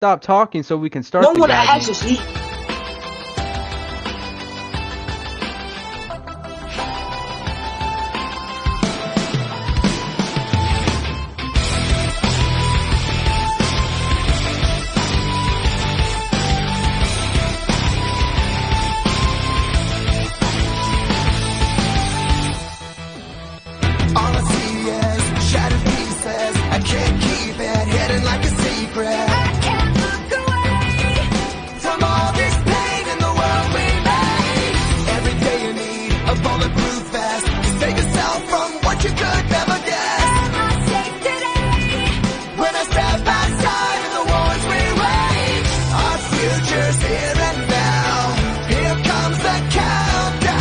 stop talking so we can start No the one goddamn- actually. All I see is shattered pieces. I can't keep it hidden like a secret. I can't look away from all this pain in the world we made. Every day you need a bulletproof vest to save yourself from what you could never guess. Am I safe today? When I step outside in the wars we wage, our future's here and now. Here comes the countdown.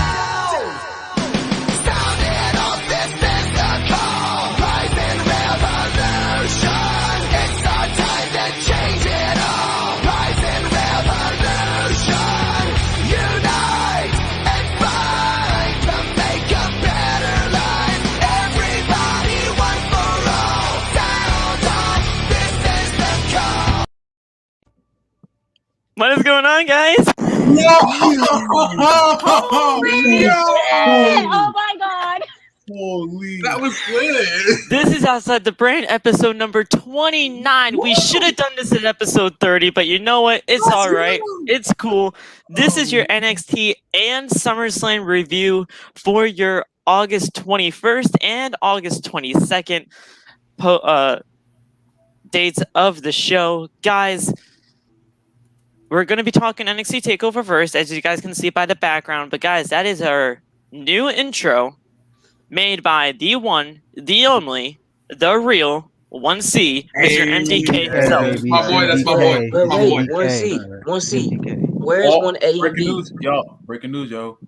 Sounding off, this is the call. Rising revolution. It's our time to change it all. Rising revolution. Unite and fight to make a better life. Everybody, one for all. Sound off, this is the call. What is going on, guys? Oh my god! Holy. That was good. This is Outside the Brain, episode number 29. We should have done this at episode 30, but you know what? It's all right. It's cool. This is your NXT and SummerSlam review for your August 21st and August 22nd dates of the show. Guys, we're going to be talking NXT TakeOver first, as you guys can see by the background. But guys, that is our new intro made by the one, the only, the real 1C, Mr. MDK himself. Hey, My boy, that's my boy. Wait, My wait, boy. one C, one C. Where is Oh, one A and breaking B? news, y'all. Breaking news, yo.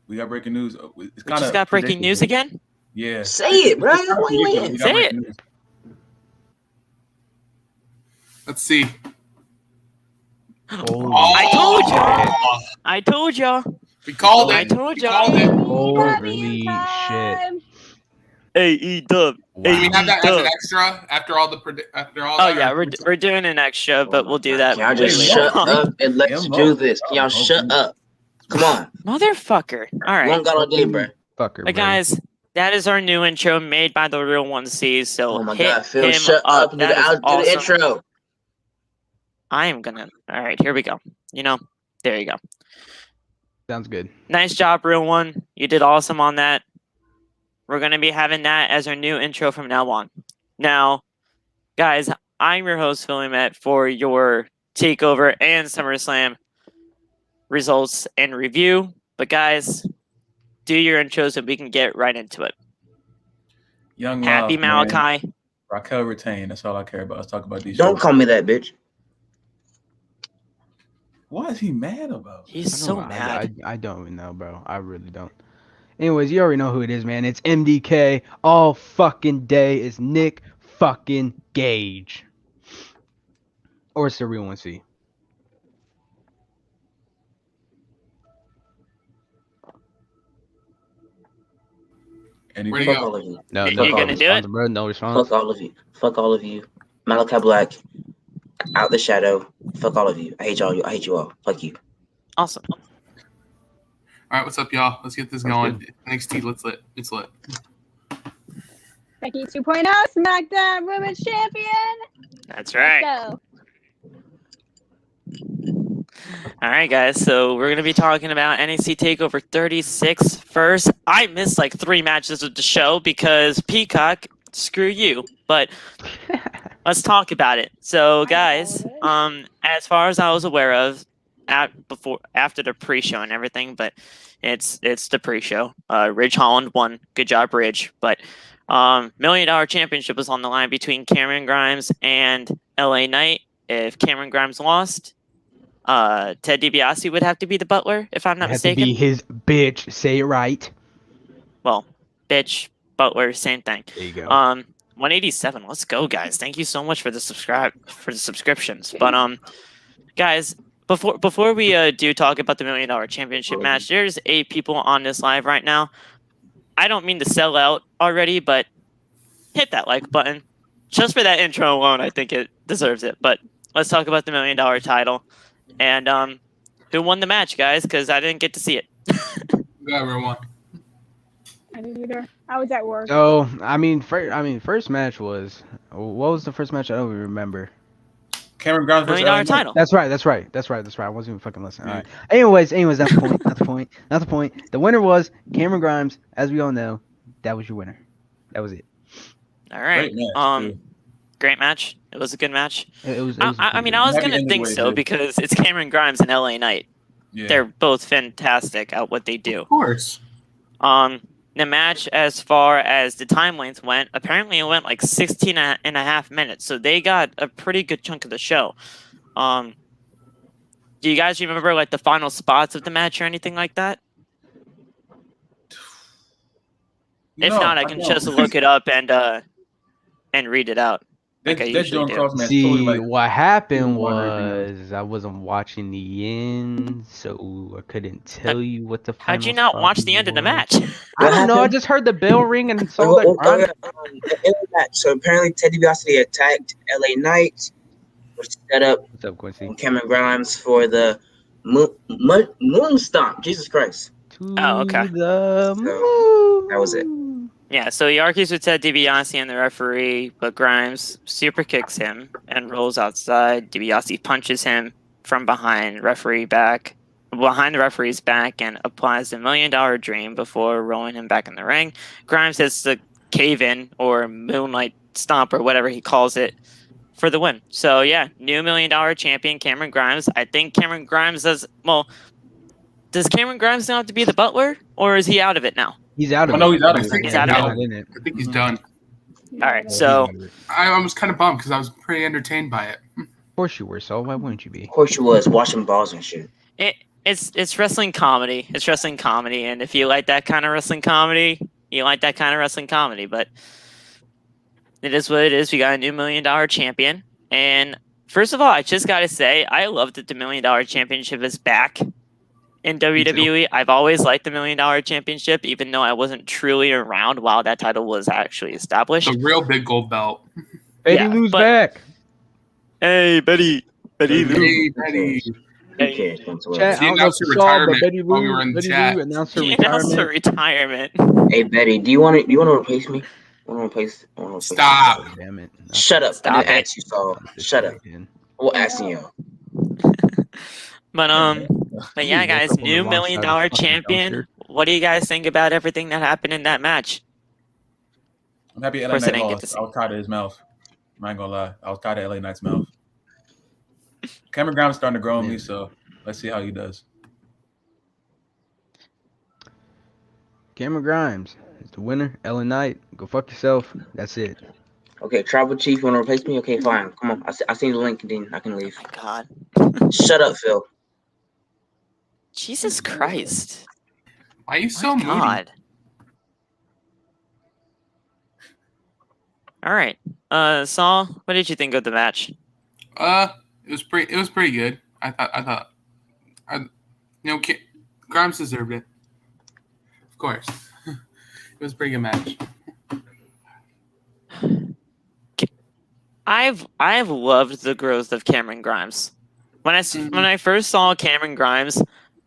We got breaking news. It's We kind just of got breaking news again? Yeah. Say it, bro. Why you We in? got Say breaking it. news. Let's see. Holy I told Oh. y'all. I told y'all. We called it. I told We y'all. called it. Holy shit. AE-dub. Do we have that as AE-dub. an extra after all the after all? Oh that, yeah, or- we're doing an extra, but we'll do that. Can y'all just later shut on. up and let's Yeah, do Mo. this? Can y'all Oh, shut okay. up? Come on. Motherfucker. All We right. don't got all day, bro. Fucker, But bro. guys, that is our new intro made by the real 1C. So Oh my hit God, Phil, him shut up and do That the, is do the awesome. intro. I am gonna. All right, here we go. You know, there you go. Sounds good. Nice job, real one. You did awesome on that. We're gonna be having that as our new intro from now on. Now, guys, I'm your host, Philly Met, for your Takeover and SummerSlam results and review. But guys, do your intros and we can get right into it. Young Happy love, man. Malachi. Raquel retained. That's all I care about. Let's talk about these. Don't shows. call me that, bitch. What is he mad about? He's I so don't know. mad. I don't even know, bro. I really don't. Anyways, you already know who it is, man. It's MDK. All fucking day is Nick fucking Gage. Or it's the real 1C. Any Where'd he Fuck go? all of you. No, You no gonna do response, it? bro. No response. Fuck all of you. Fuck all of you. Malachi Black, out the shadow. Fuck all of you. I hate y'all. I hate you all. Fuck you. Awesome. All right, what's up, y'all? Let's get this Sounds going. NXT, let's lit. It's lit. Becky 2.0, SmackDown Women's Champion. That's right. Let's go. All right, guys. So we're gonna be talking about NXT Takeover 36 first. I missed like 3 matches of the show because Peacock. Screw you. But let's talk about it. So, guys, as far as I was aware of, after the pre-show and everything, but it's the pre-show. Ridge Holland won. Good job, Ridge. But $1 Million Championship was on the line between Cameron Grimes and LA Knight. If Cameron Grimes lost, Ted DiBiase would have to be the butler, if I'm not Has to mistaken. be his bitch. Say it right. Well, bitch, butler, same thing. There you go. 187. Let's go, guys. Thank you so much for the subscriptions. But guys, before we do talk about the $1 Million Championship match, there's 8 people on this live right now. I don't mean to sell out already, but hit that like button. Just for that intro alone, I think it deserves it. But let's talk about the $1 million title. And who won the match, guys? Because I didn't get to see it. Whoever won. I didn't either. I was at work. So first match was what was the first match? I don't even remember. Cameron Grimes $1 versus million LA Knight. title. That's right. I wasn't even fucking listening. Yeah. All right. Anyways, that's the point. Not the point. The winner was Cameron Grimes. As we all know, that was your winner. That was it. All right. Great match, too. Great match. It was a good match. It was I mean, I was Happy gonna ending think way, so dude. because it's Cameron Grimes and LA Knight. Yeah. They're both fantastic at what they do. Of course. The match, as far as the time length went, apparently it went like 16 and a half minutes. So they got a pretty good chunk of the show. Do you guys remember like the final spots of the match or anything like that? If No, not, I can don't. just look it up and read it out. That, like I that usually John do. Cross match See, totally like what happened won everything was I wasn't watching the end, so I couldn't tell you what the. How'd you final not watch spot the end of the was. match? I don't know. I happened? just heard the bell ring and saw Oh, that. oh, Grimes- yeah, in the match. So apparently Ted DiBiase attacked LA Knight, which set up What's up, Quincy? Cameron Grimes for the moon stomp. Jesus Christ. Oh, okay. To the So, moon. that was it. Yeah, so he argues with Ted DiBiase and the referee, but Grimes super kicks him and rolls outside. DiBiase punches him from behind the referee's back, and applies the $1 million dream before rolling him back in the ring. Grimes hits the cave-in or moonlight stomp or whatever he calls it for the win. So yeah, new $1 million champion Cameron Grimes. I think Cameron Grimes does Cameron Grimes now have to be the butler, or is he out of it now? He's out of Oh, it. no, he's out of it. He's out of He's it. not in it. I think he's done. All right, so He's out of it. I was kind of bummed because I was pretty entertained by it. Of course you were, so why wouldn't you be? Of course you was watching balls and shit. it's wrestling comedy. It's wrestling comedy, and if you like that kind of wrestling comedy, you like that kind of wrestling comedy. But it is what it is. We got a new $1 million champion, and first of all, I just got to say, I love that the $1 million championship is back in WWE. I've always liked the $1 million championship, even though I wasn't truly around while that title was actually established. The real big gold belt. Betty Yeah, Lou's but- back. Hey, Betty Lou. Hey, Betty. Who cares? whatsoever? Chat, She I don't know if announced her you saw, but retirement Betty while we were in the chat. Lou announced her She announced her retirement. retirement. Hey Betty, do you want to replace me? Want to replace? Stop. Damn it. Shut up! Stop I didn't it. ask you, Saul. Shut up. We'll ask you. But yeah, guys, new $1 million champion. What do you guys think about everything that happened in that match? I'm happy Of LA course I Knight didn't get lost. to see I was tired of his mouth. I ain't gonna lie. I was tired of LA Knight's mouth. Cameron Grimes starting to grow on me, so let's see how he does. Cameron Grimes is the winner. Ellen Knight, go fuck yourself. That's it. Okay, Tribal Chief, want to replace me? Okay, fine. Come on. I seen the link, and then I can leave. God. Shut up, Phil. Jesus Christ. Why are you so My moody? God. All right. Saul, what did you think of the match? It was pretty good. I thought, Grimes deserved it. Of course. It was a pretty good match. I've loved the growth of Cameron Grimes. When I first saw Cameron Grimes,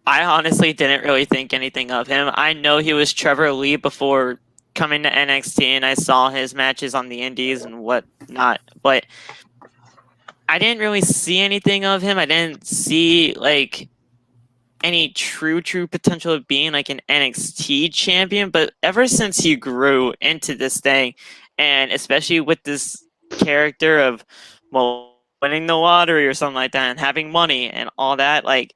I honestly didn't really think anything of him. I know he was Trevor Lee before coming to NXT, and I saw his matches on the Indies and whatnot, but I didn't really see anything of him. I didn't see like any true potential of being like an NXT champion. But ever since he grew into this thing, and especially with this character of winning the lottery or something like that and having money and all that, like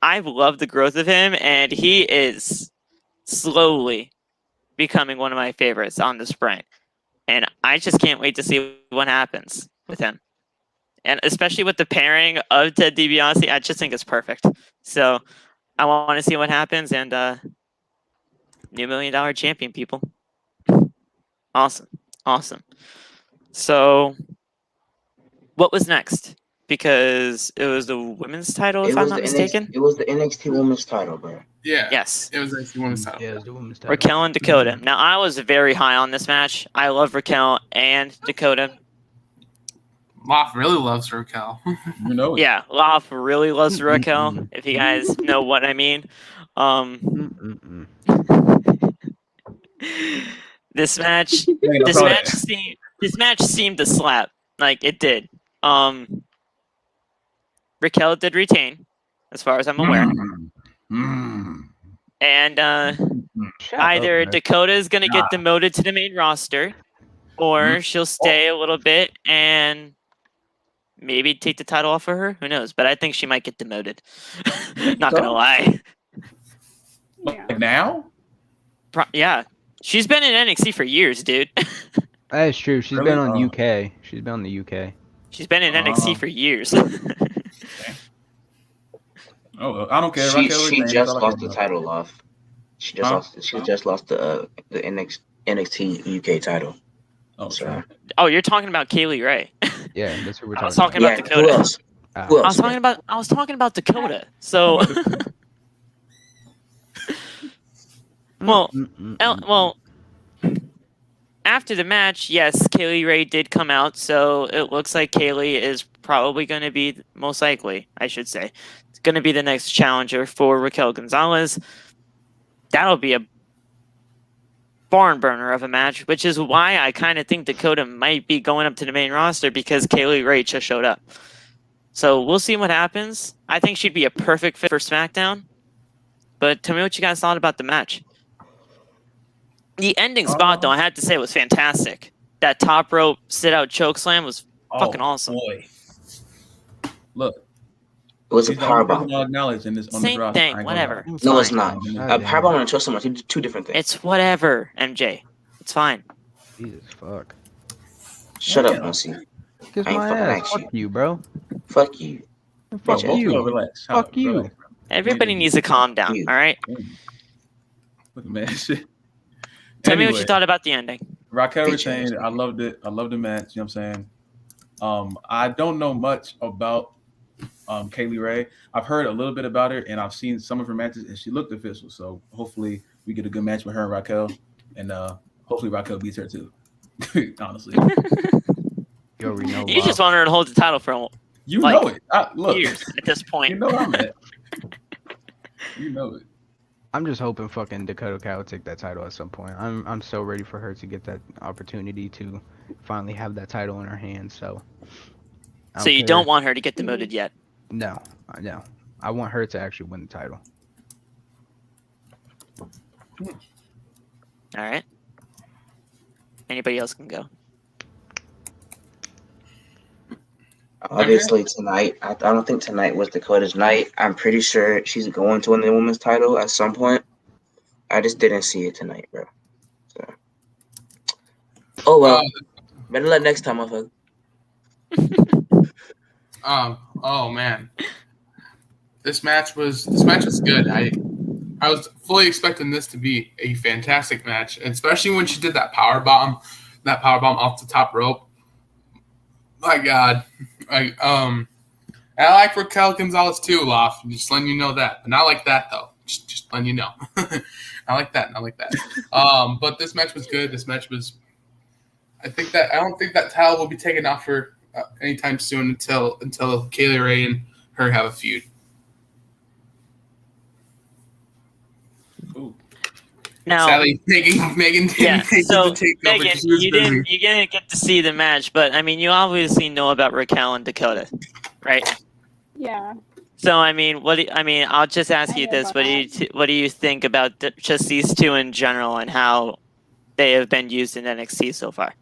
I've loved the growth of him, and he is slowly becoming one of my favorites on the spring. And I just can't wait to see what happens with him. And especially with the pairing of Ted DiBiase, I just think it's perfect. So I want to see what happens, and new $1 million champion, people. Awesome. So what was next? Because it was the women's title, if I'm not mistaken. It was the NXT Women's Title, bro. Yeah. Yes. It was actually women's title. Yeah, it was the women's title. Raquel and Dakota. Now, I was very high on this match. I love Raquel and Dakota. Moff really loves Raquel. You know it. Yeah, Loff really loves Raquel. If you guys know what I mean. This match, Hey, don't this call match that. this match seemed to slap. Like it did. Raquel did retain, as far as I'm aware. And either Dakota is gonna get demoted to the main roster, or she'll stay a little bit and maybe take the title off of her. Who knows? But I think she might get demoted. Not gonna lie. Yeah. Now? Yeah, she's been in NXT for years, dude. That's true. She's Really? been on Oh. UK. She's been on the UK. She's been in NXT for years. Oh, well, I don't care. She Raquel retained, just that's all I lost care the about. title off. She just Huh? lost. She just lost the NXT UK title. Oh, So sure. Oh, you're talking about Kaylee Ray. Yeah, that's what we're I was talking talking about. about yeah, Dakota. who else? Ah. Who I else? was talking about Dakota. So, well, after the match, yes, Kaylee Ray did come out, so it looks like Kaylee is probably going to be, most likely, I should say, it's going to be the next challenger for Raquel Gonzalez. That'll be a barn burner of a match, which is why I kind of think Dakota might be going up to the main roster because Kaylee Ray just showed up. So we'll see what happens. I think she'd be a perfect fit for SmackDown. But tell me what you guys thought about the match. The ending spot, though, I had to say was fantastic. That top rope sit-out chokeslam was fucking awesome. Boy. Look. It was a He's the only person powerbomb. I'll acknowledge in this, on this Same roster. I thing, ain't gonna whatever. lie. No, it's Fine. not. A powerbomb and a choke slam are two different things. It's whatever, MJ. It's fine. Jesus fuck. Shut Yeah. up, Muncie. Kiss I ain't my fucking ass. ask Fuck you, bro. Fuck you. Fuck Bitch ass. you. Relax. Fuck you. Relax. Everybody needs to calm down, all right? Look, man, shit. Tell me what you Anyway, thought about the ending. Raquel Bitch ass. retained. I loved it. I loved the match. You know what I'm saying? I don't know much about Kaylee Ray. I've heard a little bit about her, and I've seen some of her matches, and she looked official. So hopefully we get a good match with her and Raquel, and hopefully Raquel beats her too. Honestly, You already know. You just want her to hold the title for you Like, know it. Look, years at this point. you know where I'm at. You know it. I'm just hoping fucking Dakota Kai will take that title at some point. I'm so ready for her to get that opportunity to finally have that title in her hands. So. I So you care. don't want her to get demoted yet. No, no. I want her to actually win the title. All right. Anybody else can go. Obviously, tonight, I don't think tonight was Dakota's night. I'm pretty sure she's going to win the women's title at some point. I just didn't see it tonight, bro. So. Oh, well. Better luck next time, motherfucker. Oh man, this match was good. I was fully expecting this to be a fantastic match, and especially when she did that power bomb off the top rope. My God, I like Raquel Gonzalez too, Loft. Just letting you know that, but not like that though. Just letting you know. I like that. But this match was good. This match was. I don't think that title will be taken off her anytime soon until Kaylee Ray and her have a feud. Ooh. Now, Sadly, Megan didn't yeah. take So the takeover Megan, because she was you busy. didn't get to see the match, but I mean, you obviously know about Raquel and Dakota, right? Yeah. So I mean, I'll just ask I you know this: about what do you think about just these two in general and how they have been used in NXT so far?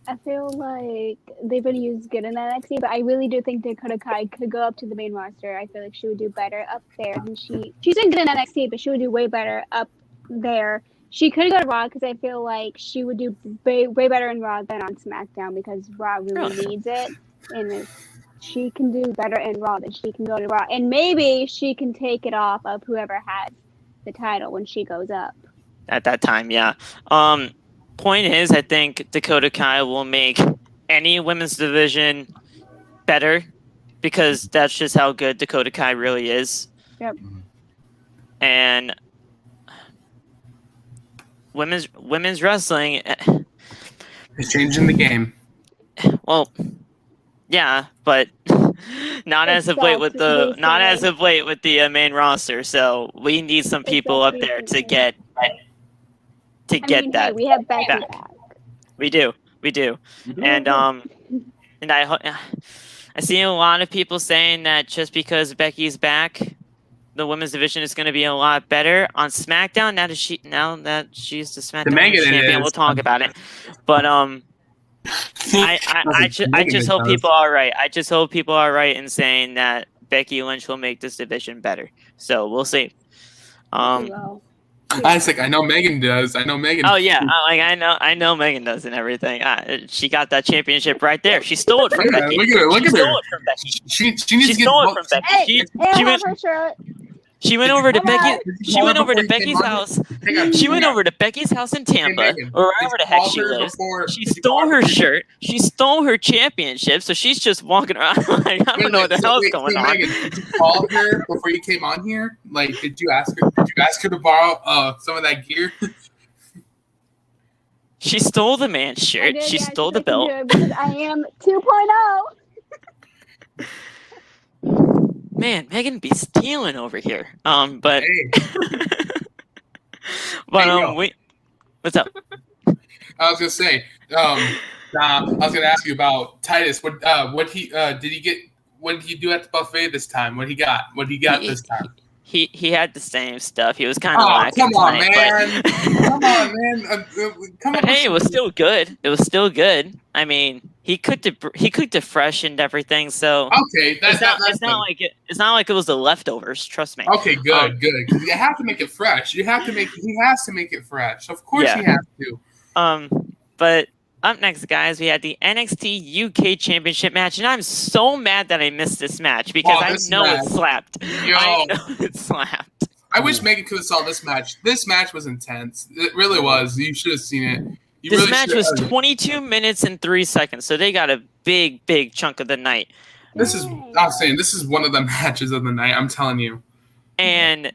I feel like they've been used good in NXT, but I really do think Dakota Kai could go up to the main roster. I feel like she would do better up there than she's been good in NXT, but she would do way better up there. She could go to Raw because I feel like she would do way better in Raw than on SmackDown because Raw really needs it. And if she can do better in Raw, then she can go to Raw. And maybe she can take it off of whoever has the title when she goes up. At that time, yeah. Point is, I think Dakota Kai will make any women's division better because that's just how good Dakota Kai really is. Yep. And women's wrestling, It's changing the game. Well, yeah, but not as of late with the main roster. So we need some people up there to get I mean, that. hey, we have Becky back. back. We do, and I see a lot of people saying that just because Becky's back, the women's division is going to be a lot better on SmackDown. Now that she's the SmackDown Megan champion, is. we'll talk about it. But I just hope people are right. I just hope people are right in saying that Becky Lynch will make this division better. So we'll see. Well, Isaac, I know Megan does. I know Megan. Oh yeah, I know Megan does and everything. She got that championship right there. She stole it from Yeah, Becky. look at her. Look She at her. stole it from Becky. She needs She to get stole it from Becky. hey, She I went. have her shirt. She went over to Come on. Becky. She went over to Becky's house. She went over to Becky's house in Tampa, or wherever the heck she lives. She stole her shirt. She stole her championship. So she's just walking around like I don't know what the hell's going on. Megan, did you call her before you came on here? Like, did you ask her? Did you ask her to borrow some of that gear? She stole the man's I shirt. did, She yeah, stole so the belt. because I am 2.0. Man, Megan be stealing over here. But Hey, but Hey, yo. what's up? I was gonna say. I was gonna ask you about Titus. What did he get? What did he do at the buffet this time? What he got? What he got this time? He had the same stuff. He was kind of Oh, lacking come on, tonight, man! but Come on, man! Come on. but hey, it was still good. It was still good. I mean, he cooked it fresh and everything. So Okay, it's not like it was the leftovers. Trust me. Okay, good. Because you have to make it fresh. He has to make it fresh. Of course, Yeah. he has to. But up next, guys, we had the NXT UK Championship match, and I'm so mad that I missed this match because I know it slapped. I know it slapped. I wish Megan could have saw this match. This match was intense. It really was. You should have seen it. This match was 22 minutes and 3 seconds, so they got a big chunk of the night. This is one of the matches of the night. I'm telling you. And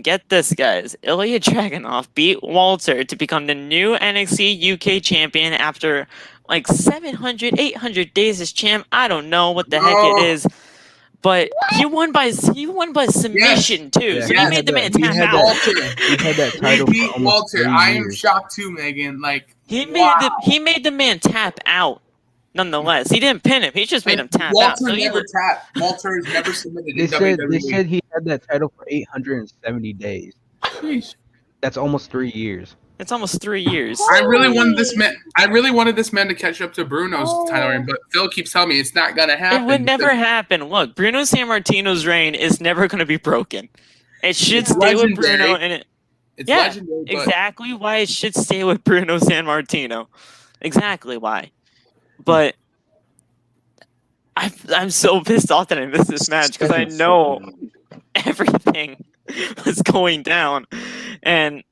get this, guys. Ilya Dragunov beat Walter to become the new NXT UK champion after like 700, 800 days as champ. I don't know what the heck it is. But he won by submission too. Yeah, So he made the man tap out. Walter. He had that title He beat for almost Walter. 3 I am years. shocked too, Megan. Like He made the man tap out. Nonetheless, he didn't pin him. He just made him tap Walter out. So never tapped. Walter has never submitted in They WWE. said he had that title for 870 days. Sheesh. That's almost 3 years. it's almost 3 years. I really wanted this man to catch up to Bruno's title reign, but Phil keeps telling me it's not gonna happen. It would never happen. Look, Bruno Sammartino's reign is never going to be broken. It should stay with legendary. Bruno, and It's yeah, legendary. But exactly why it should stay with Bruno Sammartino. Exactly why. But I'm so pissed off that I missed this match because I know everything was going down, and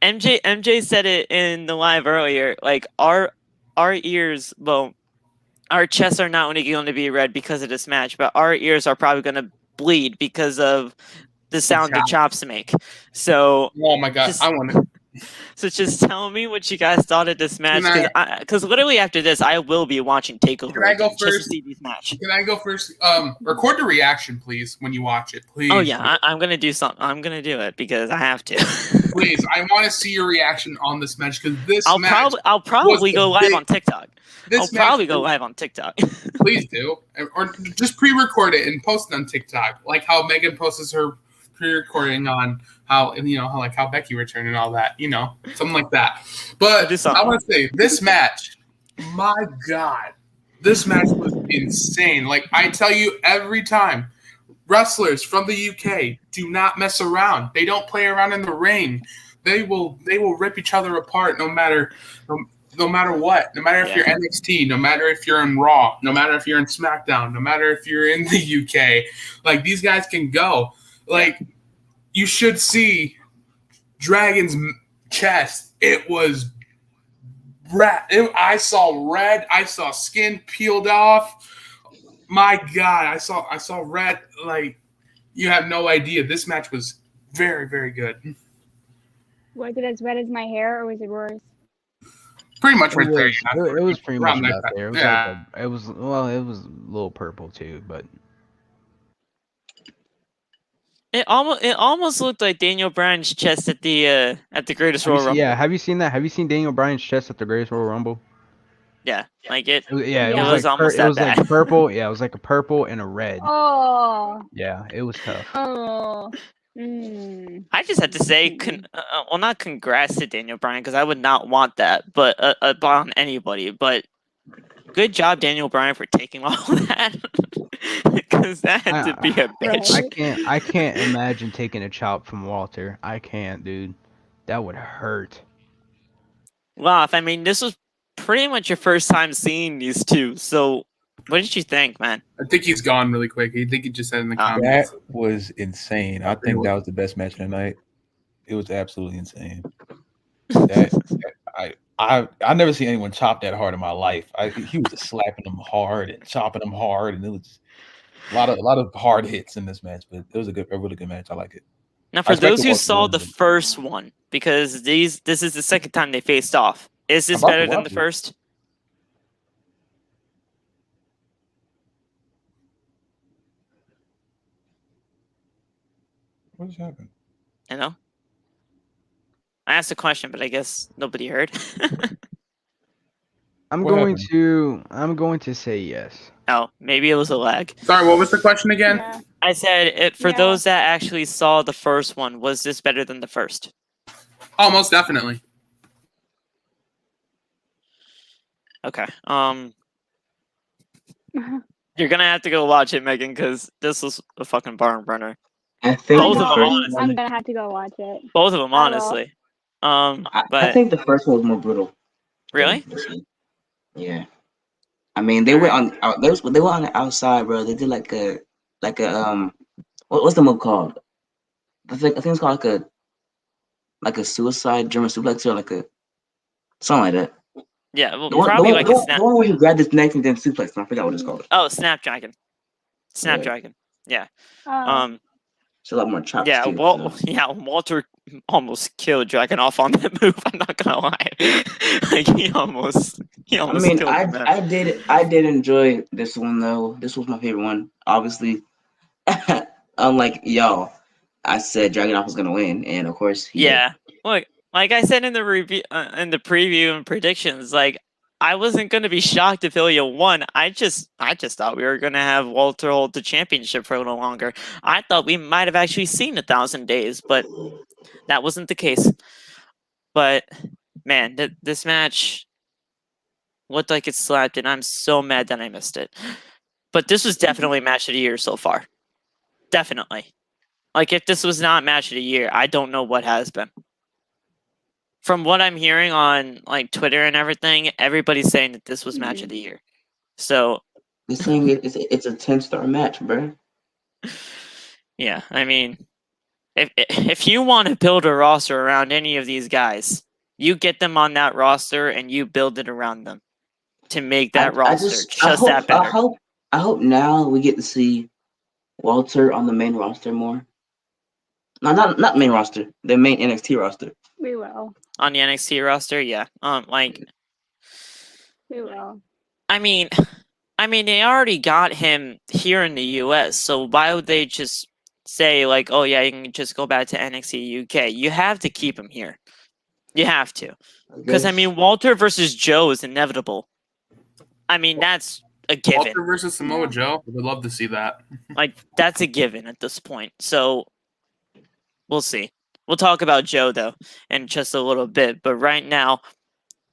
MJ said it in the live earlier. Like our ears, well, our chests are not only going to be red because of this match, but our ears are probably going to bleed because of the sound the chops make. So, oh my god, I want to. So just tell me what you guys thought of this match, because literally after this, I will be watching TakeOver. Can I go just to first? see these match. Can I go first? Record the reaction, please, when you watch it, please. Oh yeah, I'm gonna do something. I'm gonna do it because I have to. Please, I want to see your reaction on this match because I'll probably go live on TikTok. Please do, or just pre-record it and post it on TikTok, like how Megan posts her pre-recording on how how Becky returned and all that, something like that. But I want to say this match, my God, this match was insane. Like I tell you every time, wrestlers from the UK do not mess around. They don't play around in the ring. They will rip each other apart no matter what. No matter if you're NXT, no matter if you're in Raw, no matter if you're in SmackDown, no matter if you're in the UK. Like these guys can go. Like you should see Dragon's chest. It was red. I saw red. I saw skin peeled off. My God, I saw red. Like you have no idea. This match was very, very good. Was it as red as my hair, or was it worse? pretty much It right there. was, it was pretty much Around that about time. there. It was Yeah. like it was it was a little purple too, but It almost looked like Daniel Bryan's chest at the Greatest Royal Rumble. have you seen that? Have you seen Daniel Bryan's chest at the Greatest Royal Rumble? Yeah, like it. Yeah, Yeah. it was like almost it that was like bad. purple. Yeah, it was like a purple and a red. Oh. Yeah, it was tough. Oh. Mm. I just have to say, well, not congrats to Daniel Bryan because I would not want that, but on anybody. But good job, Daniel Bryan, for taking all that because that had to be a bitch. I can't imagine taking a chop from Walter. I can't, dude. That would hurt. Well, I mean, this was pretty much your first time seeing these two. So, what did you think, man? I think he's gone really quick. I think he just said in the comments. That was insane. I think that was the best match of the night. It was absolutely insane. I never seen anyone chop that hard in my life. He was just slapping them hard and chopping them hard, and it was a lot of hard hits in this match. But it was a really good match. I like it. Now, for those who saw the first one, because this is the second time they faced off, is this better than the first? What just happened? I know. I asked a question, but I guess nobody heard. I'm going to say yes. Oh, maybe it was a lag. Sorry, what was the question again? Yeah. I said for those that actually saw the first one, was this better than the first? Oh, most definitely. Okay. You're gonna have to go watch it, Megan, because this was a fucking barn burner. I think Both the of them, first honestly. I'm gonna have to go watch it. Both of them, I will. honestly. I But think the first one was more brutal. really, Yeah. I mean, they were on they were on the outside, bro. They did like a what's the move called? I think it's called like a suicide German suplex or like a something like that. yeah, well, The one, probably the like one, a the snap. one where he grabbed his neck and then suplex. I forgot what it's called. Oh, Snapdragon. Snapdragon. Yeah. It's a lot more chops. Yeah. too, Well, so. yeah. Walter almost killed Dragunov on that move. I'm not gonna lie. Like he almost I mean, killed him. Man. I did enjoy this one though. This was my favorite one. Obviously, unlike y'all, I said Dragunov was gonna win, and of course, he did. Yeah. Look, like I said in the review, in the preview and predictions, like I wasn't gonna be shocked if Ilya won. I just thought we were gonna have Walter hold the championship for a little longer. I thought we might have actually seen 1,000 days, but that wasn't the case. But man, this match looked like it slapped, and I'm so mad that I missed it. But this was definitely match of the year so far. Definitely. Like if this was not match of the year, I don't know what has been. From what I'm hearing on like Twitter and everything, everybody's saying that this was match of the year. So They're saying it's a 10-star match, bro. yeah, I mean, if you want to build a roster around any of these guys, you get them on that roster and you build it around them to make that roster that better. I hope now we get to see Walter on the main roster more. No, not main roster, the main NXT roster. We will. On the NXT roster, yeah. We will. I mean, they already got him here in the US, so why would they just say like, oh yeah, you can just go back to NXT UK? You have to keep him here. You have to, because I mean, Walter versus Joe is inevitable. I mean, that's a given. Walter versus Samoa Joe. Would love to see that. Like that's a given at this point. So we'll see. We'll talk about Joe though in just a little bit, but right now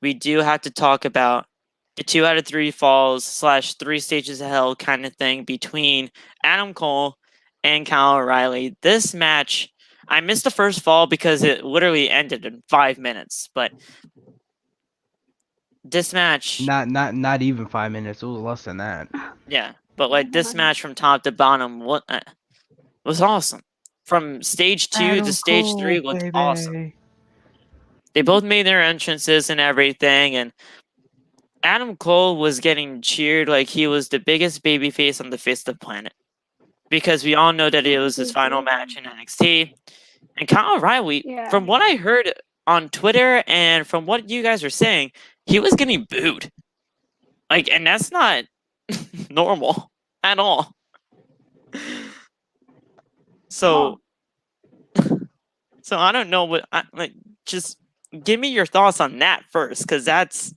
we do have to talk about the 2 out of 3 falls / 3 stages of hell kind of thing between Adam Cole and Kyle O'Reilly. This match, I missed the first fall because it literally ended in 5 minutes, but this match, Not even 5 minutes. It was less than that. yeah, but like this match from top to bottom was awesome. From stage 2 to stage 3 looked awesome. They both made their entrances and everything, and Adam Cole was getting cheered like he was the biggest babyface on the face of the planet. Because we all know that it was his final match in NXT. And Kyle O'Reilly, from what I heard on Twitter and from what you guys are saying, he was getting booed. Like, and that's not normal at all. So, so I don't know just give me your thoughts on that first, because that's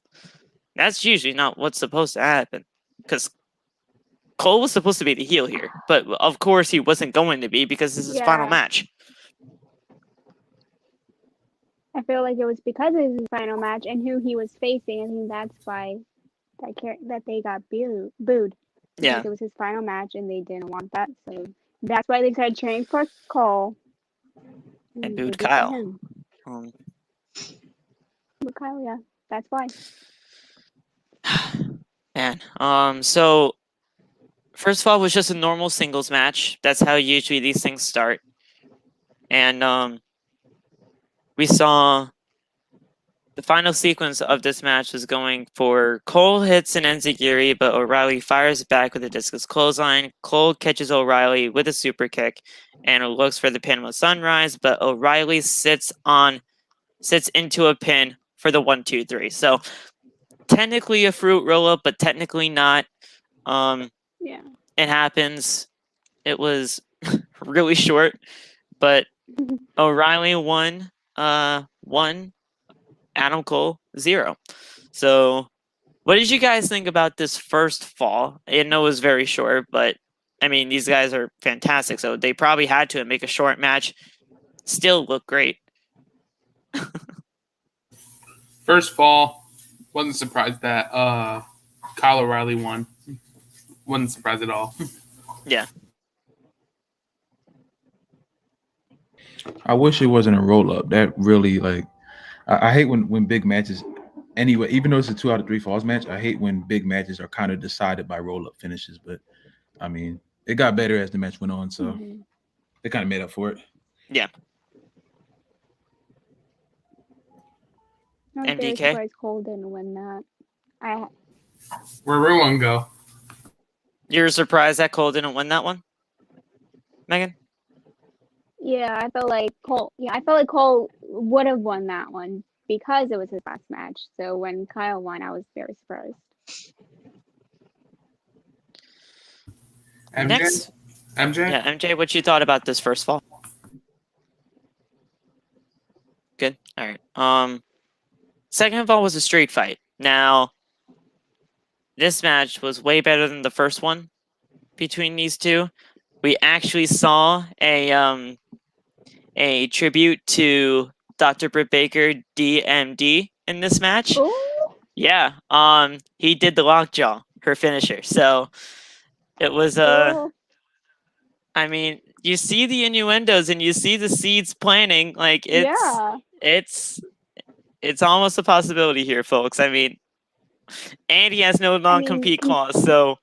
usually not what's supposed to happen. Because Cole was supposed to be the heel here, but of course he wasn't going to be because this is his final match. I feel like it was because it was his final match and who he was facing. I think that's why that they got booed. Yeah. Because it was his final match and they didn't want that. So that's why they started cheering for Cole. And booed Kyle. But Kyle, yeah. That's why. Man. So first of all, it was just a normal singles match. That's how usually these things start. And we saw the final sequence of this match was going for Cole hits an enziguri, but O'Reilly fires back with a discus clothesline. Cole catches O'Reilly with a super kick and looks for the pin with Sunrise, but O'Reilly sits into a pin for the 1-2-3. So technically a fruit roll up, but technically not. Yeah. It happens. It was really short, but O'Reilly won. 1, Adam Cole 0. So, what did you guys think about this first fall? I know it was very short, but I mean, these guys are fantastic, so they probably had to make a short match. Still look great. First fall, wasn't surprised that Kyle O'Reilly won. Wasn't surprised at all. Yeah. I wish it wasn't a roll up. That really I hate when big matches. Anyway, even though it's a 2 out of 3 falls match, I hate when big matches are kind of decided by roll up finishes. But I mean, it got better as the match went on, so they kind of made up for it. Yeah. I'm very MDK? surprised Cole didn't win that. Where'd everyone go? You're surprised that Cole didn't win that one, Megan? Yeah, I felt like Cole. Yeah, I felt like Cole would have won that one because it was his last match. So when Kyle won, I was very surprised. MJ? Next. MJ? Yeah, MJ, what you thought about this first fall? Good. All right. Second of all was a street fight. Now, this match was way better than the first one between these two. We actually saw a tribute to Dr. Britt Baker, DMD, in this match. Ooh. Yeah. He did the lockjaw, her finisher. So it was Cool. I mean, you see the innuendos and you see the seeds planting. Like it's almost a possibility here, folks. I mean, and he has no non-compete clause, so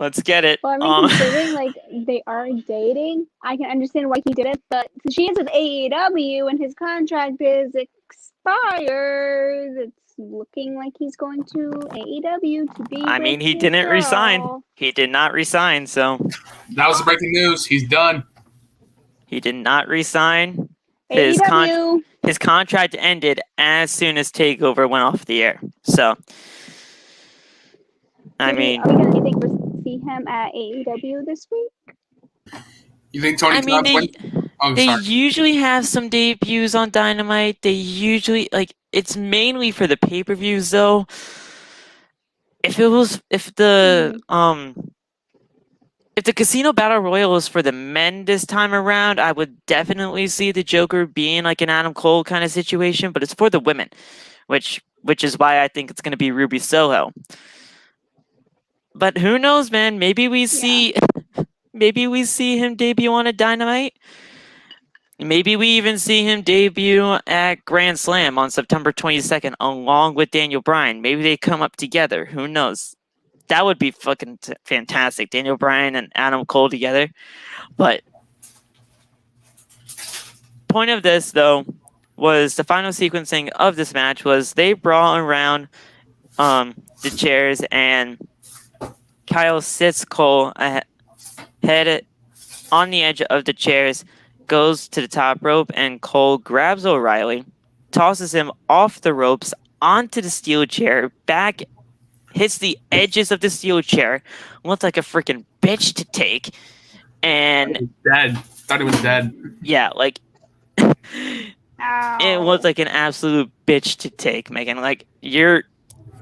let's get it. Well, I mean, considering like they are dating, I can understand why he did it. But since she is with AEW and his contract is expires, it's looking like he's going to AEW to be. I mean, he didn't resign. He did not resign, so That was the breaking news. He's done. he did not resign. AEW. His contract ended as soon as TakeOver went off the air. So, I mean, are we going to think we'll see him at AEW this week? You think Tony Khan's win? Oh, they sorry. usually have some debuts on Dynamite. They usually it's mainly for the pay-per-views though. If the Casino Battle Royal is for the men this time around, I would definitely see the Joker being like an Adam Cole kind of situation, but it's for the women, which is why I think it's going to be Ruby Soho. But who knows, man? Maybe we see him debut on a Dynamite. Maybe we even see him debut at Grand Slam on September 22nd along with Daniel Bryan. Maybe they come up together. Who knows? That would be fucking fantastic. Daniel Bryan and Adam Cole together. But point of this, though, was the final sequencing of this match was they brought around the chairs and Kyle sits Cole head on the edge of the chairs, goes to the top rope, and Cole grabs O'Reilly, tosses him off the ropes onto the steel chair, back hits the edges of the steel chair, looks like a freaking bitch to take, and Dead. Thought he was dead. yeah, like Ow. it was like an absolute bitch to take, Megan. Like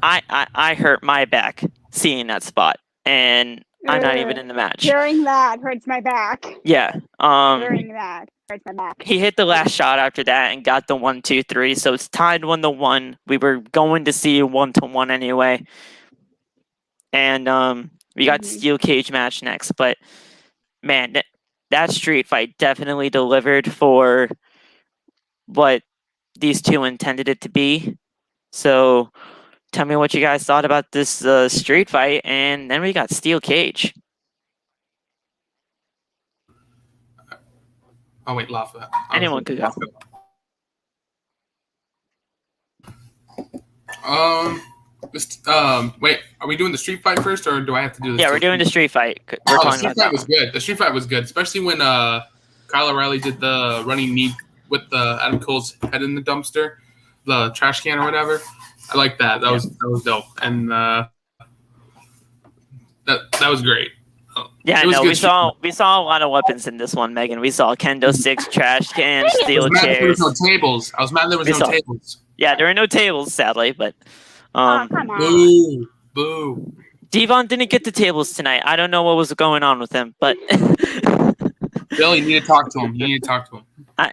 I hurt my back seeing that spot, and I'm not even in the match. During that hurts my back. Yeah. During that hurts my back. He hit the last shot after that and got the 1-2-3, so it's tied 1-1. We were going to see 1-1 anyway, and we got the steel cage match next. But man, that street fight definitely delivered for what these two intended it to be. So tell me what you guys thought about this street fight, and then we got steel cage. Oh wait, Lafayette. Anyone could go. Wait, are we doing the street fight first, or do I have to do this? Yeah, we're doing the street fight. We're The talking street about fight that was one. good. The street fight was good, especially when Kyle O'Reilly did the running knee with the Adam Cole's head in the dumpster, the trash can or whatever. I like that. That was dope, and that was great. Yeah, It was no, good we saw a lot of weapons in this one, Megan. We saw kendo sticks, trash cans, I steel was mad there chairs. was no tables. I was mad there was We no saw- tables. Yeah, there were no tables, sadly, but Oh, come on. Boo, boo. Devon didn't get the tables tonight. I don't know what was going on with him, but Bill, you need to talk to him. You need to talk to him.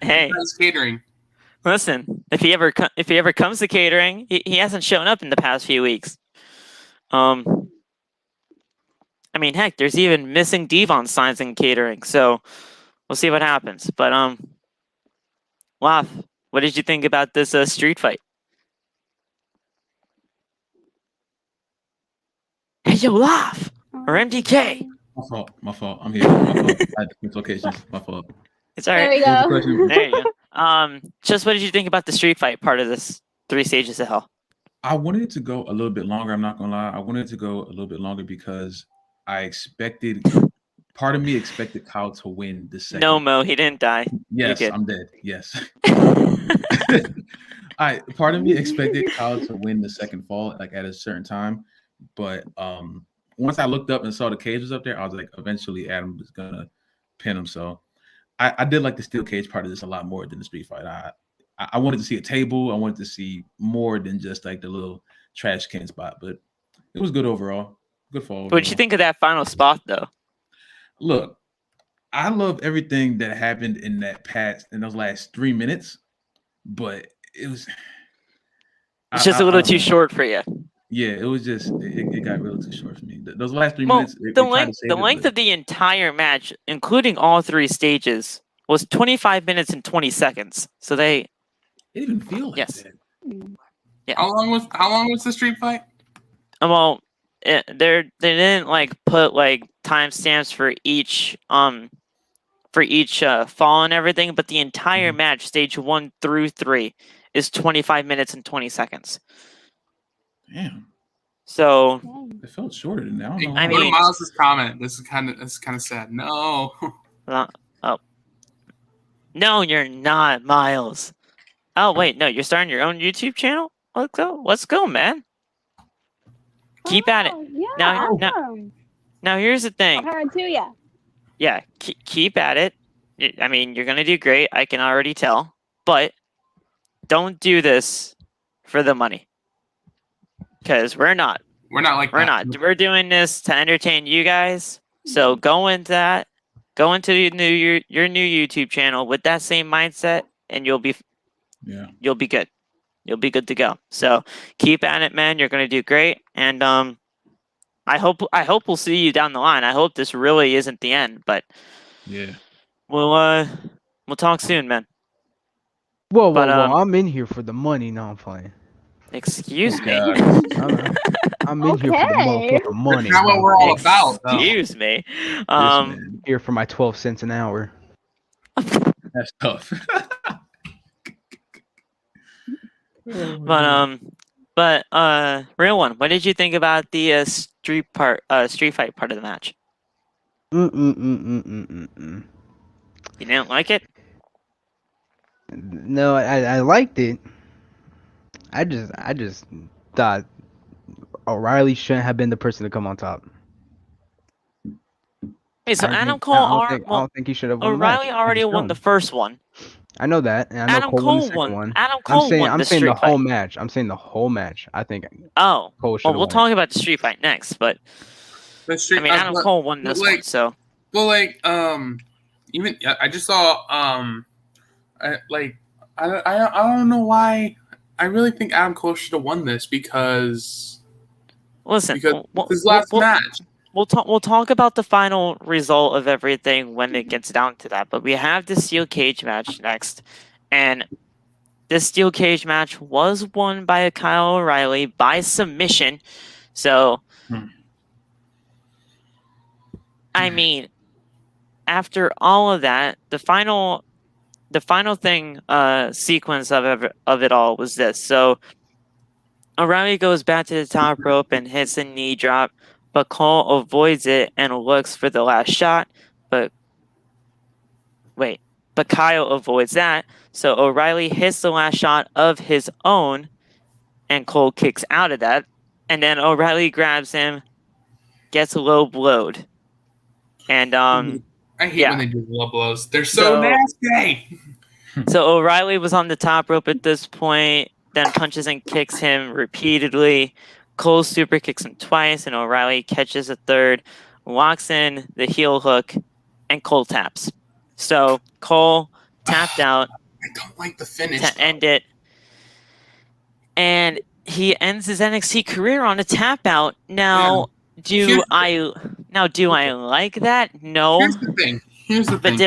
hey, He's catering. listen, if he ever comes to catering, he hasn't shown up in the past few weeks. I mean, heck, there's even missing Devon signs in catering, so we'll see what happens. But Laf, what did you think about this street fight? Hey, yo, Laf or MDK. My fault. I'm here. My fault. I had different locations. My fault. It's all There right. we What was the go. question? There you go. Just what did you think about the street fight part of this 3 Stages of Hell? I wanted it to go a little bit longer. I'm not gonna lie. I wanted it to go a little bit longer because part of me expected Kyle to win the second. No, Mo, he didn't die. Yes, good. I'm dead. Yes. Part of me expected Kyle to win the second fall, like at a certain time, but once I looked up and saw the cage was up there, I was like, eventually Adam is gonna pin him. So I did like the steel cage part of this a lot more than the street fight. I wanted to see a table. I wanted to see more than just like the little trash can spot, but it was good overall. Good fall. What'd you think of that final spot, though? Look, I love everything that happened in those last 3 minutes, but it was It's just a little too short for you. Yeah, it was just it got real too short for me. Those last 3 Well, minutes, they the tried to save length it, of the entire match, including all 3 stages, was 25 minutes and 20 seconds. So it didn't even feel like Yes. that. Yeah. How long was the street fight? well, they didn't like put like timestamps for each fall and everything, but the entire match, stage 1 through 3, is 25 minutes and 20 seconds. Damn, So it felt shorter than that. I don't know I why. Go to mean- Miles's comment. This is kind of sad. No. oh, no, you're not, Miles. Oh wait, no, you're starting your own YouTube channel. Let's go, man. Keep at it. Oh, yeah, Now- awesome. Now here's the thing. Power to ya. Yeah, keep at it. I mean, you're gonna do great. I can already tell. But don't do this for the money, because we're not. We're not like We're that. not. We're doing this to entertain you guys. So go into that. Go into your new YouTube channel with that same mindset, and you'll be Yeah, good. You'll be good to go. So keep at it, man. You're gonna do great. And I hope we'll see you down the line. I hope this really isn't the end, but yeah. we'll talk soon, man. Whoa, But, I'm in here for the money. No, I'm playing. Excuse me. I'm in here for the Okay. motherfucking money. That's not what bro. we're all about. though. Excuse me. Yes, man. Here for my 12 cents an hour. That's tough. But real one. What did you think about the street fight part of the match? You didn't like it? No, I liked it. I just thought O'Reilly shouldn't have been the person to come on top. Hey, so I Adam think Cole, I don't think he should have won the O'Reilly match. I already just won the don't. first one. I know that, and I know Adam Cole won the Cole second won. one. Adam Cole won I'm the saying the street whole fight. match. I'm saying the whole match. I think Oh, Cole should well, have we'll won talk about the street fight next. But The I street, mean, Adam Cole won this one, so well, like, even I just saw, I don't know why. I really think Adam Cole should have won this because listen. his last match. We'll talk about the final result of everything when it gets down to that. But we have the steel cage match next, and this steel cage match was won by Kyle O'Reilly by submission. So, I mean, after all of that, the final thing sequence of it all was this. So O'Reilly goes back to the top rope and hits a knee drop, but Cole avoids it and looks for the last shot. But Kyle avoids that. So O'Reilly hits the last shot of his own, and Cole kicks out of that. And then O'Reilly grabs him, gets low blowed. And I hate when they do low blows. They're so nasty. So O'Reilly was on the top rope at this point, then punches and kicks him repeatedly. Cole super kicks him twice, and O'Reilly catches a third, locks in the heel hook, and Cole taps. So Cole tapped out. I don't like the finish to end it. And he ends his NXT career on a tap out. Now, do I like that? No. Here's the thing. But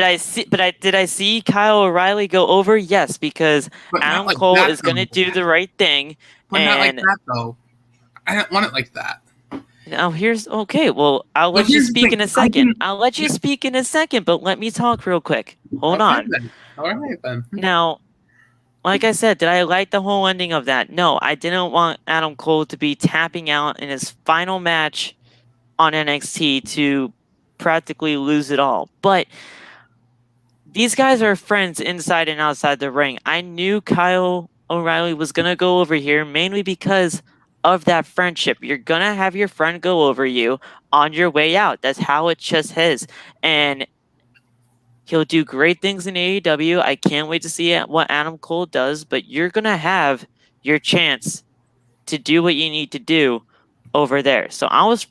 did I see Kyle O'Reilly go over? Yes, because Adam Cole is going to do the right thing. But not like that, though. I don't want it like that. Now okay. Well, I'll let you speak in a second. I'll let you speak in a second, but let me talk real quick. Hold on. All right then. Now, like I said, did I like the whole ending of that? No, I didn't want Adam Cole to be tapping out in his final match on NXT to practically lose it all. But these guys are friends inside and outside the ring. I knew Kyle O'Reilly was going to go over here mainly because of that friendship. You're going to have your friend go over you on your way out. That's how it just is. And he'll do great things in AEW. I can't wait to see what Adam Cole does, but you're going to have your chance to do what you need to do over there. So I was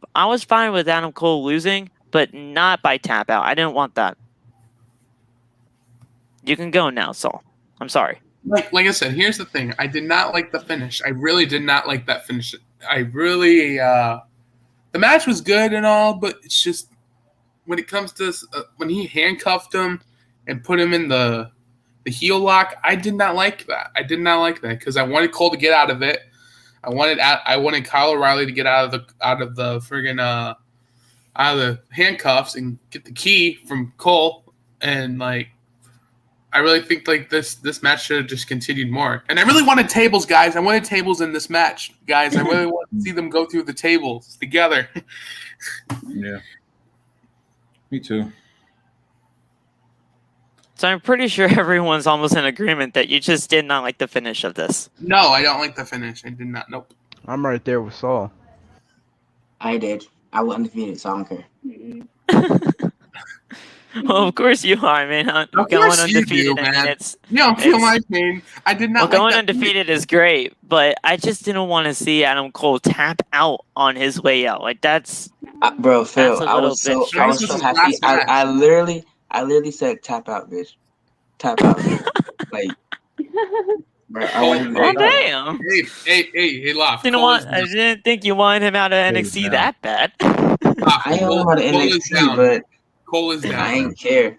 fine with Adam Cole losing, but not by tap out. I didn't want that. You can go now, Saul. I'm sorry. Like I said, here's the thing. I did not like the finish. I really did not like that finish. I really the match was good and all, but it's just when it comes to when he handcuffed him and put him in the heel lock, I did not like that. I did not like that because I wanted Cole to get out of it. I wanted Kyle O'Reilly to get out of the handcuffs and get the key from Cole, and like I really think like this match should have just continued more. And I really wanted tables, guys. I wanted tables in this match, guys. I really want to see them go through the tables together. Yeah. Me too. So I'm pretty sure everyone's almost in agreement that you just did not like the finish of this. No, I don't like the finish. I did not. Nope. I'm right there with Saul. I did. I was undefeated, so I don't care. Well, of course you are, man. Going undefeated, man. I mean, it's you don't feel my pain. I did not. Well, going undefeated is great, but I just didn't want to see Adam Cole tap out on his way out. Like that's, bro, Phil. that's I was so happy. I literally said tap out, bitch. Tap out, like. Bro, damn. Hey, laugh. You know what? I didn't think you wanted him out of NXT that bad. I am out of NXT, but Cole is down. I ain't care.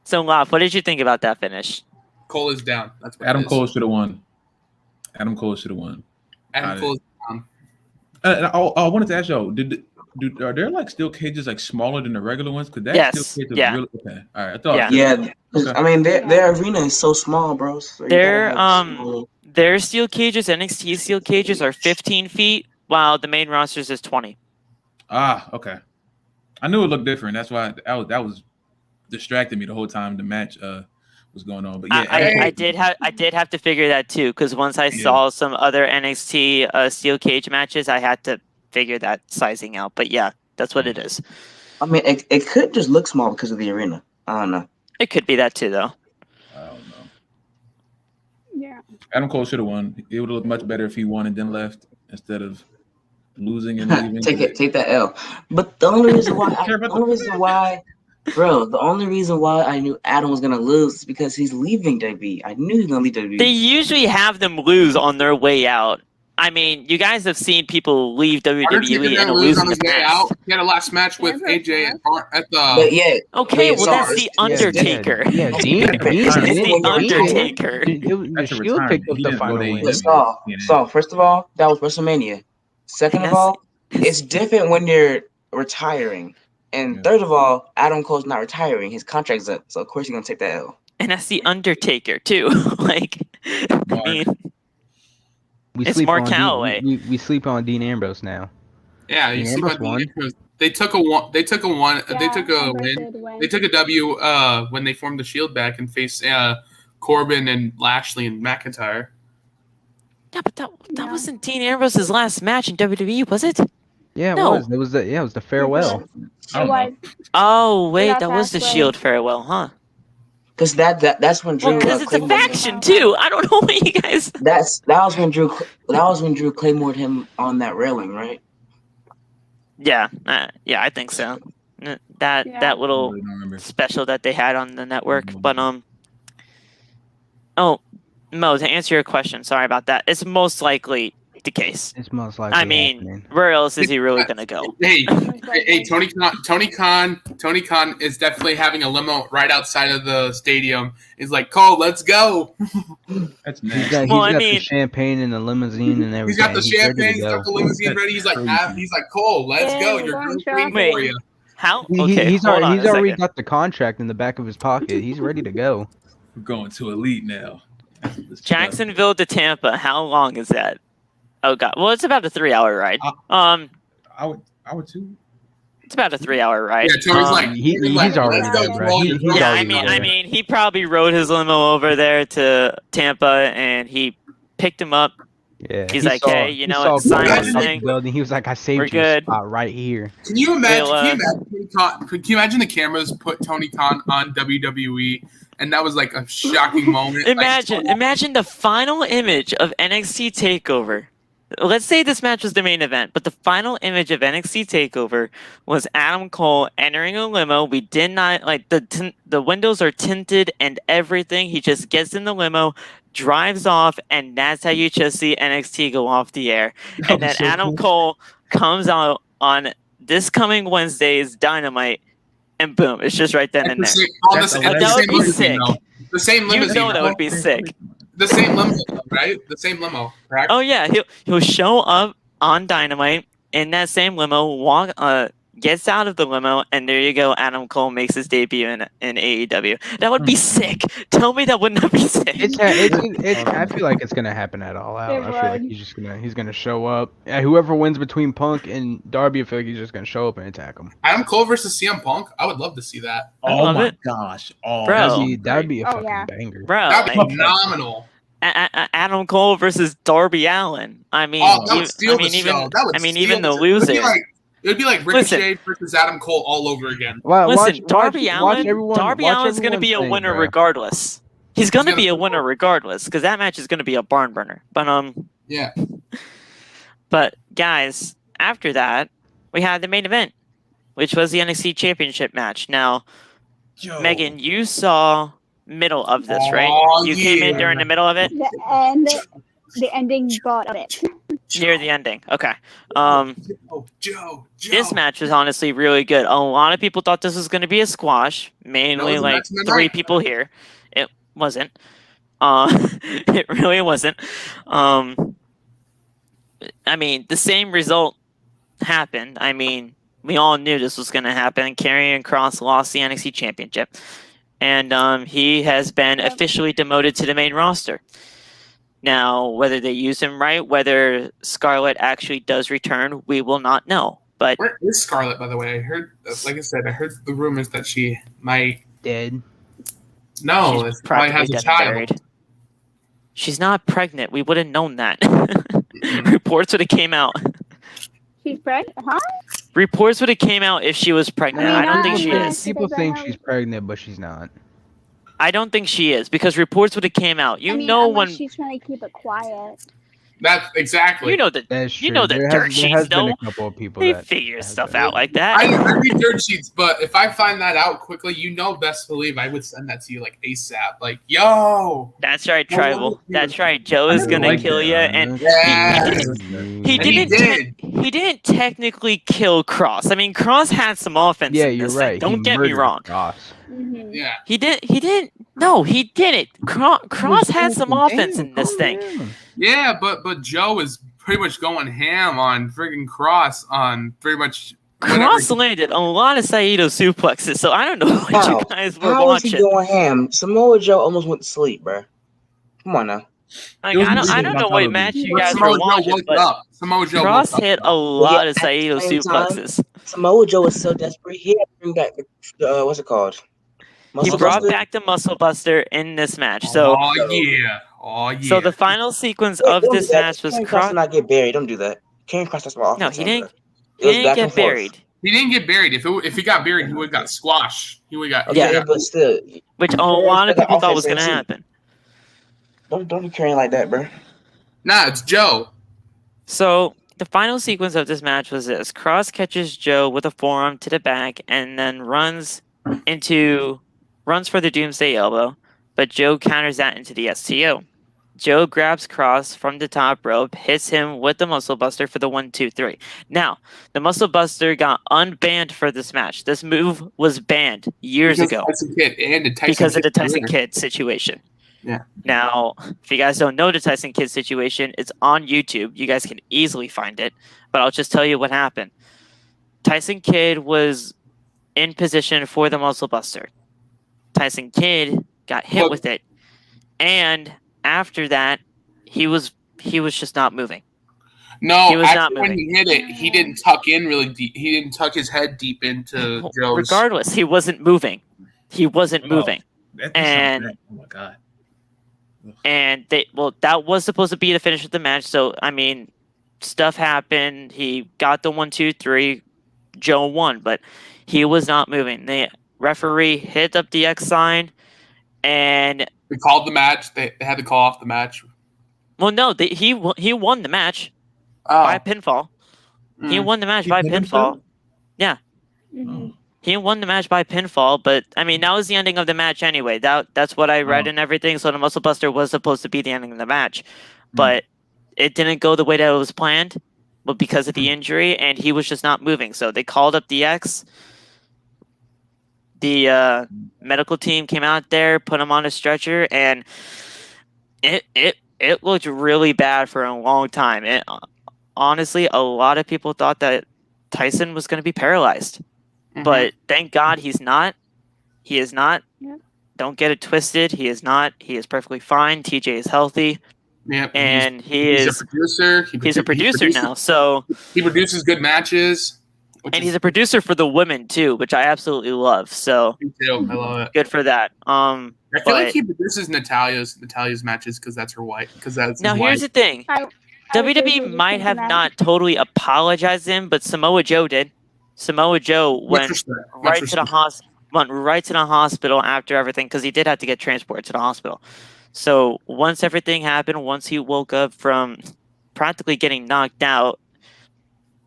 So, Lop, what did you think about that finish? Cole is down. That's what Adam Cole should have won. Adam Cole should have won. Adam Cole is down. I wanted to ask y'all, are there like steel cages like smaller than the regular ones? Because that steel cage is really okay. All right, I thought. Yeah. Okay. I mean, their arena is so small, bro. So their steel cages, NXT steel cages, are 15 feet, while the main rosters is 20. Ah, okay. I knew it looked different. That's why that was distracting me the whole time the match what's going on. But yeah, I did have to figure that too, because once I saw some other NXT steel cage matches, I had to figure that sizing out. But yeah, that's what it is. I mean, it could just look small because of the arena. I don't know. It could be that too, though. I don't know. Yeah. Adam Cole should have won. It would have looked much better if he won and then left instead of losing and leaving. Take that L. But the only reason why, bro, the only reason why I knew Adam was gonna lose is because he's leaving WWE. I knew he was gonna leave WWE. They usually have them lose on their way out. I mean, you guys have seen people leave WWE and lose on in his the way past. out. He had a last match with AJ at the. But yeah, Okay, but well that's the Undertaker. Yeah, Dean. It's the Undertaker. The That's a Shield return. picked up He the didn't go final to win. AEW. Saul, first of all, that was WrestleMania. Second of all, it's different when you're retiring. And third of all, Adam Cole's not retiring. His contract's up. So, of course, he's going to take that L. And that's the Undertaker, too. Like, I mean, it's Mark Calloway. We sleep on Dean Ambrose now. Yeah, you Dean see Ambrose what won. they took a win. They took a Ambrose win. did win. They took a W when they formed the Shield back and faced Corbin and Lashley and McIntyre. Yeah, but that wasn't Dean Ambrose's last match in WWE, was it? Yeah, it No. was. It was the farewell. It was. Oh, wait, Yeah, that was the that's Shield farewell, huh? Because that's when Drew. Well, because it's a Claymore- faction, too. I don't know what you guys... that was when Drew Claymored him on that railing, right? Yeah, I think so. That little special that they had on the network. But, oh, Mo, to answer your question, sorry about that. It's most likely the case. It's most likely. I mean, happening. where else is he really going to go? Hey, Tony Khan is definitely having a limo right outside of the stadium. He's like, Cole, let's go. That's He's nasty. got, Well, I the mean- champagne and the limousine and everything. He's got the ready to champagne, he's go. got the limousine ready. He's like, Cole, let's go. Yeah, You're going good shopping. for you. How? He- Okay, he's hold on he's a already second. got the contract in the back of his pocket. He's ready to go. We're going to Elite now. Jacksonville to Tampa. How long is that? Oh god. Well, it's about a 3-hour ride. I would too. It's about a 3-hour ride. Yeah, Tony's like, he's already let's go, there, bro. Cole, He's you're already good. I mean, he probably rode his limo over there to Tampa, and he picked him up. Yeah. He's he like, saw- hey, you he know saw what, sign Cole this outside thing. the building. He was like, I We're saved you a good. spot right here. Can you imagine? Well, Can you imagine the cameras put Tony Khan on WWE, and that was like a shocking moment. Imagine the final image of NXT TakeOver. Let's say this match was the main event, but the final image of NXT TakeOver was Adam Cole entering a limo. We did not like the windows are tinted and everything. He just gets in the limo, drives off, and that's how you just see NXT go off the air. And then so Adam cool. Cole comes out on this coming Wednesday's Dynamite, and boom, it's just right then and there. That would be sick. The same You limousine. know that would be sick. The same limo, right? The same limo, correct? Oh yeah, he'll show up on Dynamite in that same limo, gets out of the limo, and there you go. Adam Cole makes his debut in AEW. That would be sick. Tell me that would not be sick. It's I feel like it's gonna happen at All Out. It I feel like would. he's gonna show up. Whoever wins between Punk and Darby, I feel like he's just gonna show up and attack him. Adam Cole versus CM Punk. I would love to see that. I Oh love my it. gosh. Oh, Bro. That'd be a Oh, fucking yeah. banger. Bro, That'd be like, phenomenal. Adam Cole versus Darby Allin. I mean, Oh, that would steal the even show. That would even steal the show. loser. It would be like Ricochet versus Adam Cole all over again. Listen, Darby Allin's Allin's going to be a winner regardless. He's going to be a winner regardless because that match is going to be a barn burner. But Yeah. But guys, after that, we had the main event, which was the NXT Championship match. Now, Megan, you saw middle of this, right? Oh, You came in yeah. during the middle of it, The ending brought of it. near the ending. Okay. Joe. This match was honestly really good. A lot of people thought this was going to be a squash, mainly No, like that's not 3 right. people here. It wasn't. It really wasn't. I mean, the same result happened. I mean, we all knew this was going to happen. Karrion Kross lost the NXT Championship, and he has been officially demoted to the main roster. Now, whether they use him right, whether Scarlett actually does return, we will not know. But Where is Scarlett, by the way? I heard, like I said, I heard the rumors that she might. Dead. No, She's it probably practically has a dead and child. buried. She's not pregnant. We would have known that. Reports would have came out. She's pregnant, huh? Reports would have came out if she was pregnant. I mean, I don't not think in she the is. People Because I think know- she's pregnant, but she's not. I don't think she is because reports would have came out. You I mean, know unless when she's trying to keep it quiet. That's exactly. you know the That's true. you know the there dirt has sheets been though. a couple of people They that figure have stuff that. out like that. I read dirt sheets, but if I find that out quickly, you know, best believe I would send that to you like ASAP. Like, yo, That's right, I Tribal. love you. That's right. Joe I is didn't gonna like kill that, you, man. and Yeah. he And he didn't. He didn't technically kill Kross. I mean, Kross had some offense. Yeah, in you're this right. Thing. Don't He get me murdered wrong. Kross. Mm-hmm. Yeah. He didn't. No, he didn't. Kross had some offense in this thing. Yeah, but Joe is pretty much going ham on friggin' Kross on pretty much whatever. Kross landed a lot of Saito suplexes, so I don't know what How? you guys were How is he watching. going ham? Samoa Joe almost went to sleep, bro. Come on now. Like, It was I misleading don't on know what television. match you But guys Samoa were Joe watching, woke but up. Samoa Joe Kross woke hit up. a lot of at the Saito same time, suplexes. Samoa Joe was so desperate. He had to bring back the what's it called? He Muscle brought Buster? back the Muscle Buster in this match. So, Oh yeah. so the final sequence Wait, of don't do this that. match was Karen Cross did Kross. not get buried. Don't do that. Karen Cross has more No, offense. he than didn't. her. He It was didn't back get and forth. buried. He didn't get buried. If he got buried, he would have got squashed. He would have got. Okay, Yeah. but still, Which a Karen lot of still got people thought offense was going to in too. happen. Don't be carrying like that, bro. Nah, it's Joe. So the final sequence of this match was this: Kross catches Joe with a forearm to the back, and then runs for the Doomsday Elbow, but Joe counters that into the STO. Joe grabs Kross from the top rope, hits him with the Muscle Buster for the 1-2-3. Now, the Muscle Buster got unbanned for this match. This move was banned years Because ago Tyson Kidd and the Tyson because of the Kidd Tyson career. Kidd situation. Yeah. Now, if you guys don't know the Tyson Kidd situation, it's on YouTube. You guys can easily find it. But I'll just tell you what happened. Tyson Kidd was in position for the Muscle Buster. Tyson Kidd got hit with it, and after that, he was just not moving. No, He was not actually, when moving. he hit it, he didn't tuck in really deep. He didn't tuck his head deep into Joe's. Regardless, he wasn't moving. He wasn't Oh. moving. That And- sounds bad. Oh my god. And that was supposed to be the finish of the match. So I mean, stuff happened. He got the 1-2-3. Joe won, but he was not moving. The referee hit up the X sign, and They called the match. They had to call off the match. well, no, he won the match Oh, by pinfall. He mm. won the match He by pinned pinfall. himself? Mm-hmm. He won the match by pinfall, but I mean that was the ending of the match anyway. That's what I read Oh. and everything. So the Muscle Buster was supposed to be the ending of the match, but it didn't go the way that it was planned. But because of the injury, and he was just not moving, so they called up the X. The medical team came out there, put him on a stretcher, and it looked really bad for a long time. It honestly, a lot of people thought that Tyson was going to be paralyzed. Mhm. But thank God he's not. He is not. Yeah. Don't get it twisted. He is not. He is perfectly fine. TJ is healthy, Yep, and he's a producer. he's a producer now. So, He produces good matches. and he's a producer for the women too, which I absolutely love. So Me too. I love it. good for that. I feel But- like he produces Natalia's matches because that's her wife. Because that's Now his here's wife. the thing. I was WWE just might thinking have that. not totally apologized him, but Samoa Joe did. Samoa Joe Much went respect. Much right to the respect. went right to the hospital after everything because he did have to get transported to the hospital. So once everything happened, once he woke up from practically getting knocked out,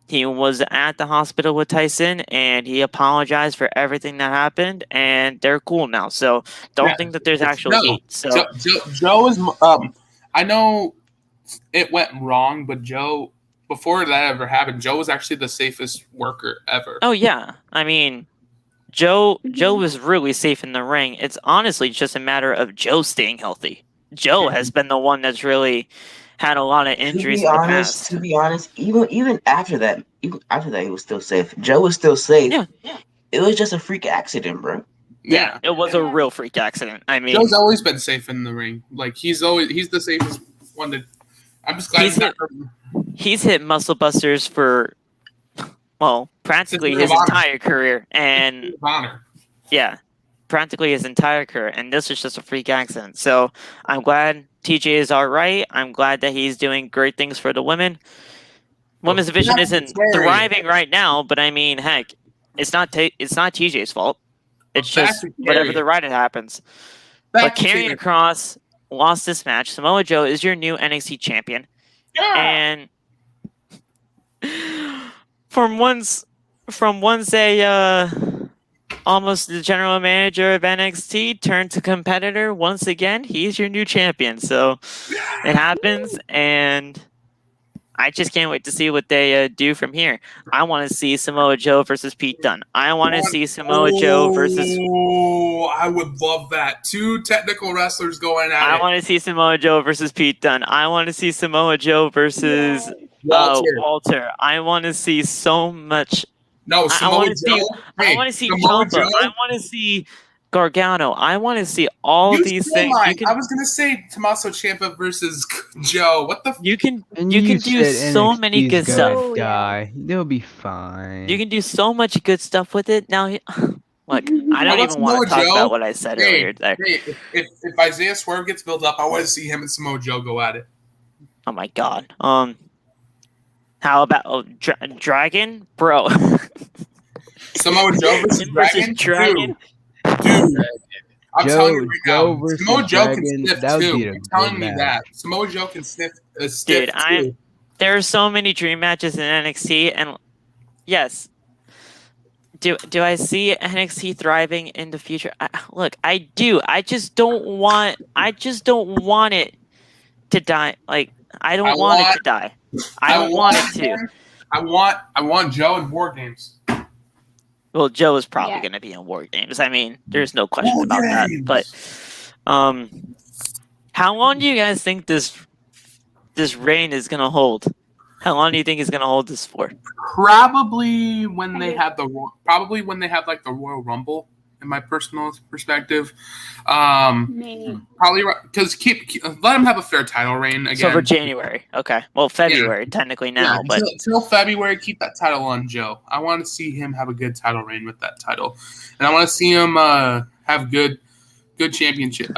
he was at the hospital with Tyson and he apologized for everything that happened, and they're cool now. So don't Yeah, think that there's it's actual Joe. heat. So Joe is. I know it went wrong, but Joe, before that ever happened, Joe was actually the safest worker ever. oh yeah, I mean, Joe was really safe in the ring. It's honestly just a matter of Joe staying healthy. Joe has been the one that's really had a lot of injuries in the past. To be honest, even after that, he was still safe. Joe was still safe. Yeah. It was just a freak accident, bro. Yeah, it was a real freak accident. I mean, Joe's always been safe in the ring. Like he's the safest one to. I'm just glad He's he's not. he's hit muscle busters for, well, practically Since his Ring of Honor. entire career, and Honor. yeah, practically his entire career, and this was just a freak accident. So I'm glad TJ is all right. I'm glad that he's doing great things for the women. Women's division isn't thriving right now, but I mean, heck, it's not TJ's fault. It's just whatever the right it happens. But Karrion Kross lost this match. Samoa Joe is your new NXT champion, and from once a almost the general manager of NXT turned to competitor, once again he's your new champion. So it happens, and I just can't wait to see what they do from here. I want to see Samoa Joe versus Pete Dunne. I want to see Samoa Joe versus. Oh, I would love that. 2 technical wrestlers going at it. I want to see Samoa Joe versus Pete Dunne. I want to see Samoa Joe versus Walter. I want to see so much. No, Samoa Joe. I want to see Ciampa. I want to see Gargano. I want to see all these things. I was gonna say Tommaso Ciampa versus Joe. What the? You can do so many good stuff. Guy, they'll be fine. You can do so much good stuff with it. Now, look, I don't even want to talk about what I said earlier. There. If Isaiah Swerve gets built up, I want to see him and Samoa Joe go at it. Oh my god. How about Dragon, bro? Samoa Joe versus Dragon. Dude, I'm telling you right now, Samoa Joe can sniff too. I'm telling you that. Samoa Joe can sniff too. There are so many dream matches in NXT, and yes, do I see NXT thriving in the future? Look, I do. I just don't want it to die. Like I don't want it to die. I don't want it to. I want Joe in War Games. Well, Joe is probably going to be in War Games. I mean, there's no question about that. But how long do you guys think this reign is going to hold? How long do you think it's going to hold this for? Probably when they have the like the Royal Rumble. In my personal perspective, probably because let them have a fair title reign again. So for January, okay. Well, February technically now, but until February, keep that title on Joe. I want to see him have a good title reign with that title, and I want to see him have good championship,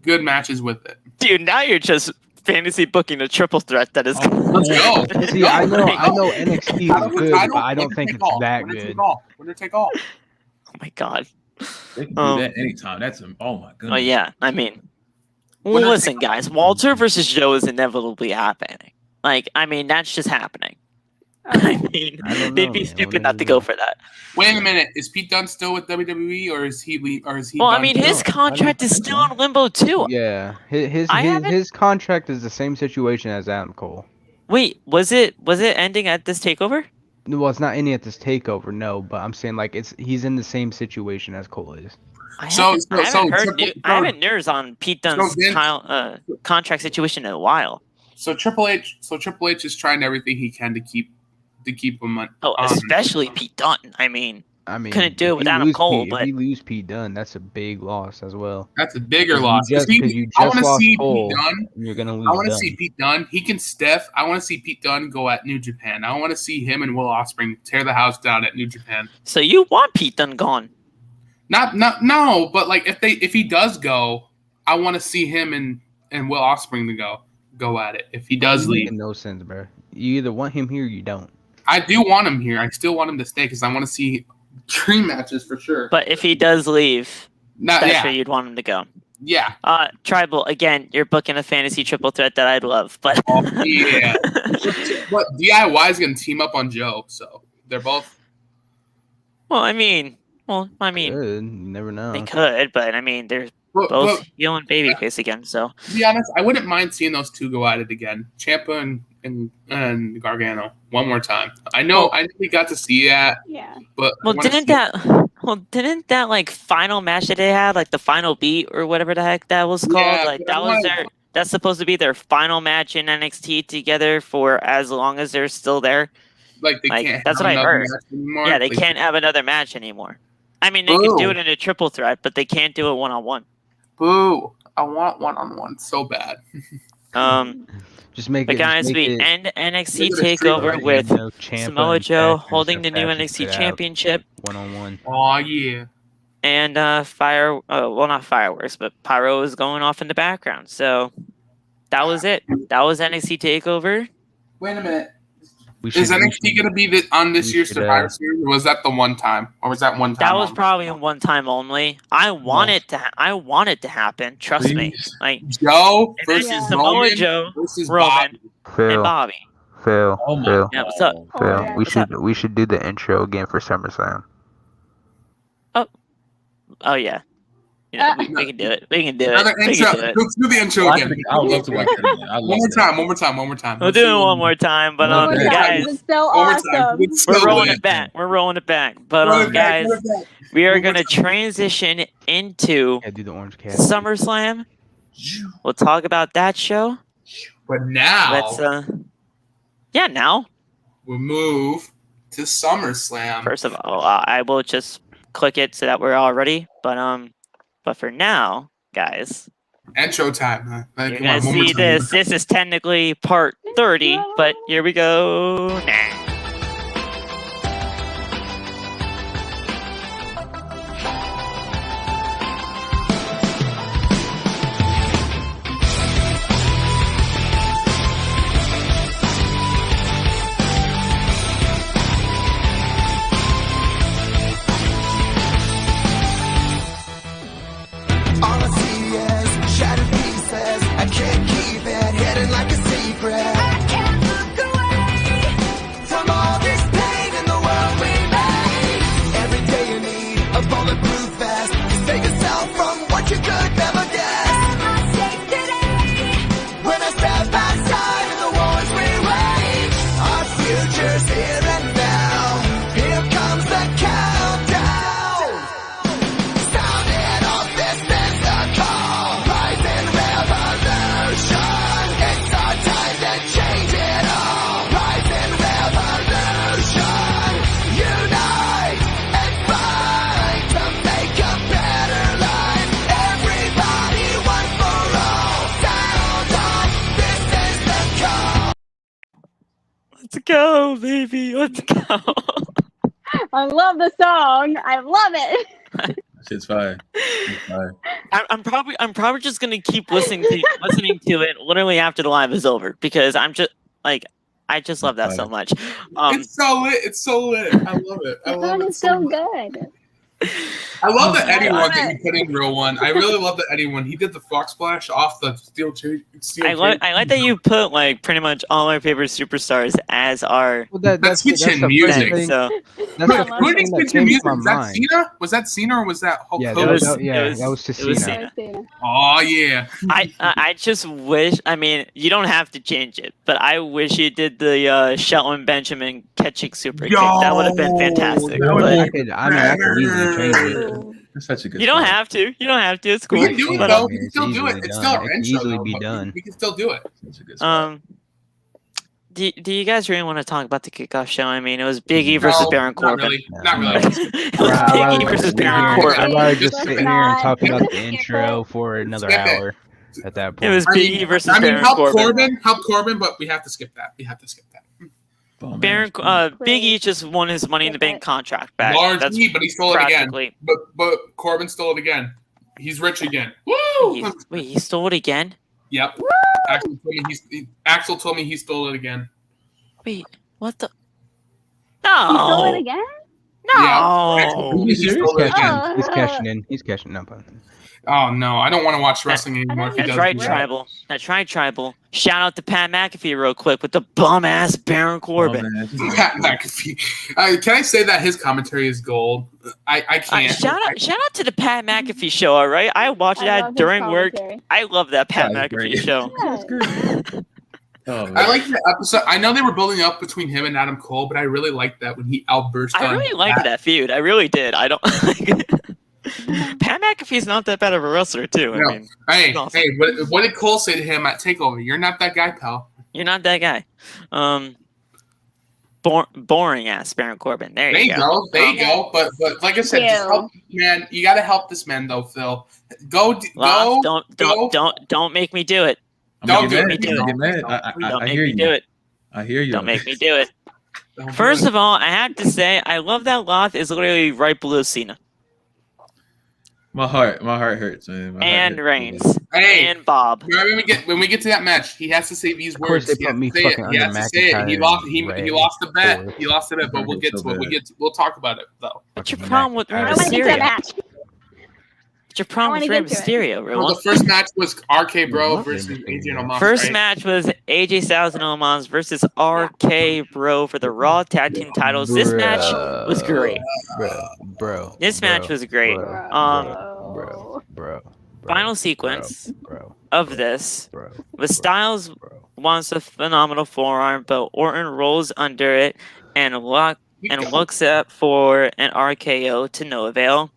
good matches with it. Dude, now you're just fantasy booking a triple threat that is. Let's go. See, I know NXT is good, but I don't think it's that good. Winner take all. Oh my god. They can do that anytime. Oh my goodness. Oh yeah. I mean, listen, guys. Walter versus Joe is inevitably happening. Like, I mean, that's just happening. I mean, they'd be stupid not to go for that. Wait a minute. Is Pete Dunne still with WWE, or is he? Well, I mean, his contract is still in limbo too. Yeah, his contract is the same situation as Adam Cole. Wait, was it ending at this takeover? Well, it's not ending at this takeover, no. But I'm saying like he's in the same situation as Cole is. I haven't news on Pete Dunne's contract situation in a while. So Triple H is trying everything he can to keep him on. Oh, especially Pete Dunne. I mean, couldn't do it with Adam Cole. But if you lose Pete Dunne, that's a big loss as well. That's a bigger loss. I want to see Cole, Pete Dunne. You're gonna lose. I want to see Pete Dunne. He can stiff. I want to see Pete Dunne go at New Japan. I want to see him and Will Ospreay tear the house down at New Japan. So you want Pete Dunne gone? No, but like if he does go, I want to see him and Will Ospreay to go at it. If he does leave, no sense, bro. You either want him here or you don't. I do want him here. I still want him to stay because I want to see dream matches for sure. But if he does leave, that's where you'd want him to go. Yeah. Tribal, again, you're booking a fantasy triple threat that I'd love. But yeah. But DIY is going to team up on Joe, so they're both. Well, I mean, could. You never know. They could, but I mean, they're both heel and babyface again. So to be honest, I wouldn't mind seeing those two go at it again, Ciampa and Gargano, one more time. I know we got to see that. Yeah. But didn't that like final match that they had, like the final beat or whatever the heck that was called, that's supposed to be their final match in NXT together for as long as they're still there. Like they can't. That's what I heard. Yeah, they can't have another match anymore. I mean, they can do it in a triple threat, but they can't do it one-on-one. Boo! I want one-on-one so bad. Just make but guys, we end NXT TakeOver with Samoa Joe holding the new NXT Championship. One-on-one. Oh, yeah. and not fireworks, but pyro was going off in the background. So that was it. That was NXT Takeover. Wait a minute. we Is NXT going to be on this year's should, Survivor Series, or was that the one time? Or was that one time? That was probably a one time only. I want it to happen. Trust me. Please. Like Joe and this versus is Samoa Roman Joe, versus Roman, Bobby. and Bobby. Phil, Oh my Phil, Yeah, what's up? Oh, Phil. yeah. We should do the intro again for SummerSlam. Oh yeah. You know, we can do it. We can do it. Another We intro. can do it. Let's do the intro I again. would love to watch that again. I love One more that. time. One more time. One more time. We'll do it one more time, but One more time. guys, It's so One more time. awesome. It's so we're rolling good. it back. We're rolling it back. But Run it back, guys, run it back. we are One more gonna time. transition into Yeah, do the orange cat. SummerSlam. We'll talk about that show. But now Let's now. we'll move to SummerSlam. First of all, I will just click it so that we're all ready. But for now, guys, Intro time. Huh? Like, you're come on, gonna one more see time. this. This is technically part 30, but here we go now. All I see is shattered pieces. I can't keep it hidden like a secret. I can't look away from all this pain in the world we made. Every day you need a bulletproof vest to save yourself from what you could never guess. Am I safe today? When I step outside of the wars we wage, our future's here and now. Here comes the countdown. Sounding off this is the call. Rising revolution. It's our time to change it all. Rising revolution. Unite and fight to make a better life. Everybody, one for all. Sound off. This is the call. Let's go, baby. Let's go. I love the song. I love it. Shit's fire. It's fire. I'm probably just gonna keep listening to it literally after the live is over because I'm just like I just love that so much. It's so lit. It's so lit. I love it. I The love song it is so much. good. I love the Eddie I one love that it. you put in real one. I really love the Eddie one. He did the frog splash off the steel chair. I like that you put like pretty much all my favorite superstars as our Well, That's switching the music. first thing- so That's I the love Who first did thing switch that came to music? my Was that mind. Cena? Was that Cena or was that Hulk Yeah, Hogan? that was, was- yeah, it was- that was to it was Cena. Cena. Oh yeah. I just wish. I mean, you don't have to change it, but I wish you did the Shelton Benjamin catching super kick. That would have been fantastic. That would but- I could easily change it. Ooh. It's such a good You don't song. have to. You don't have to. It's cool. We can do it But, though. um, We can it's still do it. easily It's done. still our It can intro. easily though, be but done. We can still do it. Such a good song. Do you guys really want to talk about the kickoff show? I mean, it was Big E versus No, Baron Corbin. Not really. No. Not really. It was Big E versus Baron Corbin. I'd rather just Let's sit here and not. talk about the Skip intro it. for another Skip it. hour at that It point. was Big E versus I mean, Baron help Corbin. Corbin, but we have to skip that. We have to skip that. Bum Big E just won his Money in the Bank contract back. That's Largely, but he stole it again. practically. But Corbin stole it again. He's rich again. Woo! Wait, he stole it again? Yep. Axel told me he stole it again. Wait, what the? You stole it No, again? no. Axel, he stole it again. He's cashing in. He's cashing up. Oh no, I don't want to watch wrestling anymore. If he That's does right, do Tribal. That's right, Tribal. Shout out to Pat McAfee real quick with the bum ass Baron Corbin. that. Pat McAfee. Can I say that his commentary is gold? I can't. Shout out to the Pat McAfee show. All right, I watched I that love his during work. commentary. I love that Pat That was McAfee great. show. Yeah. Oh, I man. like the episode. I know they were building up between him and Adam Cole, but I really liked that when he outburst. I on really liked that feud. I really did. I don't. Pat McAfee's not that bad of a wrestler too. I No. mean, Hey, Awesome. hey, what did Cole say to him at Takeover? You're not that guy, pal. you're not that guy. Boring ass Baron Corbin. There There you you go. go. There you go. But like I said, just Ew. help, man. You got to help this man though, Phil. Go. Lots, Go. don't make me do it. I'm Don't gonna do get it. mad. I'm gonna get mad. Don't I make hear me you. do it. I hear you. Don't make me do it. Don't do First it. of all, I have to say I love that Loth is literally right below Cena. My heart hurts, man. My and heart hurts. Reigns Hey, and Bob. when we get to that match, he has to say these Of course, words. they put me He has to say it. fucking He under has to say it. He McIntyre lost. and He Ray, lost the bet. of course. He lost the bet, but we'll get So to it. bad. We'll talk about it though. What's your Fucking problem with Rey I McIntyre. want to get to that Mysterio? match. What's your problem with wanna Rey get to it. Mysterio, Well, Rilla? the first match was RK Bro Love versus Rey Mysterio. Adrian Omos. First right? match was AJ Styles and Omos versus RK Bro for the Raw Tag Team titles. This match was great. Bro. This match was great. Bro. Final sequence Bro. of this Bro. was Styles wants a phenomenal forearm, but Orton rolls under it and looks up for an RKO to no avail.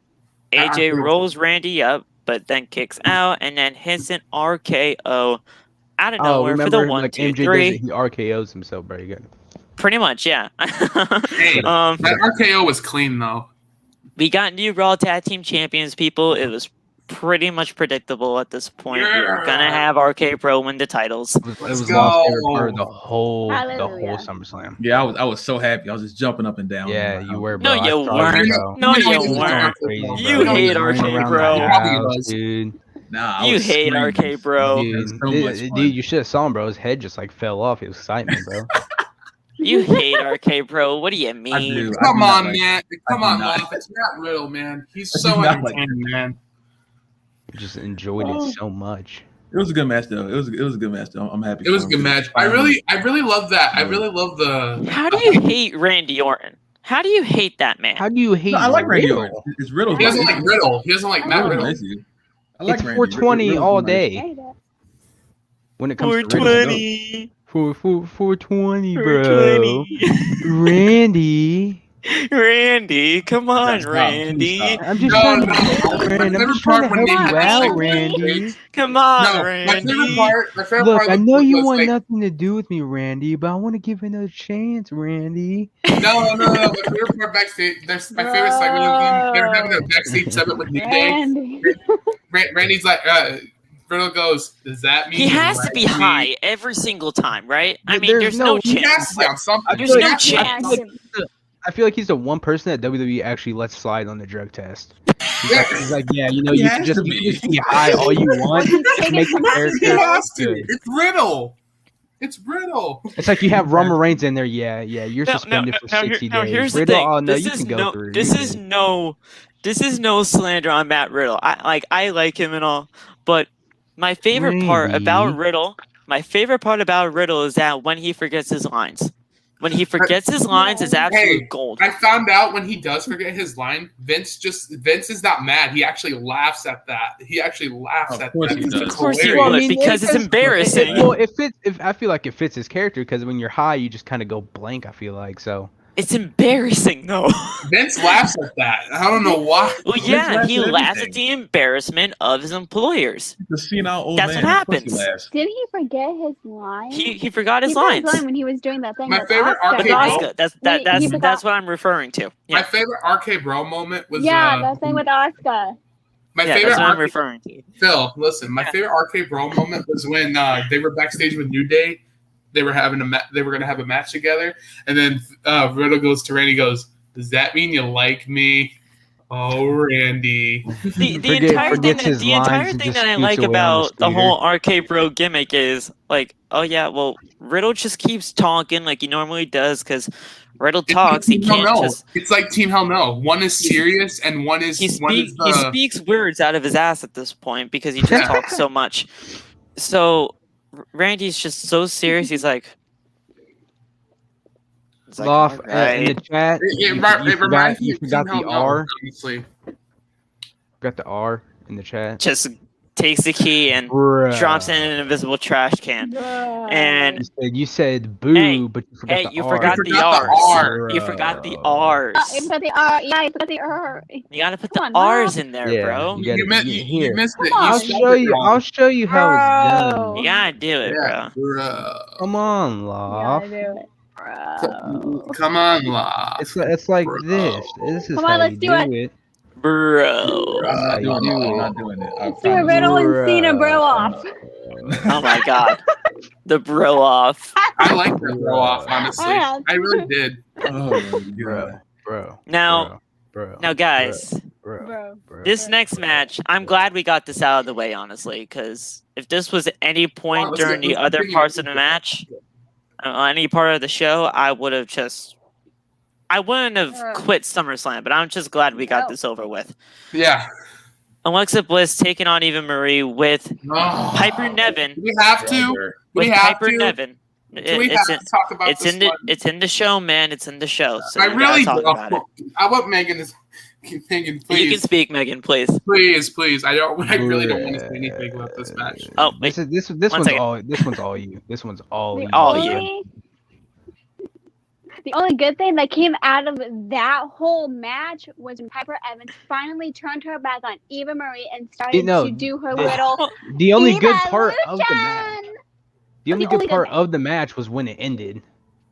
AJ rolls Randy up, but then kicks out and then hits an RKO out of nowhere for the remember, 1, like 2, MJ does 3. it, he RKOs himself very good. Pretty much, yeah. Hey, Um, that RKO was clean though. we got new Raw Tag Team Champions, people. It was pretty much predictable at this point. We were gonna have RK Bro win the titles. It was Let's Law's favorite go. part of the whole Hallelujah. SummerSlam. Yeah, I was so happy. I was just jumping up and down. Yeah, you were, No, bro. I you saw weren't. bro. No, You you know, weren't. Crazy, You bro. hate Running RK around Bro. the house, dude. Nah, I You was hate screaming. RK Bro. It was Dude, so much fun. dude, you should have saw him, bro. His head just like fell off. It was excitement, bro. You hate RK Bro. What do you I mean? do. Come on, like, man. I Come do on, not. Love. It's Matt Riddle, man. He's I so do not like entertaining, man. Just enjoyed it so much. It was a good match though. It was a good match though. I'm happy. It was a for good him. match. I really love that. I really love the. How do you hate Randy Orton? How do you hate that man? How do you hate No, I like Randy Riddle? Orton. It's Riddle. He doesn't like Riddle. He doesn't like Matt Riddle. I like It's Randy. 420 Riddle's all nice. day when it comes to Riddle. 420. 420, bro. 420. Randy. Randy, come on, Stop, Randy. please stop. I'm just No, trying no. to, Randy, I'm just trying to help you out, Randy. Come on, No, Randy. my favorite part. Look, I know you want like, nothing to do with me, Randy, but I want to give it another chance, Randy. No. My favorite part backstage. That's my favorite segment of them. They're having a backstage segment with New Day. Randy. Randy's like, Riddle goes, does that mean He you has to like be me? high every single time, right? I But mean, there's no He has chance. to be on something. There's no I chance. I feel like he's the one person that WWE actually lets slide on the drug test. He's like, yeah, you know, He you has can just to be. be high all you want to make the He character has to. good. It's Riddle. It's Riddle. It's like you have Roman Reigns in there. Yeah, you're No, suspended for 60 no, days. here's the Riddle, thing. oh no, This you is can go no, through. this You're is good. no slander on Matt Riddle. I like him and all, but my favorite part about Riddle is that when he forgets his lines. When he forgets his lines, it's absolute Hey, gold. I found out when he does forget his line, Vince is not mad. He actually laughs at that. He actually laughs Of at course that. he does. Of course he hilarious. would, I mean, because it's embarrassing. I feel like it fits his character because when you're high, you just kind of go blank. I feel like so. It's embarrassing, though. Vince laughs at that. I don't know why. Well, Vince yeah, laughs he at laughs at everything. the embarrassment of his employers. The senile old That's man. what Of course he happens. laughs. Didn't he forget his line? He forgot his He forgot lines. line when he was doing that thing My with favorite Asuka. With arcade Asuka. He forgot- That's what I'm referring to. My Yeah, favorite RK Bro moment was Yeah, that thing with Asuka. my yeah favorite that's what I'm RK referring to. Phil, listen, my favorite RK Bro moment was when they were backstage with New Day. They were having they were going to have a match together, and then Riddle goes to Randy, goes, "Does that mean you like me?" Oh, Randy. The entire forgets his thing that lines and just I scoots like away on the about the scooter. whole RK Bro gimmick is like, oh yeah, well, Riddle just keeps talking like he normally does because Riddle talks. He Team Hell can't No. just. It's like Team Hell No. One is serious, and one is He speaks words out of his ass at this point because he just talks so much. So Randy's just so serious. He's like, Loft "Alright." in the chat. It You reminds me forgot of Team the Hell R. No, honestly. Got the R in the chat. just takes the key and Bruh. drops it in an invisible trash can. And You said boo, Hey, but you forgot hey, the you R. forgot the forgot the R's. R. You forgot the Bro. R's. You forgot the R. Yeah, you forgot the R. You gotta put Come the on, R's in there, Yeah, bro. you gotta- You missed it. Come on. I'll show you. I'll show you how it's Bro. done. You gotta do it, Yeah, bro. bro. Come on, You Loft. gotta do it. Bro. Come on, Loft. It's like Bro. this. This is Come on, how let's you do do it. it. Bro. I'm not you doing it. do I'm it. not doing it. I Let's do a promise. Riddle and Cena bro off. Oh my god. The bro off. I like that throw off, honestly. Yeah. I really did. Oh my Bro, god. bro. Now, bro, now guys, Bro. This next match, I'm glad we got this out of the way, honestly, because if this was at any point during the other parts of the match, any part of the show, I wouldn't have quit SummerSlam, but I'm just glad we got this over with. Yeah. Alexa Bliss taking on Eva Marie with Piper Niven. We have to. With Piper Niven. We have to talk about it's in the show, man. It's in the show. So I really talk about it. I want Megan to. Megan, please. You can speak, Megan, please. Please. I really don't want to say anything about this match. Oh, wait. This one's all you. This one's all you. The only good thing that came out of that whole match was when Piper Evans finally turned her back on Eva Marie and started to do her little. The only good part evolution! of the match. The only good part of the match was when it ended.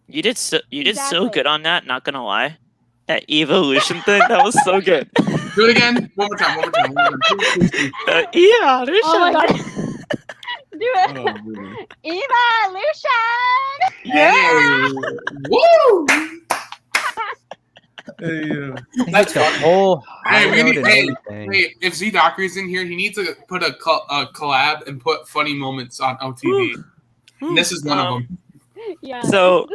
You did so good on that. Not gonna lie, that evolution thing that was so good. Do it again. One more time. Please. Evolution. Oh my god. Do it. Evolution. Yeah. Woo. That's the whole. If Z Dockery's in here, he needs to put a collab and put funny moments on OTV. And this is one of them. Yeah. So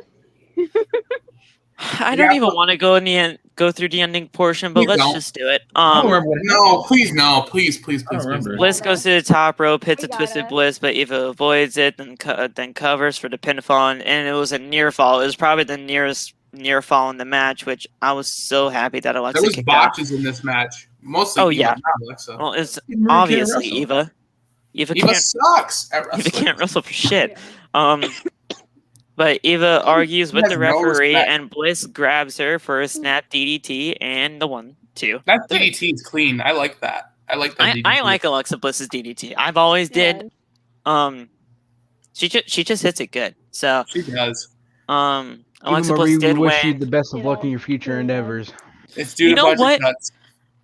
I don't even want to go through the ending portion, but let's just do it. No, please. Bliss goes to the top rope, hits a twisted Bliss, but Eva avoids it, then covers for the pinfall, and it was a near fall. It was probably the nearest near fall in the match, which I was so happy that Alexa kicked out. There was botches in this match. Mostly Eva, not Alexa. Well, it's obviously Eva. Eva sucks at wrestling. Eva can't wrestle for shit. But Eva argues with the referee, and Bliss grabs her for a snap DDT and the 1-2. That DDT is clean. I like that. I like that DDT. I like Alexa Bliss's DDT. I've always did. She just hits it good. So she does. Alexa Bliss did wish win. you the best of luck in your future endeavors. It's due to budget cuts.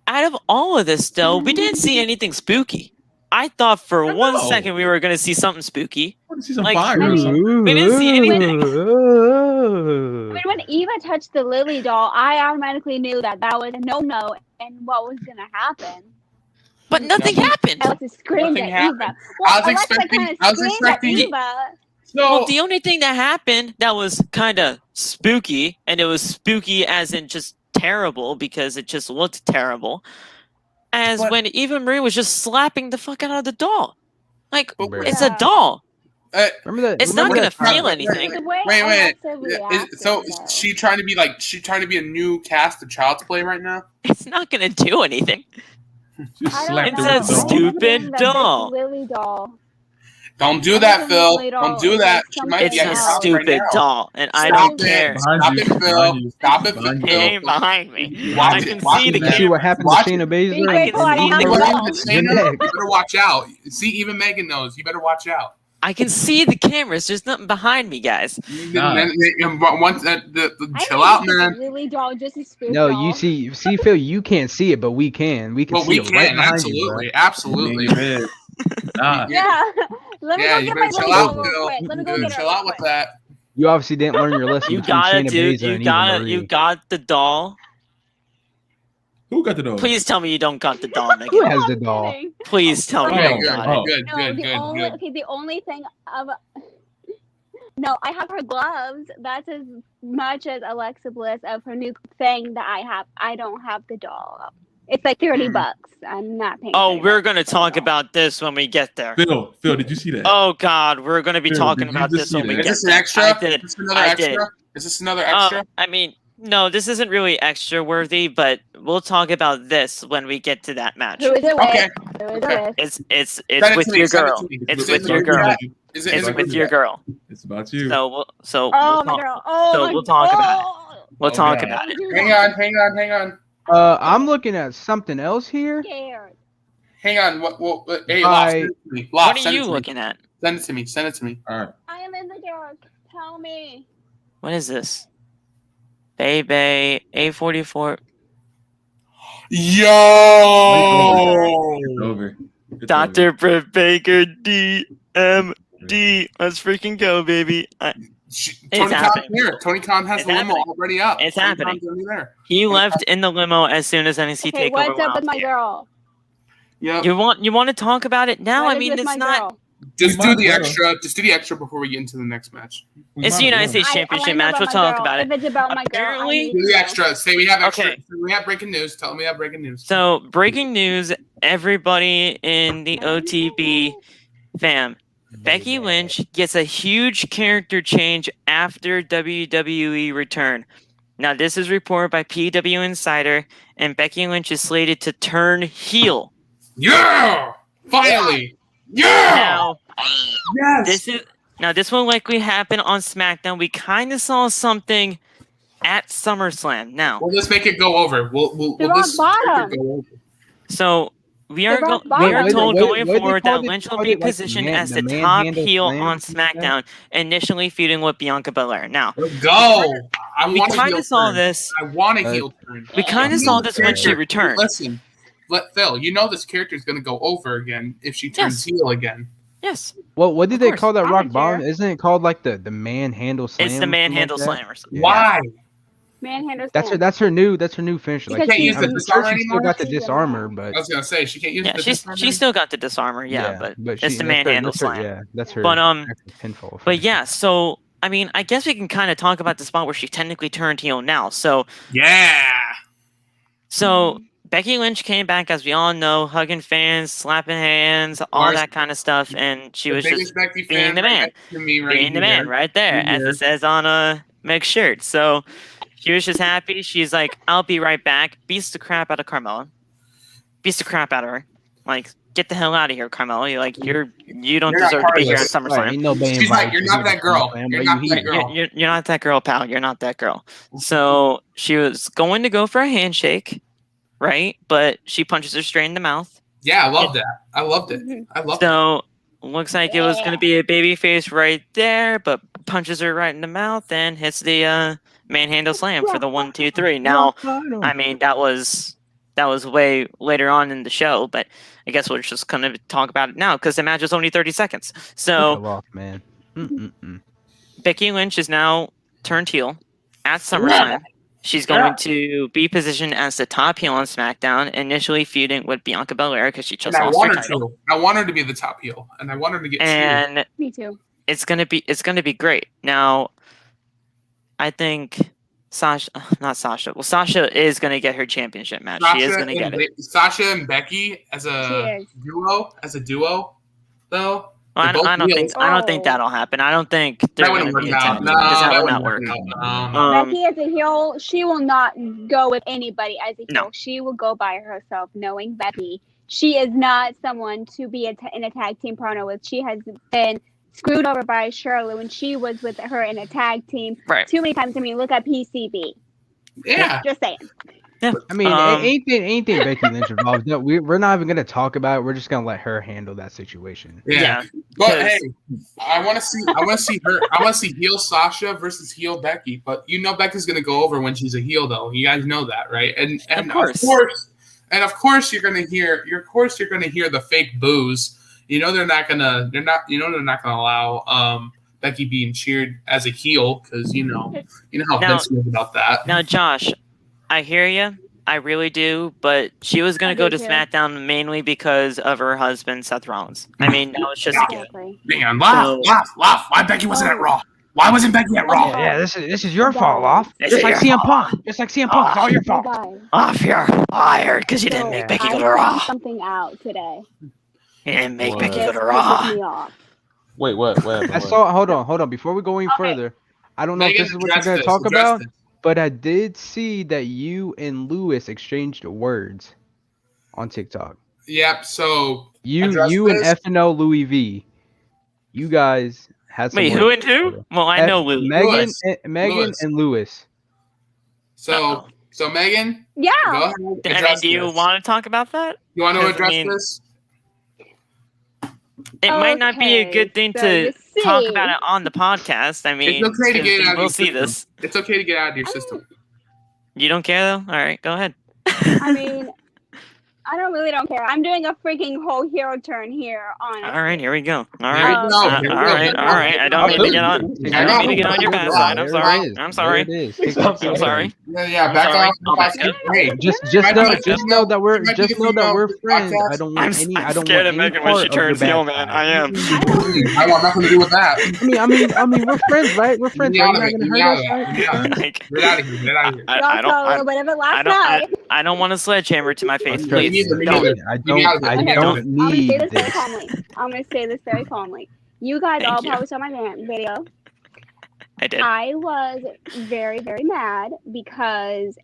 Out of all of this, though, we didn't see anything spooky. I thought for one second we were going to see something spooky. I want to see some fire. We didn't see anything. When Eva touched the Lily doll, I automatically knew that was a no-no and what was going to happen. But nothing happened. Alexa screamed at Eva. Well, I was expecting Eva. Well, the only thing that happened that was kind of spooky, and it was spooky as in just terrible because it just looked terrible, when Eva Marie was just slapping the fuck out of the doll. Like, it's a doll. Remember that? It's not going to feel anything. Wait. So she trying to be a new cast of Child's Play right now? It's not going to do anything. It's a stupid doll. Lily doll. Don't do that, Phil. Don't do that. It's a stupid doll, and I don't care. Stop it, Phil. Stop it, Phil. It ain't behind me. I can see the camera. See what happened to Shayna Baszler? I can see you better watch out. See, even Megan knows. You better watch out. I can see the cameras. There's nothing behind me, guys. Chill out, man. Lily doll, just a spooky No, doll. you see, Phil, you can't see it, but we can. We can see it right behind you. Absolutely. Yeah. Let me go get my chill out, Phil. Chill out with that. You obviously didn't learn your lesson. You got the doll. Who got the doll? Please tell me you don't got the doll, Megan. Who has the doll? Please tell me you don't got it. Good. Okay, the only thing No, I have her gloves. That's as much as Alexa Bliss of her new thing that I have. I don't have the doll. It's like $30. I'm not paying. Oh, we're gonna talk about this when we get there. Phil, did you see that? Oh God, we're gonna be talking about this when we get there. Is this an extra? Is this another extra? I mean, no, this isn't really extra worthy, but we'll talk about this when we get to that match. Who is it with? Okay. Who is it with? It's with your girl. It's with your girl. It's with your girl. It's about you. Oh my girl. Oh, we'll talk about it. We'll talk about it. Hang on. I'm looking at something else here. Hang on. Hey, what are you looking at? Send it to me. All right. I am in the dark. Tell me. What is this? Baby A44. Yo! It's over. Dr. Britt Baker DMD. Let's freaking go, baby. Tony Khan's happening. here. Tony Khan has It's the limo happening. already up. It's Tony happening. Khan's already there. He left in the limo as soon as NXT Okay, TakeOver what's went up off with my the air. girl? Yep. You want to talk about it now? What I is mean, with it's my not. girl? Just We do might the as well. extra. Just do the extra before we get into the next match. It's the United States I Championship know match. about We'll my talk girl. about it. If it's about my girl, I Apparently- need Do to the know. extra. Say we have extra. Okay. Say we have breaking news. Tell them we have breaking news. So, breaking news, everybody in the OTB fam. Becky Lynch gets a huge character change after WWE return. Now, this is reported by PW Insider, and Becky Lynch is slated to turn heel. Yeah! Finally! Yeah! Now, Yes! this will likely happen on SmackDown. We kind of saw something at SummerSlam. Now, Well, let's make it go over. We'll The this rock make it bottom. go over. so we are rock we bottom. are told Wait, going they forward call that it- Lynch will call be it like positioned the as the top manhandle heel slam on or something like that? SmackDown, initially feuding with Bianca Belair. Now, Let's go! I we want a kind heel of saw turn. this. I want a heel turn. We kind of You saw know this the when she character- returned. Listen, Phil, you know this character is going to go over again if she turns heel again. Yes, Well, what did Of they course. call that I rock don't bottom? care. Isn't it called like the manhandle slam? it's or the something manhandle like that? slam or something. Yeah. Why? Manhandle That's her. slam. That's her new finisher. Like Because Can't use I'm the sure disarmer she still anymore? got the She's in disarmer, now. but I was going to say, she can't use Yeah, the she's disarmer? still got the disarmer. Yeah, but she, it's the that's her- manhandle that's her- slam. Yeah, that's her. But, actual pinfall. But finisher. yeah, so I mean, I guess we can kind of talk about the spot where she technically turned heel now. So Yeah! Becky Lynch came back, as we all know, hugging fans, slapping hands, all course. that kind of stuff, and she The was biggest just Becky being fan the right man. next to me right being the man here. right there, as Here. it says on Meg's shirt. So she was just happy. She's like, "I'll be right back." Beats the crap out of Carmella. Beats the crap out of her. Like, get the hell out of here, Carmella. You don't You're not deserve to be here at part of Right, SummerSlam. ain't nobody She's like, invited "You're you not to that girl. SummerSlam, You're why not you that here?" girl. You're not that girl, pal. You're not that girl. So she was going to go for a handshake, right? But she punches her straight in the mouth. Yeah, I love that. I loved it. Mhm. I loved it. So looks like it was going to be a baby face right there, but punches her right in the mouth and hits the manhandle slam for the 1, 2, 3. Now, I mean, that was way later on in the show, but I guess we're just going to talk about it now because the match is only 30 seconds. So Off, man. Mm-mm-mm. Becky Lynch is now turned heel at SummerSlam. She's going to be positioned as the top heel on SmackDown, initially feuding with Bianca Belair because she And just I lost want her her title. to. I want her to be the top heel, and I want her to get two. And Me too. it's gonna be great. Now, I think Sasha is gonna get her championship match. She is gonna get it. Sasha and Becky as a She duo, though. Well, I They're both don't think heels. I don't think that'll happen. I don't think they're That gonna wouldn't be work a out. tag No, team because that that would not wouldn't work. work out. No. Becky as a heel, she will not go with anybody as a heel. No. She will go by herself, knowing Becky. She is not someone to be in a tag team partner with. She has been screwed over by Charlotte when she was with her in a tag team Right. too many times. I mean, look at PCB. Yeah. Just saying. Yeah. I mean, Um, anything Becky Lynch involved. No, we're not even gonna talk about it. We're just gonna let her handle that situation. Yeah. But hey, I want to see her. I want to see heel Sasha versus heel Becky. But you know Becky's gonna go over when she's a heel, though. You guys know that, right? And Of course. of course you're gonna hear the fake boos. You know they're not gonna allow Becky being cheered as a heel because you know how Now- Vince feels about that. Now, Josh, I hear you. I really do. But she was gonna I go do to too. SmackDown mainly because of her husband Seth Rollins. I mean, that was just a given. Exactly. Man, laugh. Why Becky wasn't at Raw? Why wasn't Becky at Raw? Yeah, this is your fault, off. This Just is like your CM Punk. Just like CM Punk. It's all your fault. Bye. Off, you're fired because you didn't So, make Becky I go to found Raw. something out today. You didn't make What? Becky This go to pisses Raw. me off. Wait, what? I saw. Hold on. Before we go any further, I don't know if Megan, this is what you're address gonna this, talk address about, this. but I did see that you and Lewis exchanged words on TikTok. Yep. So You Address and this. FNO Louis V. You guys had some. Wait, words who and together. who? Well, I know Lou. Megan, Lewis. Lewis. and Lewis. Uh-oh. So Megan, Yeah. go ahead. I mean, Address do you this. want to talk about that? You want to Because, I address mean, this? It might not be a Okay, good thing so to you talk see- about it on the podcast. I mean, It's okay to get it out of we'll your see system. this. It's okay to get out of your system. You don't care though? All right, go ahead. I mean, I really don't care. I'm doing a freaking whole hero turn here on. All right, here we go. All Here right, we go. all Here we go. right, all right. I don't mean to get on. I don't mean to get on your bad side. I'm sorry. I'm sorry. There it is. I'm I'm sorry. Yeah, back sorry. off. Hey, Just might know, be- just know that we're might be just know that we're friends. I don't want I'm any. I don't scared want of any Megan when part she of your turns bad heel, man. side. I am. I want nothing to do with that. I mean, we're friends, right? We're friends. Get Right? out You're of not it. gonna Get hurt out us, of it. right? Get out of it. Like, Get out of here. Get out of here. Y'all I saw a little don't. bit of it last I don't. night. I don't want a sledgehammer to my face, Trust please. me, Me Don't. neither. I Get out of don't. I it. Okay. don't I'm gonna say need this very this. calmly. I'm gonna say this very calmly. You guys Thank all you. probably saw my video. I did. I was very, very mad because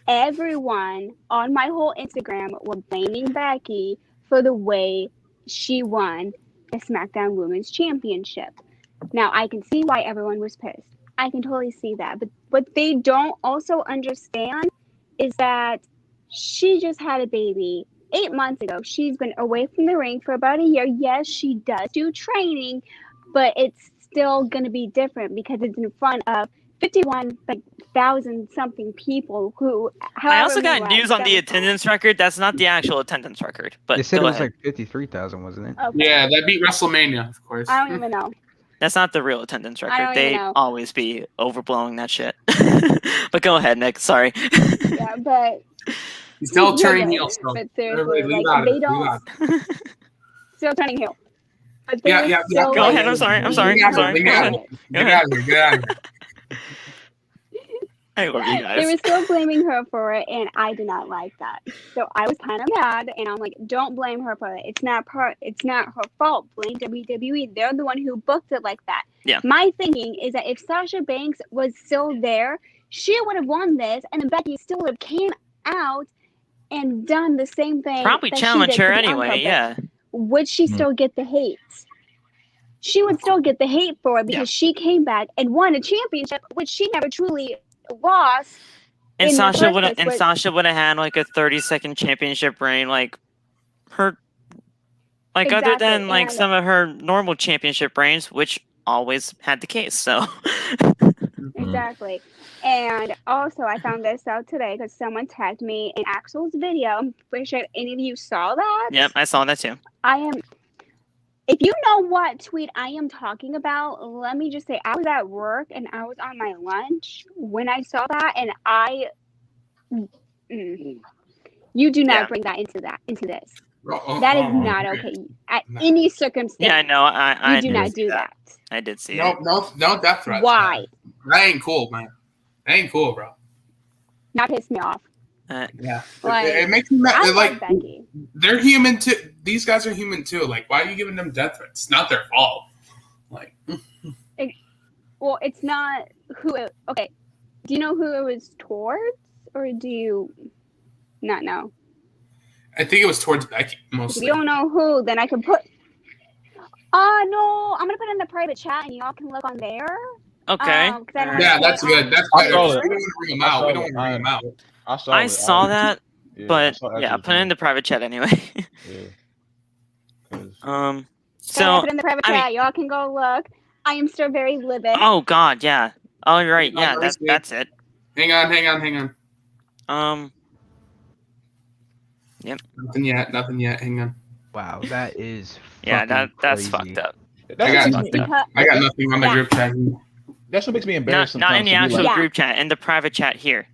everyone on my whole Instagram were blaming Becky for the way she won the SmackDown Women's Championship. Now, I can see why everyone was pissed. I can totally see that. But what they don't also understand is that she just had a baby 8 months ago. She's been away from the ring for about a year. Yes, she does do training, but it's still going to be different because it's in front of 51,000 something people who. I also got many news on the that was- attendance record. That's not the actual attendance record. They But said it go was ahead. like 53,000, wasn't it? Okay. Yeah, that beat WrestleMania, of course. I don't even know. That's not the real attendance I record. don't They even know. always be overblowing that shit. But go ahead, Nick. Sorry. Yeah, but He's still you're turning right. heel. So But seriously, everybody, like they we don't got it. still turning heel. But they Yeah, were yeah, still, Go like, ahead. I'm sorry. I'm sorry. We I'm got sorry. it. We Go got ahead. it. Get out of here. Get out of here. I love you They guys. were still blaming her for it, and I did not like that. So I was kind of mad, and I'm like, "Don't blame her for it. It's not her fault. Blame WWE. They're the one who booked it like that." Yeah. My thinking is that if Sasha Banks was still there, she would have won this, and then Becky still would have came out and done the same thing. Probably that she challenge did her to Bianca, anyway. but Yeah. would she still get the hate? She would still get the hate for it because she came back and won a championship, which she never truly lost. And in the Sasha first would have. place, And but- Sasha would have had like a 30-second championship reign, like her. Like other Exactly, than like and- some of her normal championship reigns, which always had the case. So. Exactly. And also, I found this out today because someone tagged me in Axel's video. I'm pretty sure any of you saw that. Yep, I saw that too. If you know what tweet I am talking about, let me just say I was at work and I was on my lunch when I saw that, and you do not Yeah. bring that into this. Oh, That is oh, not okay. okay at No. any circumstance. Yeah, I know. I You do did not see do that. I did see No, it. no death threats. Why? Man. That ain't cool, man. That ain't cool, bro. Not piss me off. Yeah. Like, it makes me mad. I Like, like Becky. they're human too. These guys are human too. Like, why are you giving them death threats? It's not their fault. Like, Well, it's not who. Okay, do you know who it was towards, or do you not know? I think it was towards Becky If mostly. you don't know who, then I can put. No, I'm gonna put it in the private chat, and y'all can look on there. Okay. 'Cause I don't Yeah, have that's it good. on That's I better. saw We it. don't want to bring them out. We don't want to bring them out. I saw I it. saw that, Yeah, I but saw yeah, Axel's put it in the private chat anyway. Yeah. 'Cause- So I So put it in the private I mean- chat. Y'all can go look. I am still very livid. oh god, yeah. Oh, you're right. Oh, Yeah, that's that's good. it. Hang on. Nothing yet. Hang on. Wow, that is. Yeah, fucking that's crazy. fucked up. That's I got what makes me- Because I got nothing on the Yeah. group chat. That's what makes me embarrassed Not in the sometimes to be actual like, Yeah. group chat, in the private chat here,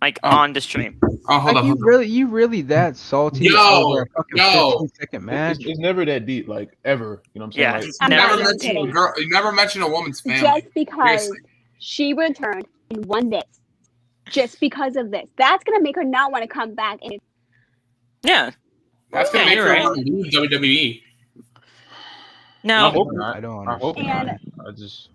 like Oh. on the stream. Oh, hold Like, on. you really that salty Yo, over a fucking yo. 15-second match? it's never that deep, like ever. You know what I'm saying? Yeah. Like, I'm Never not Never even mention a kidding. girl. You never mention a woman's family. Just because Seriously. she returned and won this, just because of this, that's gonna make her not want to come back. And Yeah. That's gonna Yeah, make you're her right. want to leave WWE. I Now, hope not. I don't I hope understand. not. I just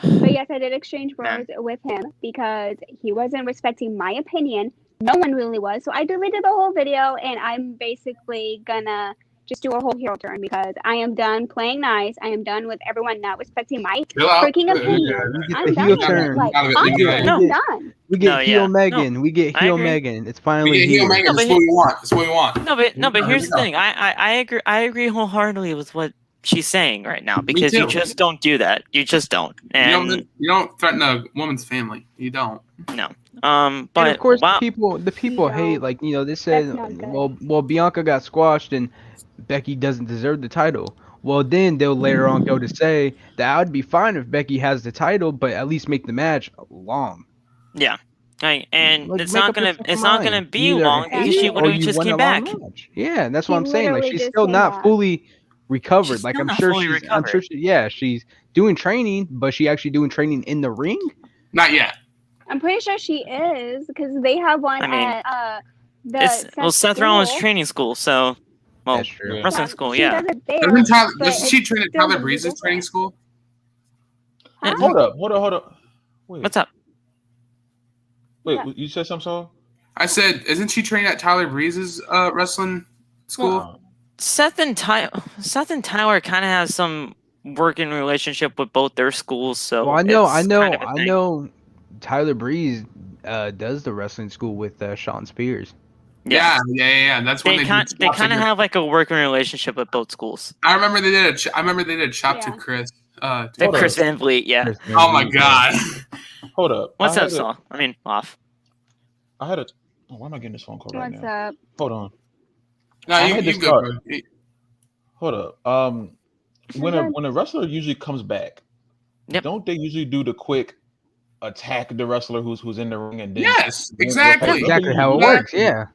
But yes, I did exchange words with him because he wasn't respecting my opinion. No one really was. So I deleted the whole video, and I'm basically gonna just do a whole heel turn because I am done playing nice. I am done with everyone not respecting my Chill out. freaking opinion. We get I'm the done heel with it. turn. Like, Out of it. honestly, No. I'm done. We get No, heel yeah. Megan. We get I heel agree. Megan. It's We finally get heel here. Megan. No, That's but what we want. That's what we want. no, but Here here's we the go. thing. I agree wholeheartedly with what she's saying right now because too. you just don't do that. You just don't. And You don't threaten a woman's family. You don't. no. And But of course, wow, the people You hate, know, like, they said, that's not good. well, Bianca got squashed and Becky doesn't deserve the title. Well, then they'll later on go to say that I would be fine if Becky has the title, but at least make the match long. yeah. And Like, it's make not up your gonna fucking it's not gonna mind. be You either long because hate she it or literally you just want came a long back. match. Yeah, and that's what She I'm saying. Like, literally she's just still came not back. fully recovered. She's Like, still I'm not sure fully recovered. she's doing training, but she actually doing training in the ring? Not yet. I'm pretty sure she is because they have one I mean, at It's Seth Rollins training school, so That's true. Yeah. wrestling school, She yeah. does it there. Doesn't but doesn't she it's train at still Tyler gonna be Breeze's training different. school? Huh? Hold up. Wait, What's up? wait, Yeah. you said something, Saul? I said, isn't she training at Tyler Breeze's wrestling school? Well, Seth and Tyler kind of have some working relationship with both their schools, so Well, I it's kind of a thing. know Tyler Breeze does the wrestling school with Sean Spears. Yeah. That's when They they kind did of have like a working relationship with both schools. I remember they did a chop to Yeah. Chris. The Hold Chris up. Van Vliet, yeah. Chris Van Oh my Vliet, god. hold up. What's I up, had a- Saul? I mean, off. I had a. Oh, why am I getting this phone call right What's now? up? Hold on. No, I you had to go, start. bro. Hold up. When Okay. a wrestler usually comes back, Yep. don't they usually do the quick attack the wrestler who's in the ring and then? Yes, then- exactly. That's exactly how it Yeah. works. Yeah.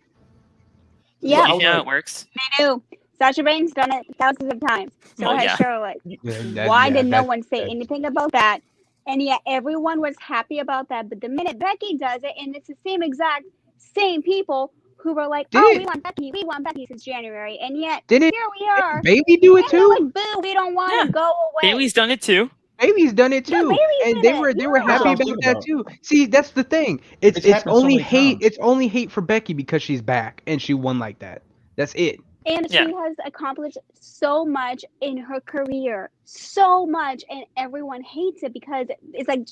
Yeah, I You was know how like- it works. they do. Sasha Banks done it thousands of times. So Oh, has yeah. Charlotte. That- Why yeah, did no that's- one say that's- anything about that? And yet everyone was happy about that. But the minute Becky does it, and it's the same people who were like, Did "Oh, it- we want Becky since January," and yet Didn't here we are. Baby do it And they're too? like, "Boo, we don't want to Yeah. go away." Bailey's done it too. Baby's done it Yeah, too, Bailey and did they it, were yeah. happy That's what I about was thinking that about. too. See, that's the thing. It's happened so only many hate. times. It's only hate for Becky because she's back and she won like that. That's it. And Yeah. she has accomplished so much in her career, so much, and everyone hates it because it's like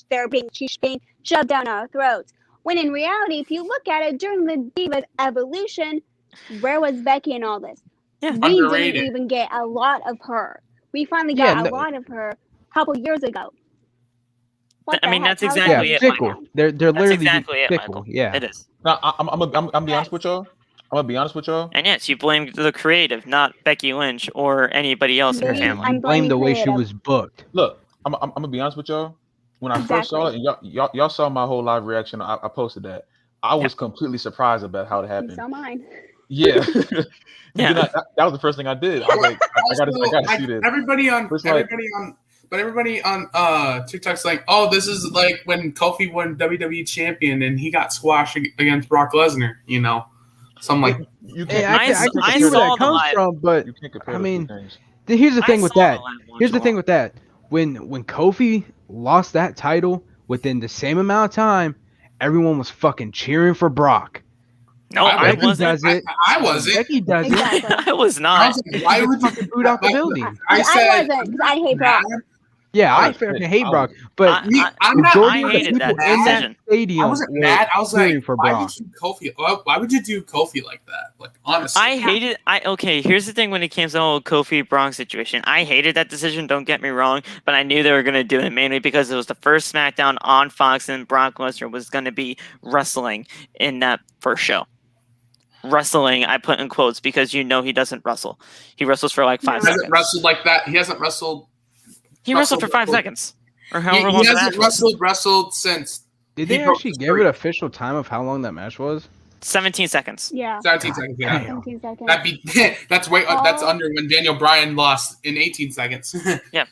she's being shoved down our throats. When in reality, if you look at it, during the Divas evolution, where was Becky in all this? Yeah. We Underrated. didn't even get a lot of her. We finally Yeah, got no- a lot of her a couple years ago. What I the mean, heck? that's How is exactly that Yeah, it, fickle. Michael. They're That's literally exactly it, fickle. Michael. Yeah. It is. Now, I'm be honest with y'all. I'm gonna be honest with y'all. And yes, you blamed the creative, not Becky Lynch or anybody else in her Maybe family. I'm Blame blaming the way she creative. was booked. Look, I'm gonna be honest with y'all. When I first saw it, and y'all saw my whole live reaction, I posted that. I was completely surprised about how it You happened. saw mine. Yeah. Yeah. Then that was the first thing I did. I was like, I gotta see this. Everybody on It's like- everybody on TikTok's like, oh, this is like when Kofi won WWE champion and he got squashed against Brock Lesnar, you know. So I'm like, You Hey, can't, I can I see saw where that the comes live- from, but you can't compare I the mean, two things. here's the thing with that. Here's the Joel. thing with that. When Kofi lost that title within the same amount of time, everyone was fucking cheering for Brock. No, I Becky wasn't. does it. I wasn't. Becky does it. Exactly. I was I not. was like, why would you Fucking booed out the building. I said, wasn't because I hate Brock. Yeah, I I- fucking hate I- Brock, but I'm not. majority I of the hated that people in that decision. stadium I wasn't were mad. I was cheering like, for why Brock. would you do Kofi like that? Like, honestly. I hated. Okay, here's the thing when it came to the whole Kofi Bronx situation. I hated that decision. Don't get me wrong, but I knew they were gonna do it mainly because it was the first SmackDown on Fox, and Brock Lesnar was gonna be wrestling in that first show. Wrestling, I put in quotes because he doesn't wrestle. He wrestles for like 5 He hasn't seconds. wrestled like that. He hasn't wrestled. He wrestled for 5 wrestled. seconds, or He, however he long the hasn't match was. wrestled since Did he they broke actually the give streak. it official time of how long that match was? 17 seconds. Yeah. 17 seconds. Yeah. Damn. 17 seconds. That'd be that's that's Oh. under when Daniel Bryan lost in 18 seconds. Yeah.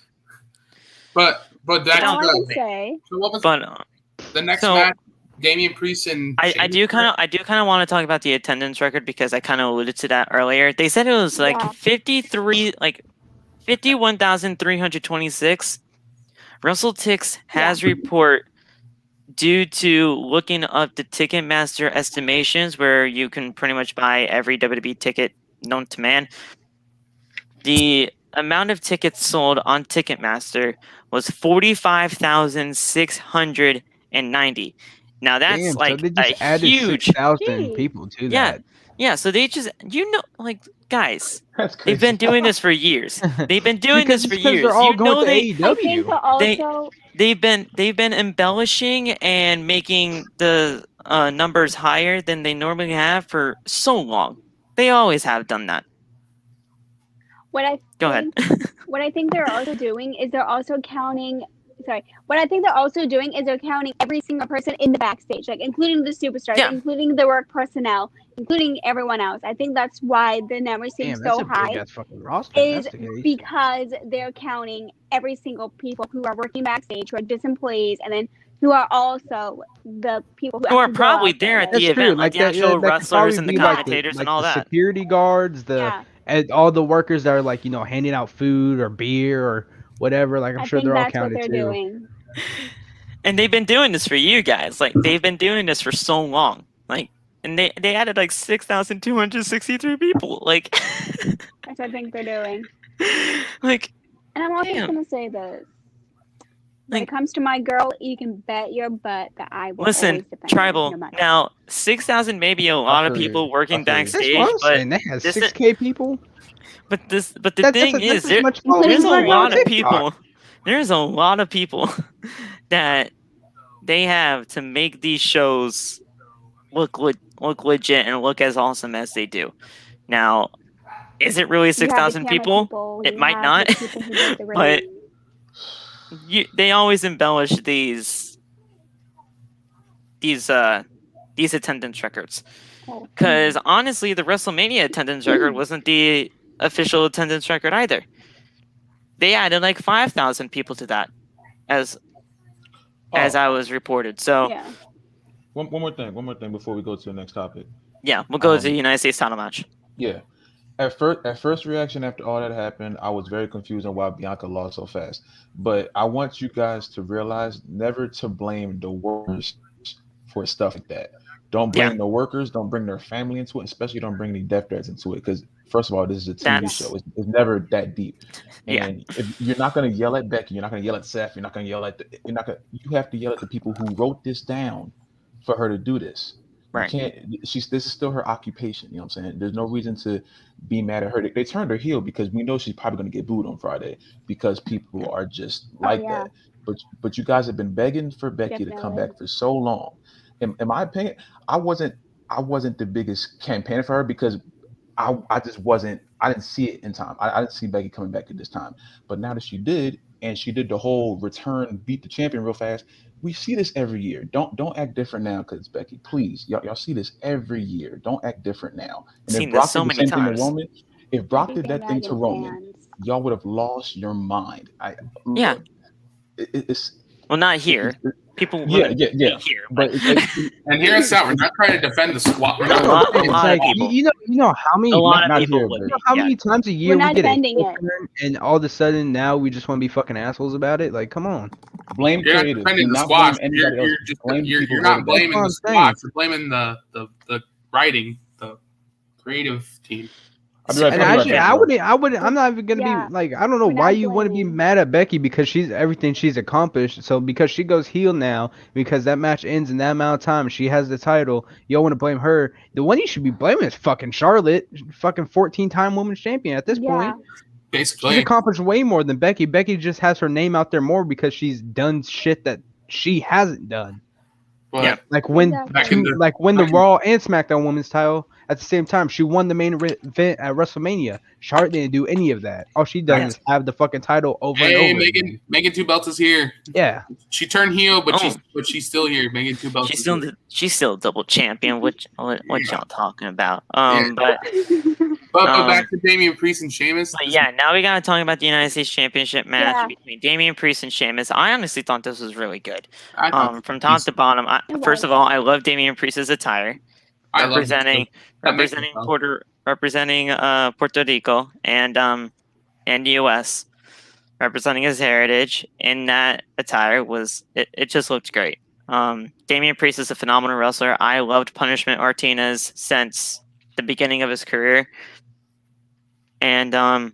But that's All I can good. say, So what was But the next so- match? Damian Priest and I Sheamus? do kind of want to talk about the attendance record because I kind of alluded to that earlier. They said it was like Yeah. 51,326. WrestleTix has report due to looking up the Ticketmaster estimations, where you can pretty much buy every WWE ticket known to man. The amount of tickets sold on Ticketmaster was 45,690. Now that's Damn, like so they just a added huge 6,000 Jeez. people to Yeah. that. Yeah, so they just guys, That's crazy. they've been doing this for years. They've been doing Because this for it's 'cause years. they're all You know going to they I think AEW. to also they've been embellishing and making the numbers higher than they normally have for so long. They always have done that. What I Go ahead. what I think they're also doing is they're also counting. Sorry. What I think they're also doing is they're counting every single person in the backstage, like including the superstars, Yeah. including the work personnel, including everyone else. I think that's why the number seems Damn, that's so a high. big ass fucking roster. Is That's the case. because they're counting every single people who are working backstage, who are just employees, and then who are also the people who Who are actually go probably out there, there at like- the That's true. event, like the actual that could wrestlers probably and the be like commentators and like all the that. security guards, Yeah. and all the workers that are like handing out food or beer or whatever. Like I'm I sure think they're all that's what counted they're too. doing. And they've been doing this for you guys. Like they've been doing this for so long. Like, and they added like 6,263 people. Like, That's what I think they're doing. like And I'm also Damn. gonna say this. When Like- it comes to my girl, you can bet your butt that I will listen, always defend her, Tribal. no matter. Now 6,000 may be a lot of feel you. people working I feel you. That's backstage, what I'm but saying. They had this 6K people. but the That's thing is, as much Including there's a Right now, lot of TikTok. people. There's a lot of people that they have to make these shows look legit and look as awesome as they do. Now, is it really You have the 6,000 camera people? It you might have not. the people who did the But rating. they always embellish these attendance records. Oh, Because honestly, the WrestleMania attendance record wasn't the official attendance record either. They added like 5,000 people to that, as I was reported. So yeah. One more thing before we go to the next topic. yeah, we'll go to the United States title match. Yeah. At first reaction after all that happened, I was very confused on why Bianca lost so fast. But I want you guys to realize never to blame the workers for stuff like that. Don't blame the workers. Don't bring their family into it. Especially don't bring any death threats into it. Because first of all, this is a TV show. It's never that deep. And if you're not going to yell at Becky, you're not going to yell at Seth. You're not going to yell at you have to yell at the people who wrote this down for her to do this. Right. This is still her occupation. You know what I'm saying? There's no reason to be mad at her. They turned her heel because we know she's probably going to get booed on Friday because people are just like that. But you guys have been begging for Becky to come back for so long. In my opinion, I wasn't the biggest campaigner for her because I just wasn't. I didn't see it in time. I didn't see Becky coming back at this time. But now that she did, and she did the whole return, beat the champion real fast. We see this every year. Don't act different now because it's Becky. Please, y'all see this every year. Don't act different now. And Seen this so many times. If Brock did that thing to Roman, y'all would have lost your mind. It's well, not here. People yeah. here. But And hear us out. We're not trying to defend the squad. We're A not lot of Like, people. you know how many A lot not of people here, would. but- you know how many times a year We're we not get a defending heel it. turn and all of a sudden now we just want to be fucking assholes about it? Like, come on. blame You're not creators. defending Do the not squad. blame anybody else. Blame the people You're who not voted blaming That's the what I'm squad. You're blaming the writing, the creative team. I'll be right And back. actually, I wouldn't. I'm not even gonna Yeah. be like. I don't know We're why not you want to be blaming. mad at Becky because she's everything she's accomplished. So because she goes heel now, because that match ends in that amount of time, she has the title. You don't want to blame her. The one you should be blaming is fucking Charlotte, fucking 14-time women's champion. At this point, she's Basically, accomplished way more than Becky. Becky just has her name out there more because she's done shit that she hasn't done. but Yeah. Like when Exactly. the Raw and SmackDown Women's title at the same time, she won the main event at WrestleMania. Charlotte didn't do any of that. All she does is have the fucking title over and hey, over. again. Megan Two Belts is here. Yeah, She turned heel, but Oh. she's still here. Megan Two Belts. She's still a double champion. What y'all talking about? Yeah. But But back to Damian Priest and Sheamus. But yeah, now we gotta talk about the United States Championship match Yeah. between Damian Priest and Sheamus. I honestly thought this was really good. I thought From top to bottom. It First was. of all, I love Damian Priest's attire, I love representing That makes me proud. Puerto Rico and US, representing his heritage in that attire it just looked great. Damian Priest is a phenomenal wrestler. I loved Punishment Martinez since the beginning of his career. And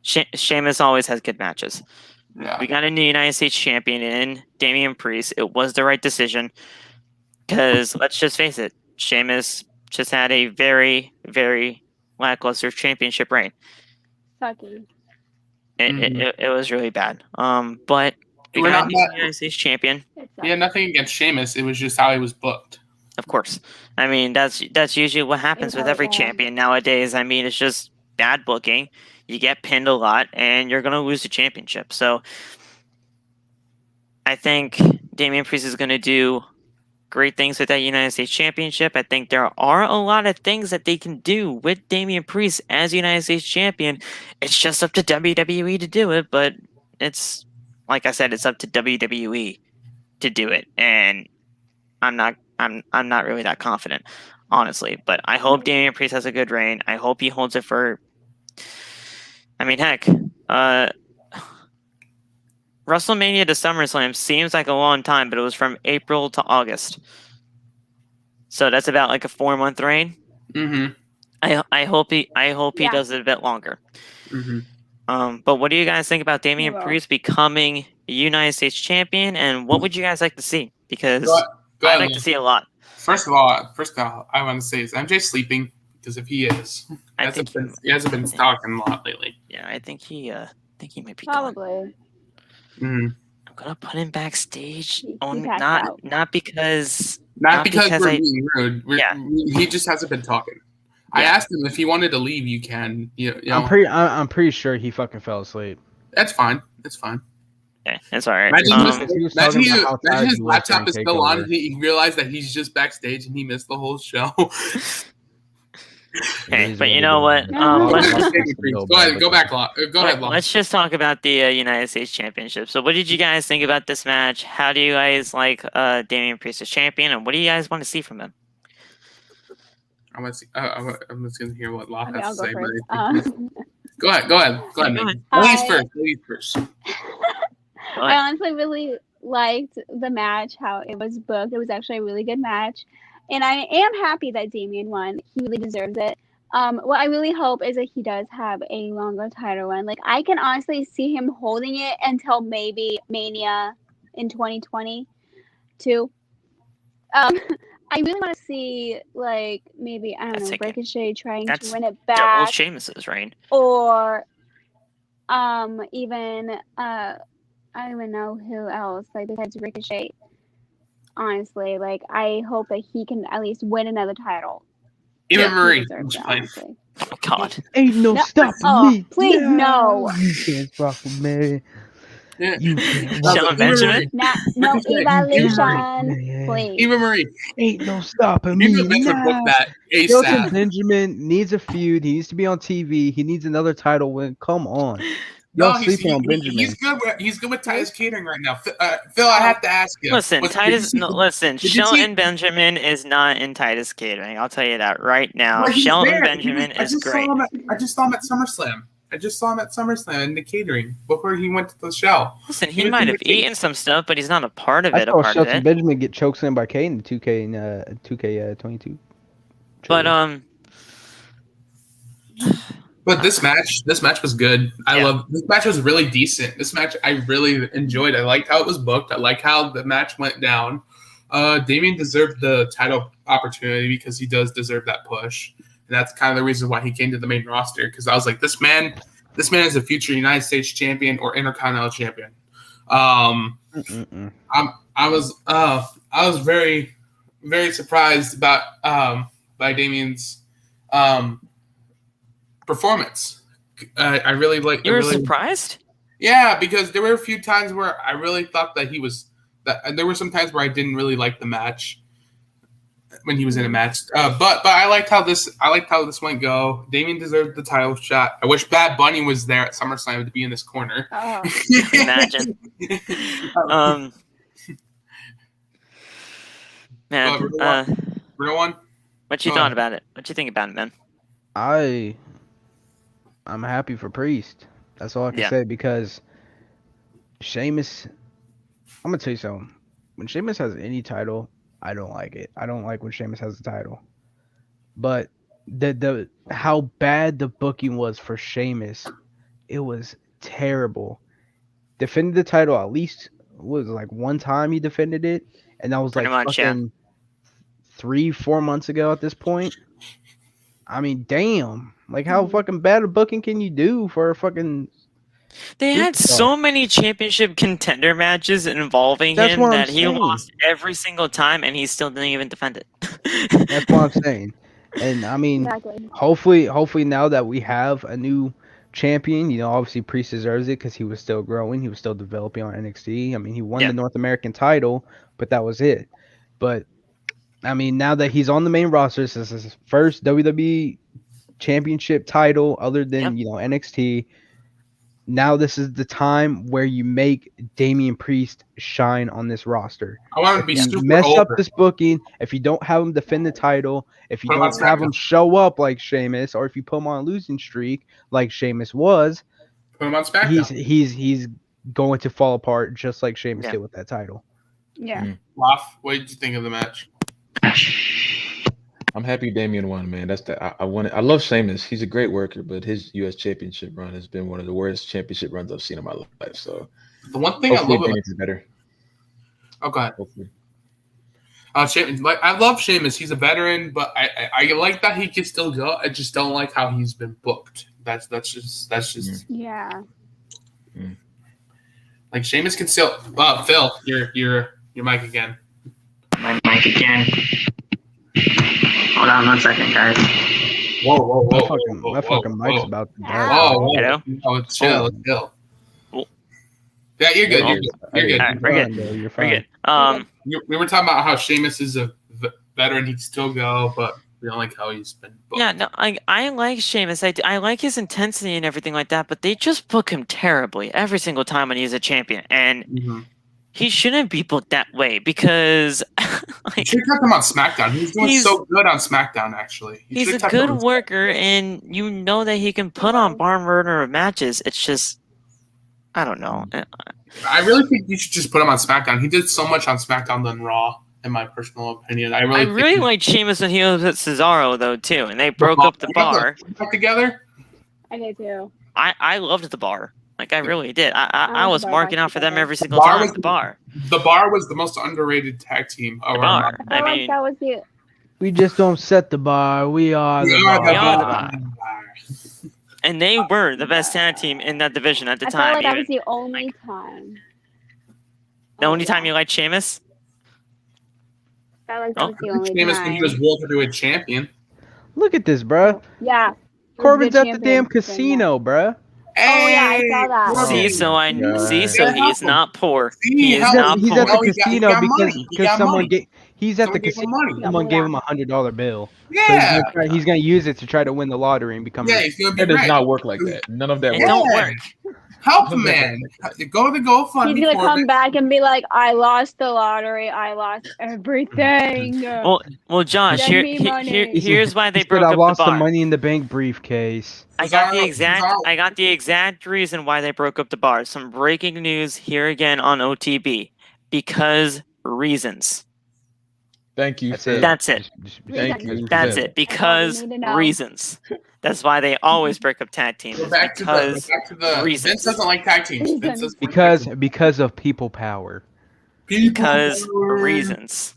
Sheamus always has good matches. Yeah. We got a new United States champion in Damian Priest. It was the right decision because let's just face it, Sheamus just had a very, very lackluster championship reign. Sucky. It was really bad. But we We're got a not new mad. United States champion. It He had sucks. nothing against Sheamus. It was just how he was booked. Of course. I mean, that's usually what happens with every champion nowadays. I mean, it's just bad booking. You get pinned a lot, and you're going to lose the championship. So I think Damian Priest is going to do great things with that United States Championship. I think there are a lot of things that they can do with Damian Priest as United States Champion. It's just up to WWE to do it, but it's, like I said, it's up to WWE to do it. And I'm not really that confident, honestly. But I hope Damian Priest has a good reign. I hope he holds it for, I mean, heck, WrestleMania to SummerSlam seems like a long time, but it was from April to August. So that's about like a 4-month reign. Mm-hmm. I hope he does it a bit longer. Mm-hmm. But what do you guys think about Damian Priest becoming United States Champion, and what would you guys like to see? Because I'd like to see a lot. First of all, I want to say is MJ sleeping? Because if he is, he hasn't been talking a lot lately. Yeah, I think he might be Probably. Mm. I'm gonna put him backstage. Not because we're being rude. He just hasn't been talking. Yeah. I asked him if he wanted to leave. You can. You know. I'm pretty sure he fucking fell asleep. That's fine. That's fine. Okay, that's all right. Imagine his laptop is still on, and he realized that he's just backstage and he missed the whole show. Okay, but you know what? Go ahead. Let's just talk about the United States Championship. So, what did you guys think about this match? How do you guys like Damian Priest as champion, and what do you guys want to see from him? I'm just gonna hear what Law has to say. Go ahead. Ladies first. I honestly really liked the match, how it was booked. It was actually a really good match. And I am happy that Damian won. He really deserves it. What I really hope is that he does have a longer title run. Like, I can honestly see him holding it until maybe Mania in 2022. I really want to see, like, maybe, I don't know, Ricochet trying to win it back. Double Sheamus's reign. Or even, I don't even know who else, like, besides Ricochet. Honestly, like, I hope that he can at least win another title. Eva Marie. Oh, God. Ain't no stopping me. Please, no. You can't stop me. Yeah. You can't. Shelton Benjamin? No evaluation. Please. Eva Marie. Ain't no stopping me. Book that ASAP. Shelton Benjamin needs a feud. He needs to be on TV. He needs another title win. Come on. Y'all sleeping on Benjamin. He's good with Titus Catering right now. Phil, I have to ask you. Listen, Shelton Benjamin is not in Titus Catering. I'll tell you that right now. Well, Shelton Benjamin is great. I just saw him at SummerSlam in the catering before he went to the show. Listen, he might have eaten some stuff, but he's not a part of it. I saw Shelton Benjamin get choked in by Kane in 2K22. But this match was good. This match was really decent. This match I really enjoyed. I liked how it was booked. I like how the match went down. Damian deserved the title opportunity because he does deserve that push. And that's kind of the reason why he came to the main roster. Because I was like, this man is a future United States champion or Intercontinental champion. I was very, very surprised about by Damian's performance. I really like. You were surprised? Yeah, because there were a few times where I really thought that he was. There were some times where I didn't really like the match when he was in a match. But I liked how this went go. Damian deserved the title shot. I wish Bad Bunny was there at SummerSlam to be in this corner. Oh. Imagine. Man, real one. What you thought about it? What you think about it, man? I'm happy for Priest. That's all I can say, because Sheamus, I'm gonna tell you something. When Sheamus has any title, I don't like it. I don't like when Sheamus has the title. But the how bad the booking was for Sheamus, it was terrible. Defended the title at least, was like one time he defended it, and that was like fucking 3-4 months ago at this point. I mean, damn. Like, how fucking bad a booking can you do for a fucking... They had so many championship contender matches involving him that he lost every single time, and he still didn't even defend it. That's what I'm saying. And I mean, Exactly. hopefully now that we have a new champion, obviously Priest deserves it because he was still growing, he was still developing on NXT. I mean, he won Yeah. the North American title, but that was it. But I mean, now that he's on the main roster, this is his first WWE championship title other than NXT. Now this is the time where you make Damian Priest shine on this roster. I want him to be If you super mess up over. this booking, if you don't have him defend the title, if you Put him on don't have him SmackDown. show up like Sheamus, or if you put him on a losing streak like Sheamus was, Put him on SmackDown. he's going to fall apart just like Sheamus Yeah. did with that title. Yeah. Loff, what did you think of the match? I'm happy Damian won, man. That's I wanted. I love Sheamus. He's a great worker, but his U.S. championship run has been one of the worst championship runs I've seen in my life. So The one thing I hopefully love about Damian's better. oh god, Hopefully. Sheamus, like I love Sheamus. He's a veteran, but I like that he can still go. I just don't like how he's been booked. That's just Yeah. like Sheamus can still. Phil, your mic again. My mic again. Hold on 1 second, guys. Whoa, My fucking mic's about to die. Whoa, Hello? no, chill. Oh. Yeah, you're good. Oh. You're good. Alright, we're good. You're We're fine. good. We were talking about how Sheamus is a veteran. He can still go, but we don't like how he's been booked. Yeah, no, I like Sheamus. I like his intensity and everything like that, but they just book him terribly every single time when he's a champion, and Mm-hmm. he shouldn't be booked that way because You should have kept him on SmackDown. He's doing so good on SmackDown, actually. You he's should a have kept him good on worker, and you know that he can put on barn burner matches. It's just, I don't know. I really think you should just put him on SmackDown. He did so much on SmackDown than Raw, in my personal opinion. I really liked Sheamus when he was at Cesaro though too, and they broke up the bar. together. I did too. I loved the bar. Like I really did. I like was the bar marking back out for them together. every single Bar time. was- The bar. The Bar was the most underrated tag team. The bar. I feel I like mean, that was the We just don't set the bar. We are the We bar. are the We are the Bar. and they were the best tag team in that division at the I felt time. like that even. was the only time. The only time you liked Sheamus? I felt like that was the only Sheamus when he was time. World Heavyweight Champion. Look at this, bruh. Yeah. Corbin's the at the damn champion thing, casino, bruh. Oh, yeah, I saw that. Corbin. See, so Yeah, he's not poor. See, He is how- not He's poor. at the Well, he got casino money. because He got someone money. gave. He's at the Someone gave him casino. money. Someone gave him $100 bill. So Yeah. he's gonna use it to try to win the lottery and become. Yeah, rich. he's gonna be That does right. not work like that. None of that It works. don't Yeah. work. Help the man. Go to the GoFundMe. He's gonna for come it. back and be like, "I lost the lottery. I lost everything." Well, Josh, Send me money. here's why they He said, broke I up the lost the bar. money in the bank briefcase. I got Cesaro- the exact reason why they broke up the bar. Some breaking news here again on OTB. Because reasons. Thank you. That's Phil. it. That's it. Thank you. That's Phil. it. Because need to know. reasons. That's why they always break up tag teams. Go back to Because the reasons. Vince doesn't like tag teams. Vince doesn't like Because of people power. because people. reasons.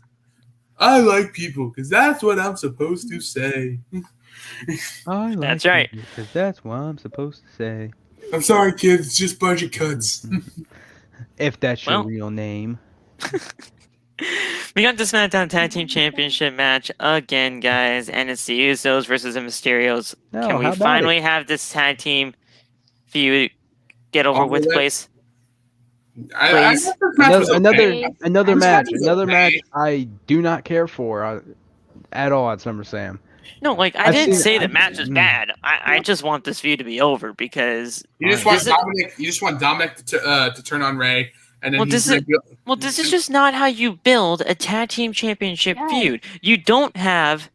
I like people because that's what I'm supposed to say. I like That's right. Because that's what I'm supposed to say. I'm sorry, kids. It's just budget cuts. If that's your Well- real name. We got the SmackDown Tag Team Championship match again, guys, and it's the Usos versus the Mysterios. No, Can we how about finally it? have this tag team feud get over with, please? I Please. thought this match was Another okay. another This match. match is Another okay. match I do not care for at all at SummerSlam. No, like I I've didn't seen- say the I've- match is mm. bad. I just want this feud to be over because You just Fine. want Dominic. You just want Dominic to turn on Ray, and then Well, he's this gonna this is just not how you build a tag team championship Yes. feud. You don't have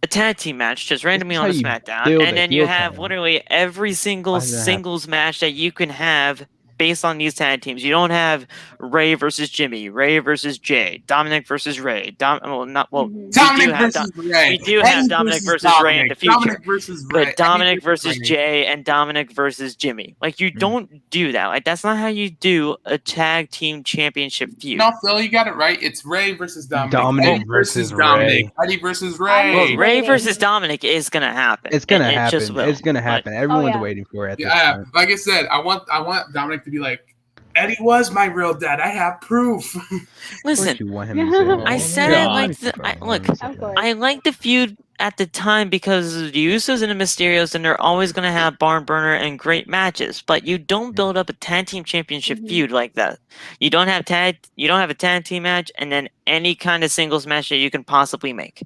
a tag team match just randomly This on is a how you SmackDown, build and a then you heel have title. literally every single Why does that happen? singles match that you can have based on these tag teams. You don't have Ray versus Jimmy, Ray versus Jay, Dominic versus Ray. Mhm. Dominic have versus Ray. we do have Eddie Dominic versus Ray in the future. Dominic versus Ray. But Dominic Eddie versus Ray. Jay and Dominic versus Jimmy. Like, you don't do that. Like, that's not how you do a tag team championship feud. No, Phil, you got it right. It's Ray versus Dominic. Dominic Eddie versus Dominic. Ray. Eddie versus I'm Ray. Well, Ray waiting. versus Dominic is gonna happen. It's gonna It happen. just will. It's gonna But- happen. Everyone's yeah. waiting for it at this Yeah, point. like I said, I want Dominic to be like Eddie was my real dad. I have proof. Of course Listen, you want him to say that. I said I like look, Of course. I like the feud at the time because the Usos and the Mysterios, and they're always going to have barn burner and great matches. But you don't build up a tag team championship feud like that. You don't have a tag team match, and then any kind of singles match that you can possibly make,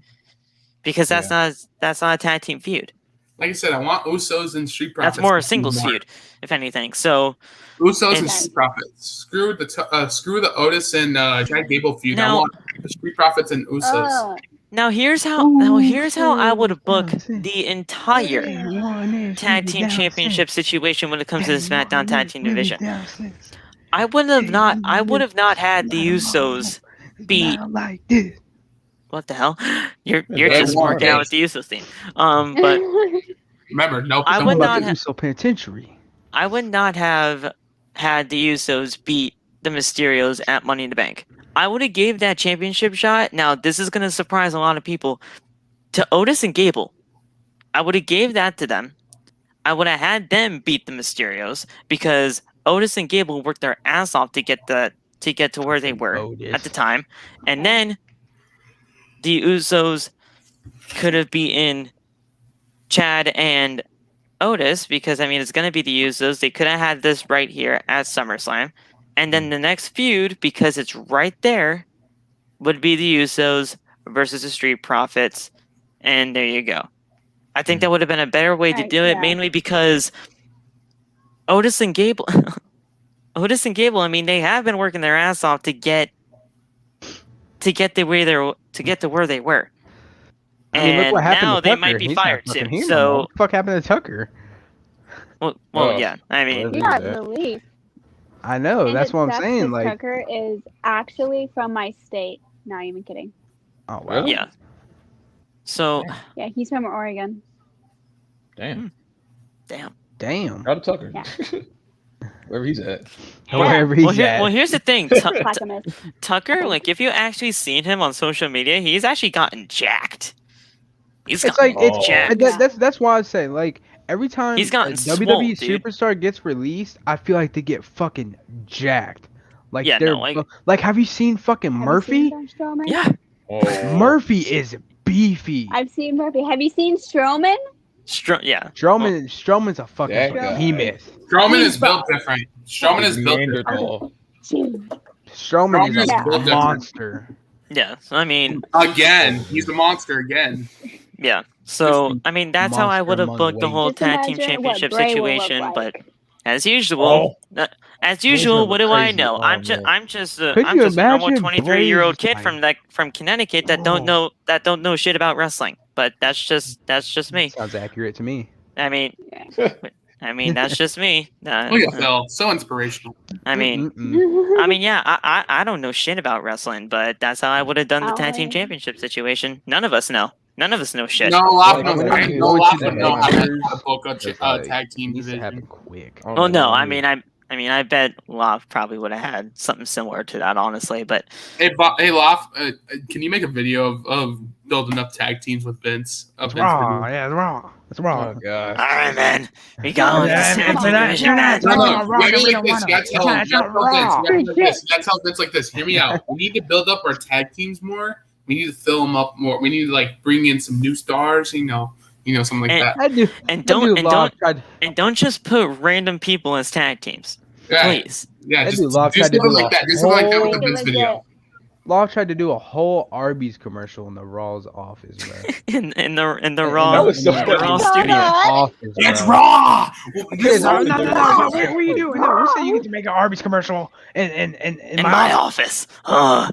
because that's not a tag team feud. Like I said, I want Usos and Street Profits. That's more a singles feud, if anything. So Usos and Street Profits. Screw the Otis and Chad Gable feud. I want the Street Profits and Usos. Now here's how I would book the entire tag team championship situation when it comes to the SmackDown tag team division. I would have not had the Usos beat. What the hell? You're just working out with the Usos team. But remember, no. I would not have. Uso Penitentiary. I would not have had the Usos beat the Mysterios at Money in the Bank. I would have gave that championship shot. Now, this is going to surprise a lot of people. To Otis and Gable, I would have gave that to them. I would have had them beat the Mysterios because Otis and Gable worked their ass off to get to where they were at the time, and then the Usos could have beaten Chad and Otis because it's going to be the Usos. They could have had this right here at SummerSlam. And then the next feud, because it's right there, would be the Usos versus the Street Profits. And there you go. I think that would have been a better way to do it, mainly because Otis and Gable, they have been working their ass off to get to where they were. Look what happened now to they Tucker. might be He's not fired fucking soon. here no So more. What the fuck happened to Tucker? well, yeah. Yeah, believe. I know. And That's it what I'm sucks saying. 'cause Like, Tucker is actually from my state. Not even kidding. oh wow. Yeah. So Yeah, he's from Oregon. Damn. Damn. Proud of Tucker. Yeah. Wherever he's at. Wherever he's well, at. here's the thing. Clackamas. Tucker, like if you actually seen him on social media, he's actually gotten jacked. He's It's gotten like jacked. that's why I say like every time He's gotten a swole, WWE dude. superstar gets released, I feel like they get fucking jacked. Like Yeah, they're no, like have you seen fucking Have you Murphy? seen Strowman? Yeah. Oh. Murphy is beefy. I've seen Murphy. Have you seen Strowman? Yeah. Strowman's a fucking That guy. behemoth. Strowman is built different. Strowman is built different. Neanderthal. Strowman is Yeah. a monster. Yeah. So Again, he's a monster again. yeah. So that's how I Monster would have among booked the whole Just tag team imagine what championship Bray will look situation, like. but as usual, what do I crazy. know? Oh, I'm man. just Could I'm you just a normal imagine 23-year-old Bray's kid from Connecticut that don't know shit about wrestling. But that's just me. Sounds accurate to me. That's just me. Look at Phil. So inspirational. Yeah, I don't know shit about wrestling, but that's how I would have done the tag team Oh. championship situation. None of us know. None of us know shit. No, Lop Like, knows. when I you know go Lop to would the know how to majors, book a it's like- tag team Needs to happen division. quick. Oh, Well, no, man. I bet Love probably would have had something similar to that, honestly. But Hey, Lop, can you make a video of building up tag teams with Vince? It's raw. Yeah, it's raw. It's Oh raw. god. all right, man, we got this tag team division. No, you gotta make this. You gotta tell Vince. You gotta tell Vince like this. Hear me out. We need to build up our tag teams more. We need to fill them up more. We need to like bring in some new stars. You know, something like that. And don't just put random people as tag teams, Yeah, please. yeah. That Just dude Lop do tried to something do like a that. Do something like that with the whole- Vince video. Law tried to do a whole Arby's commercial in the Raw's office, bro. in the That Raw was so Raw funny. studio. Office, It's bro. raw. No. What are you doing? No, we said you get to make an Arby's commercial in In my office. It's raw.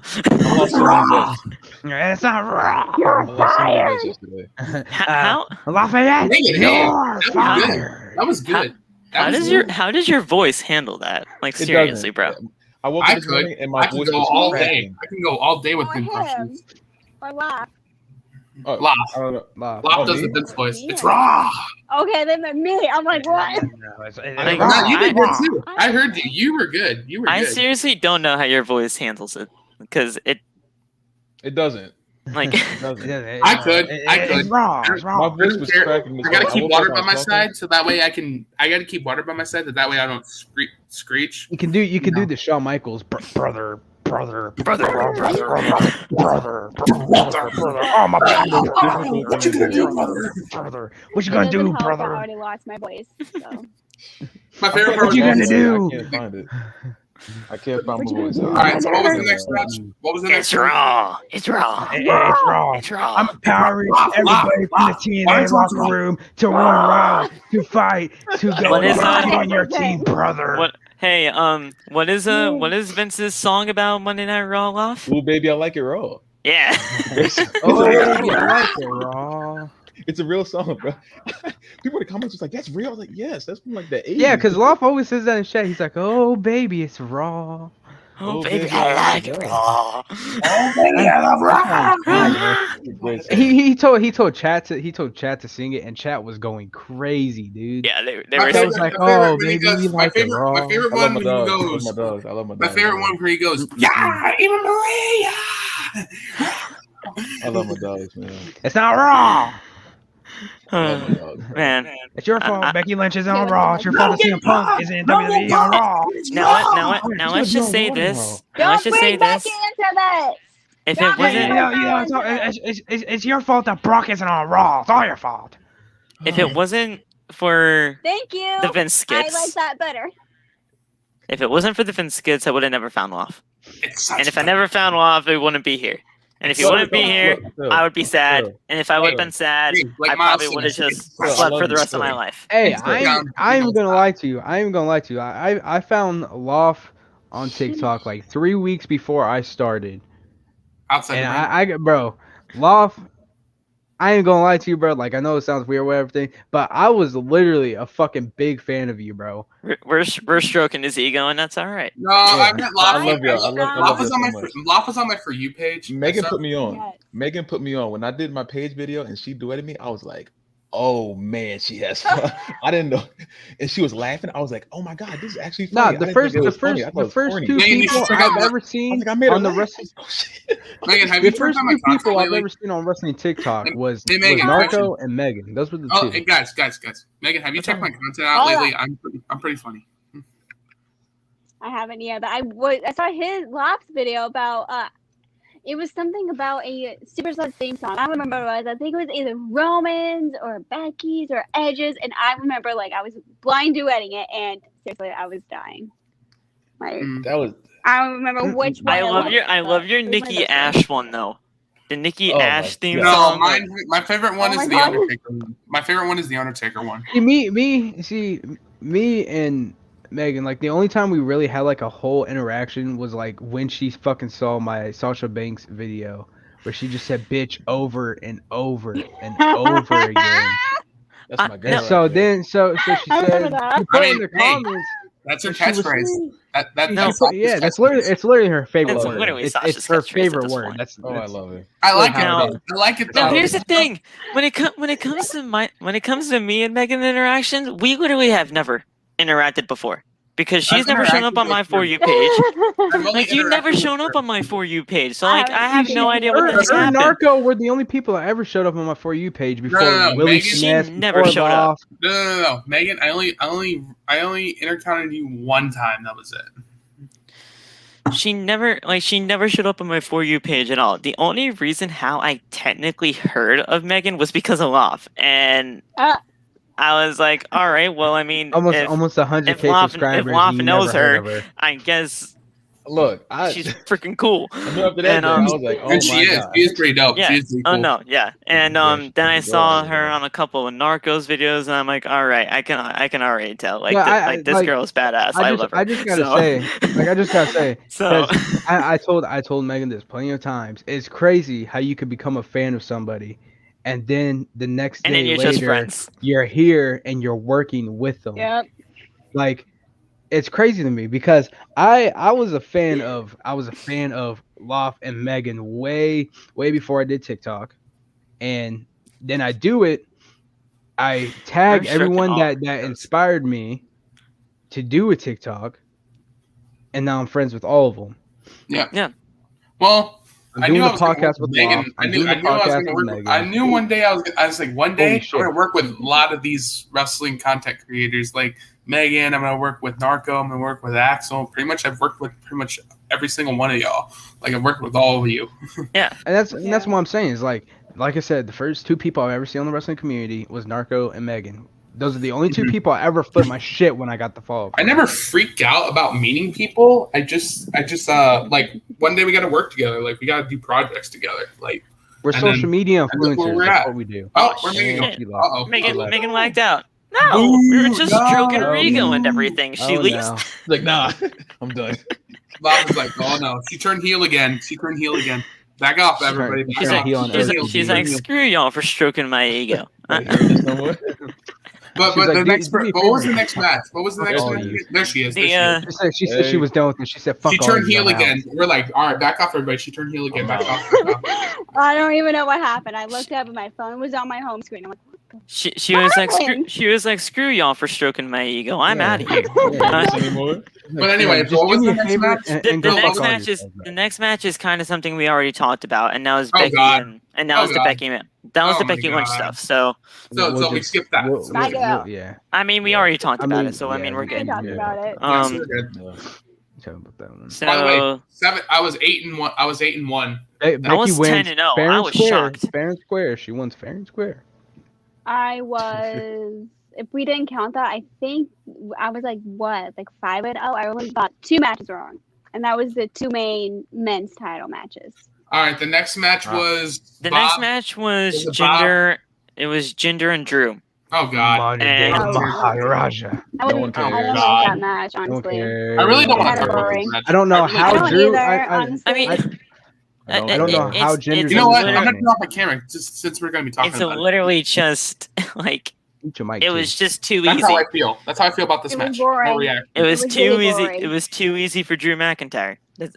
It's not raw. Yesterday. How Lafayette, Dang it, you're that was good. fired. That was good. how does your voice handle that? Like It seriously, doesn't. bro. I woke up I this could. morning and my I can voice go was all day. cracking. I can go all day with Or good him. impressions. Or laugh. Oh, Laugh. I don't know. Laugh. Lop Oh, does me? the Vince voice. Yeah. It's raw. Okay, then me. I'm like, what? Like, No, you did good I- too. I heard you. You were good. You were I good. seriously don't know how your voice handles it because it It doesn't. Like, I could. It's wrong. It's My wrong. voice was cracking. I gotta keep woke water up, by I my was talking. side, so that way I gotta keep water by my side, so that way I don't screech. You can do the Shawn Michaels brother. Oh my What you gonna do, brother? brother. What you It gonna doesn't do, help, I brother? already lost my voice. So. My favorite part What was you gonna do? I can't find it. I can't find What my you voice. gonna do? All right, so what was the next match? What was the next it's raw. It's raw. It's wrong. It's raw. I'm empowering everybody from the TNA locker room to run around, to fight, to go What is and that? on your team, brother. What? Hey, what is Vince's song about Monday Night Raw off? Ooh, baby, I like it raw. Yeah. Oh, baby, I like it, Raw. It's a real song, bro. People in the comments was like, "That's real." I was like, "Yes, that's from like the 80s." Yeah, because Loft always says that in chat. He's like, "Oh, baby, it's Raw." Oh, baby, I like it raw. He told chat to sing it, and chat was going crazy, dude. Yeah, they My were. favorite- was like, my favorite "Oh, when he baby, goes- you my like it favorite- raw." My favorite I love one my when he dogs. I love goes. my dogs. I love my dogs. My favorite one where he goes, "Yeah, even Maria." I love my dogs, man. It's not Raw. I love my dogs. Man, It's your fault. I- Becky Lynch is on Raw. It's your fault that CM Punk is in WWE on Raw. now let's just say this. Now Don't let's just say bring Becky this. into this. If Don't it bring wasn't, It's your fault that Brock isn't on Raw. It's all your fault. if it wasn't for Thank you. the Vince I like skits, that better. if it wasn't for the Vince skits, I would have never found Loft. It's such And if I never found Loft, it wouldn't be here. And if he wouldn't be here, I would be sad. And if I would have been sad, Like I probably would have just Phil, I slept love for the you, rest of my Phil. life. Hey, It's I'm gonna lie to you. I found Loft on TikTok like 3 weeks before I started, outside. and bro, Loft. I ain't gonna lie to you, bro. Like, I know it sounds weird, with everything, but I was literally a fucking big fan of you, bro. We're stroking his ego, and that's all right. No, I meant I Lop. love y'all. I love was y'all on so my much. Lop was on my For You page. Megan So- put me on. Yes. Megan put me on when I did my page video, and she duetted me. I was like, "Oh man, she has fun." I didn't know, and she was laughing. I was like, "Oh my god, this is actually Nah, funny." I the didn't first think it was funny. I thought it the was first corny. two Man, you people should check out I've the- ever I seen was like, I made her on the laugh. wrestling. Oh, shit. Megan, have you The checked first out my two people content I've lately? ever seen on wrestling TikTok was Megan, Narco and Megan. Those were the Oh, two. hey, guys. Megan, have you checked my content out Hold lately? I'm pretty funny. I haven't yet, but I saw his last video about it was something about a Superstar theme song. I don't remember what it was. I think it was either Roman's or Becky's or Edge's, and I remember like I was blind duetting it, and seriously, I was dying. Like That was I don't remember which one. I love was, your but it was one Nikki of those Ash one though. The Nikki Oh my Ash theme God. No, song. my favorite one Oh is my the God. Undertaker one. My favorite one is the Undertaker one. Me and Megan, like the only time we really had like a whole interaction was like when she fucking saw my Sasha Banks video where she just said bitch over and over and over again. that's my girl. And so right there. then so she I remember said that. she put I in mean, the hey, comments. That's her she was- catchphrase. That's No. Yeah, that's literally her favorite It's word. literally It's Sasha's her catchphrase at favorite this word. point. That's Oh, I love it. I like it. Now- though. I like it. Now though. here's the thing: when it comes to me and Megan interactions, we literally have never interacted before because she's I've never shown up interacted on my with For her. You page. I've only Like you never interacted shown with up her. on my For You page, so I like I haven't have no seen idea it. what the her heck and happened. Narco were the only people that ever showed up on my For You page before No, Willie Megan- She Finesse, never before showed up. Loft. No. Megan, I only encountered you one time. That was it. She never showed up on my For You page at all. The only reason how I technically heard of Megan was because of Loft, and I was like, all right, well, I mean, Almost if 100K if Loft- if subscribers. Loft you knows never heard her, of her. I guess Look, she's freaking cool. I knew after that And, day, I was like, "Oh And she my is. god." She is pretty dope. Yeah. She is pretty cool. Oh no, yeah. And Yeah, then I she's a saw girl, her yeah. on a couple of Narcos videos, and I'm like, all right, I can already tell. Like, No, this girl is badass. I love her. I just gotta So- say, I just gotta say, So 'cause I told Megan this plenty of times. It's crazy how you could become a fan of somebody, and then the next and then day you're later, just friends. you're here and you're working with them. Yep. Like, it's crazy to me because I was a fan of Loft and Megan way before I did TikTok, and then I do it. I tag We're stroking everyone all that those. inspired me to do a TikTok, and now I'm friends with all of them. Well, I knew I was podcast with with Megan. Mom. I knew I was going to work. I knew one day I was like, one day I'm going to work with a lot of these wrestling content creators, like Megan. I'm going to work with Narco. I'm going to work with Axel. Pretty much, I've worked with pretty much every single one of y'all. Like I've worked with all of you. Yeah, and that's what I'm saying is like I said, the first two people I've ever seen on the wrestling community was Narco and Megan. Those are the only two people I ever flipped my shit when I got the follow. I never freak out about meeting people. I just like one day we got to work together. Like we got to do projects together. Like we're social media influencers. That's what we do. Oh, we're Megan lagged out. No, we were just stroking her ego and everything. She leaves. No. Like, nah, I'm done. Bob was like, oh no, she turned heel again. Back off, everybody. She's like, screw y'all for stroking my ego. But like, the next, what was the next match? What was the next match? There she is. She said she was done with it. She said, "Fuck." She turned heel again. We're like, all right, back off, everybody. She turned heel again. Back off. I don't even know what happened. I looked up and my phone was on my home screen. I'm like, what the she was like, screw y'all for stroking my ego. I'm out of here. But anyway, what was the next match? The next match is kind of something we already talked about, and that was Becky and that was the Becky Lynch stuff. So we skipped that. Yeah. I mean, we already talked about it, so I mean, we're we good. talked about it. So by the way, I was 8-1. I was 8-1. Becky I was wins 10-0. I was shocked. Fair and square. She wins fair and square. I was. If we didn't count that, I think I was like 5-0. I only got 2 matches wrong, and that was the 2 main men's title matches. All right, the next match was Jinder. It was Jinder and Drew. Oh God! Maharaja. I don't like that match, honestly. I really don't want to talk about this match. I don't know how Drew. I don't know how Jinder. You know what? I'm gonna turn off my camera just since we're gonna be talking about it. It's literally just like. It was just too easy. That's how I feel. That's how I feel about this match. It was too easy. It was too easy for Drew McIntyre. That's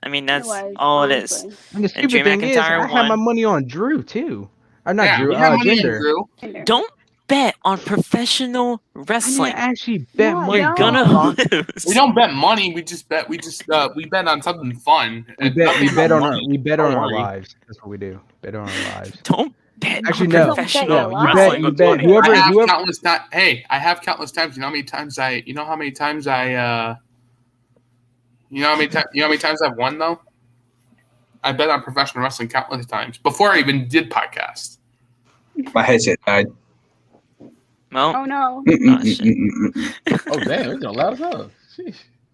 all it is. And the stupid thing is, I had my money on Drew too. Or not Drew. Jinder. Don't bet on professional wrestling. I actually bet money. You're gonna lose. We don't bet money. We bet on something fun. We bet on our lives. That's what we do. Bet on our lives. Don't bet. Actually, on no. Professional You wrestling. bet. Whoever. I have countless times. You know how many times I've won though? I bet on professional wrestling countless times before I even did podcasts. My headset died. Well, oh no! Oh damn! It's a lot of stuff.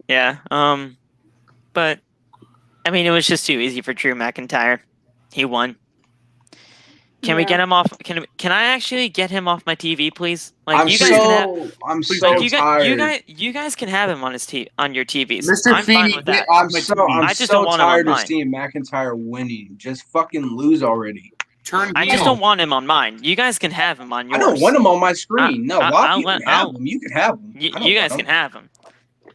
Yeah. But I mean, it was just too easy for Drew McIntyre. He won. Can we get him off? Can I actually get him off my TV, please? Like I'm so tired. You guys can have him on on your TVs. Mr. I'm fine with that. I'm I just don't want him on tired of mine. seeing McIntyre winning. Just fucking lose already. I just don't want him on mine. You guys can have him on yours. I don't want him on my screen. You can have him. You can have him. You guys can have him.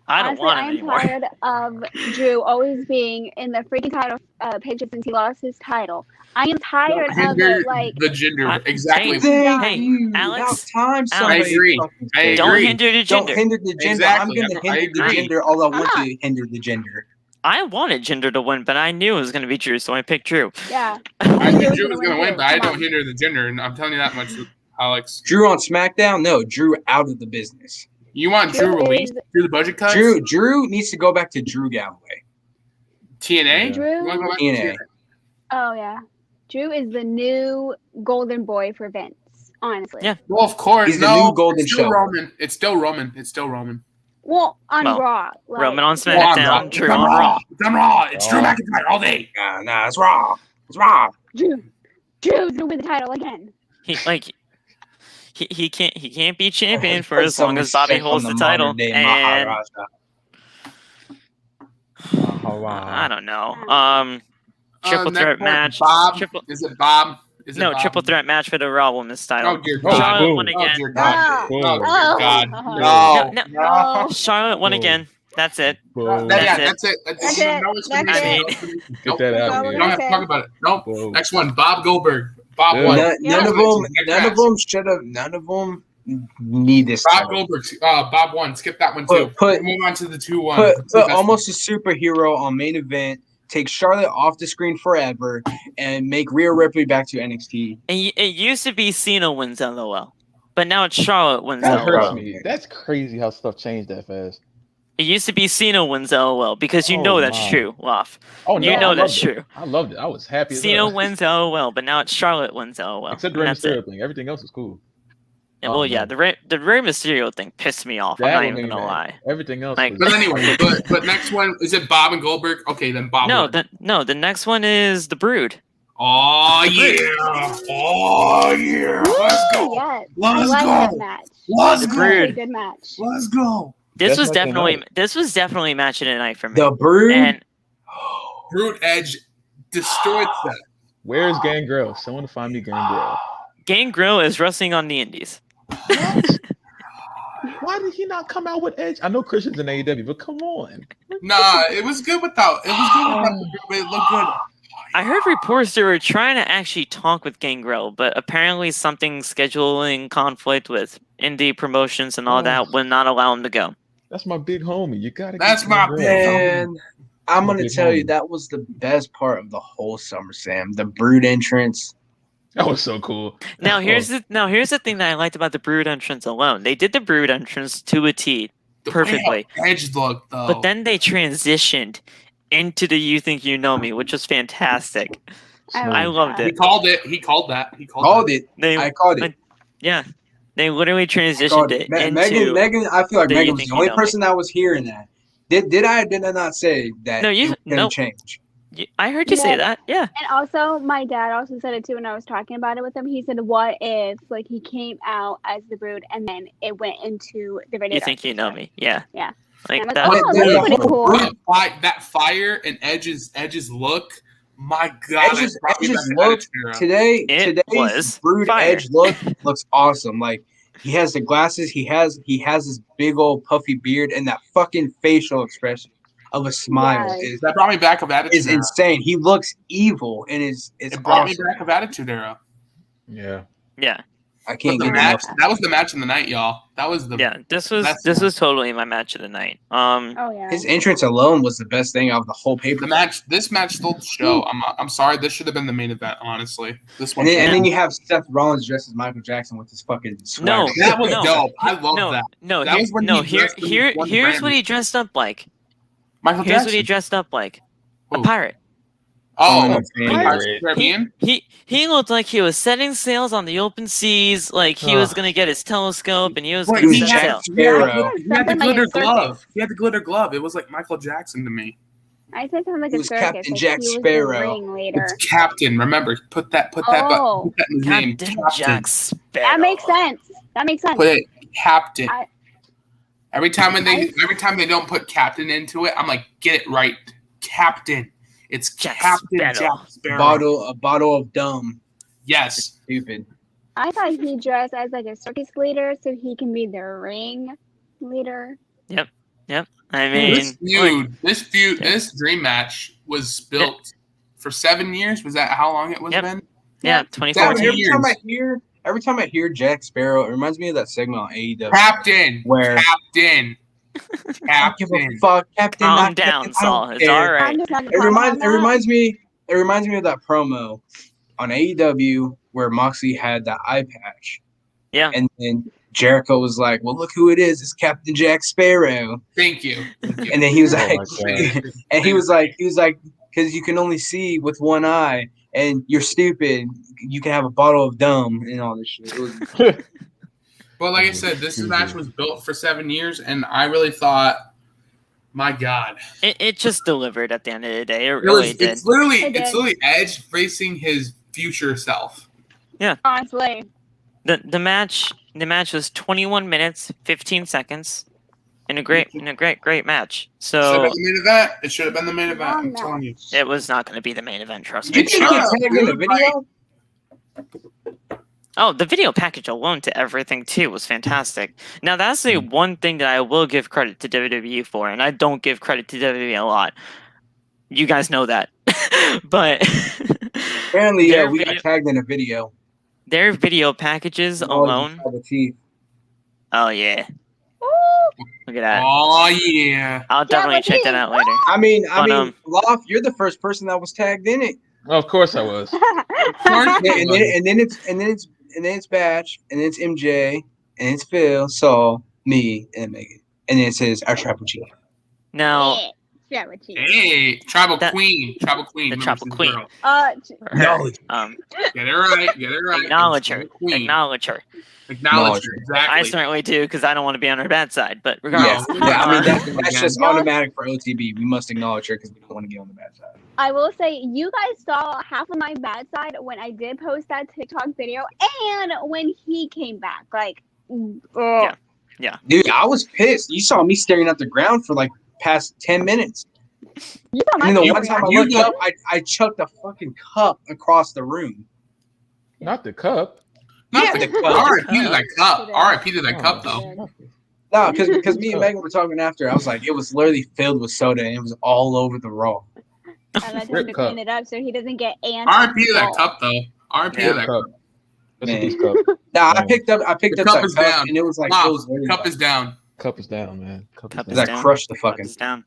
I don't want him anymore. I'm tired of Drew always being in the freaking title picture since he lost his title. I am tired of it. Like the Jinder, exactly. Hey, Alex. I agree. Don't hinder the Jinder. Don't hinder the Jinder. Exactly. I'm going to hinder the Jinder. All I want to hinder the Jinder. I wanted Jinder to win, but I knew it was going to be Drew, so I picked Drew. Yeah. I knew Drew was going to win, but I don't hinder the Jinder, and I'm telling you that much, Alex. Drew on SmackDown? No, Drew out of the business. You want Drew released through the budget cuts? Drew needs to go back to Drew Galloway. TNA? Drew? You want to go back to TNA. Oh yeah. Drew is the new golden boy for Vince. Honestly. Yeah. Well, of course. He's the new golden it's still show. Roman. It's still Roman. Well, on Raw. Like, Roman on SmackDown, Drew on Raw. It's on Raw. It's Drew McIntyre all day. Nah, it's Raw. It's Raw. Drew's gonna win the title again. He can't be champion for as long as Bobby holds the title. And I don't know. Triple threat match. Is it Bob? Triple threat match for the Raw Women's title. Oh dear God! Charlotte won again. Oh dear God! No. Charlotte won again. That's it. That's it. Get that out. We don't have to talk about it. Nope. Next one, Bob Goldberg. Bob won. None of them should have. None of them need this. Bob Goldberg. Bob won. Skip that one too. Move on to the 2-1. Put almost a superhero on main event take Charlotte off the screen forever and make Rhea Ripley back to NXT. It used to be Cena wins LOL, but now it's Charlotte wins That hurts LOL. me. That's crazy how stuff changed that fast. It used to be Cena wins LOL because you Oh, know that's my. true, Lof. Oh no, You know I that's loved it. true. I loved it. I was happy. As Cena hell. wins LOL, but now it's Charlotte wins LOL. Except the and Rey that's it. Mysterio thing. Everything else is cool. And, Oh, well, yeah, man. the Rey Mysterio thing pissed me off. I'm That not one even made me gonna mad. lie. Everything else Like- was. But anyway, but next one is it Bob and Goldberg? Okay, then Bob. No, won. the next one is the Brood. Oh yeah! Oh yeah! Let's go! Yes. Let's I like go! that match. Let's The That was go! a Brood. good match. Let's go! This Best was match of the definitely match of the night for me. The Brood. And Brute Edge destroyed Seth. Where's Gangrel? Someone find me Gangrel. Gangrel is wrestling on the Indies. Why did he not come out with Edge? I know Christian's in AEW, but come on. Nah, it was good without. It was good without the Brute, but it looked good. I heard reports they were trying to actually talk with Gangrel, but apparently something scheduling conflict with indie promotions and all that would not allow him to go. That's my big homie. You gotta. That's get my Gangrel. big Man, I'm gonna Okay, tell you homie. that was the best part of the whole SummerSlam. The Brood entrance. That was so cool. Now Oh, here's the thing that I liked about the Brood entrance alone. They did the Brood entrance to a T, The way perfectly. how Edge looked though. but then they transitioned into the You Think You Know Me, which was fantastic. I loved he it. called it. He called that. He called Called it. it. They, I called it. yeah, they literally transitioned Called it it. Me- into. Megan. I feel like the Megan You was Think the You only Know Me. person that was hearing that. Did I not say that? No, you- it was gonna nope. change. I heard you say Yeah. that. Yeah. And also, my dad also said it too when I was talking about it with him. He said, "What if like he came out as the Brood and then it went into the radio?" You think you know me? Yeah. Yeah. Like I'm like, that. oh, But that's the pretty whole cool. Brood- That fire and Edge's look. My God, Edge's- it brought me back Edge's to look Attitude Era. Today's It was Brood fire. Edge looks awesome. Like he has the glasses. He has this big old puffy beard and that fucking facial expression of a smile Yes. That brought me back of Attitude is Era. insane. He looks evil and it's It brought awesome. me back of Attitude Era. Yeah. Yeah. I But can't the get match, enough. that was the match of the night, y'all. That was the Yeah. This That's- was totally my match of the night. Oh yeah. His entrance alone was the best thing of the whole paper. the match. This match stole the show. I'm sorry. This should have been the main event. Honestly, this one. And then you have Seth Rollins dressed as Michael Jackson with his fucking swag. No, that was no. dope. I love No, that. no, That here, was when no. he Here, dressed here, in one here's brand. what he dressed up like. Michael Here's what he Jackson. dressed up like. A Who? pirate. Oh, Oh, Pirates of the He- Caribbean. He looked like he was setting sails on the open seas. Like he was Ugh. gonna get his telescope and he was Wait, gonna he set Jack sail. Sparrow. He had the Something like glitter a circus. glove. He had the glitter glove. It was like Michael Jackson to me. I said something like He a was circus. Captain like Jack he was the Sparrow. ring later. It's Captain. Remember, put that Oh. put that in his name. Captain Captain. Jack Sparrow. That makes sense. That makes sense. Put it Captain. I- every time they don't put Captain into it, I'm like, get it right, Captain. It's Jack Captain Sparrow. Jack Sparrow. A bottle of dumb. Yes. Stupid. I thought he dressed as like a circus leader so he can be the ring leader. I mean, This dream match was built for 7 years. Was that how long it was Yep. been? yeah, That, 2014. every time I hear Jack Sparrow, it reminds me of that segment on AEW. Captain. Where Captain. I don't give a Captain. fuck, Captain. Calm not down, Captain, I don't Saul. It's care. all right. I'm just not It reminds me of that promo on AEW where Moxley had that eye patch. Yeah. And then Jericho was like, "Well, look who it is! It's Captain Jack Sparrow." Thank you. Thank you. And then he was Oh like, my God. and he was like, because you can only see with one eye, and you're stupid. You can have a bottle of dumb and all this shit. It was, But like I said, this match was built for 7 years, and I really thought, my God, It just delivered at the end of the day. It really did. it's literally It it's did. literally Edge facing his future self. Honestly. The match was 21 minutes 15 seconds in a great match. Should have So been the main event. It should have been the main event. I'm Long telling you. it was not going to be the main event. Trust did me. you think Shut he up, tagged in the dude. video? Oh, the video package alone to everything too was fantastic. Now that's the one thing that I will give credit to WWE for, and I don't give credit to WWE a lot. You guys know that, but Apparently, yeah, Their we video- got tagged in a video. their video packages All alone. by the teeth. Oh yeah, Ooh, Look at that. Oh yeah. I'll definitely check that out later. I mean, But, Loft, you're the first person that was tagged in it. Of course I was. And then it's Batch, and then it's MJ, and it's Phil, Saul, me, and Megan. And then it says our Tribal Chief. Now, Hey, Tribal Queen. the Remember, Tribal she's a Queen. girl. Knowledge. Get it right. Acknowledge her. Tribal Queen. Acknowledge her. Acknowledge her. Exactly. I certainly do because I don't want to be on her bad side. But regardless, Yeah, I mean that's just automatic for OTB. We must acknowledge her because we don't want to get on the bad side. I will say, you guys saw half of my bad side when I did post that TikTok video, and when he came back. Like, yeah. Dude, I was pissed. You saw me staring at the ground for like past 10 minutes. You saw my And then the video one time I reaction. looked up, I chucked a fucking cup across the room. Not the cup. Not the the cup. R.I.P. to that cup. R.I.P. to that cup, though. No, because me and Megan were talking after. I was like, it was literally filled with soda and it was all over the Raw. I let him to clean it up so he doesn't get ants. R.I.P. to that cup, though. R.I.P. to that cup. That's a Man. piece cup. Nah, I picked up The that cup is cup down. and it was like, Wow, it was literally cup like, is down. Cup is down, man. Cup Cup is is down. that down. crushed the fucking. It's down.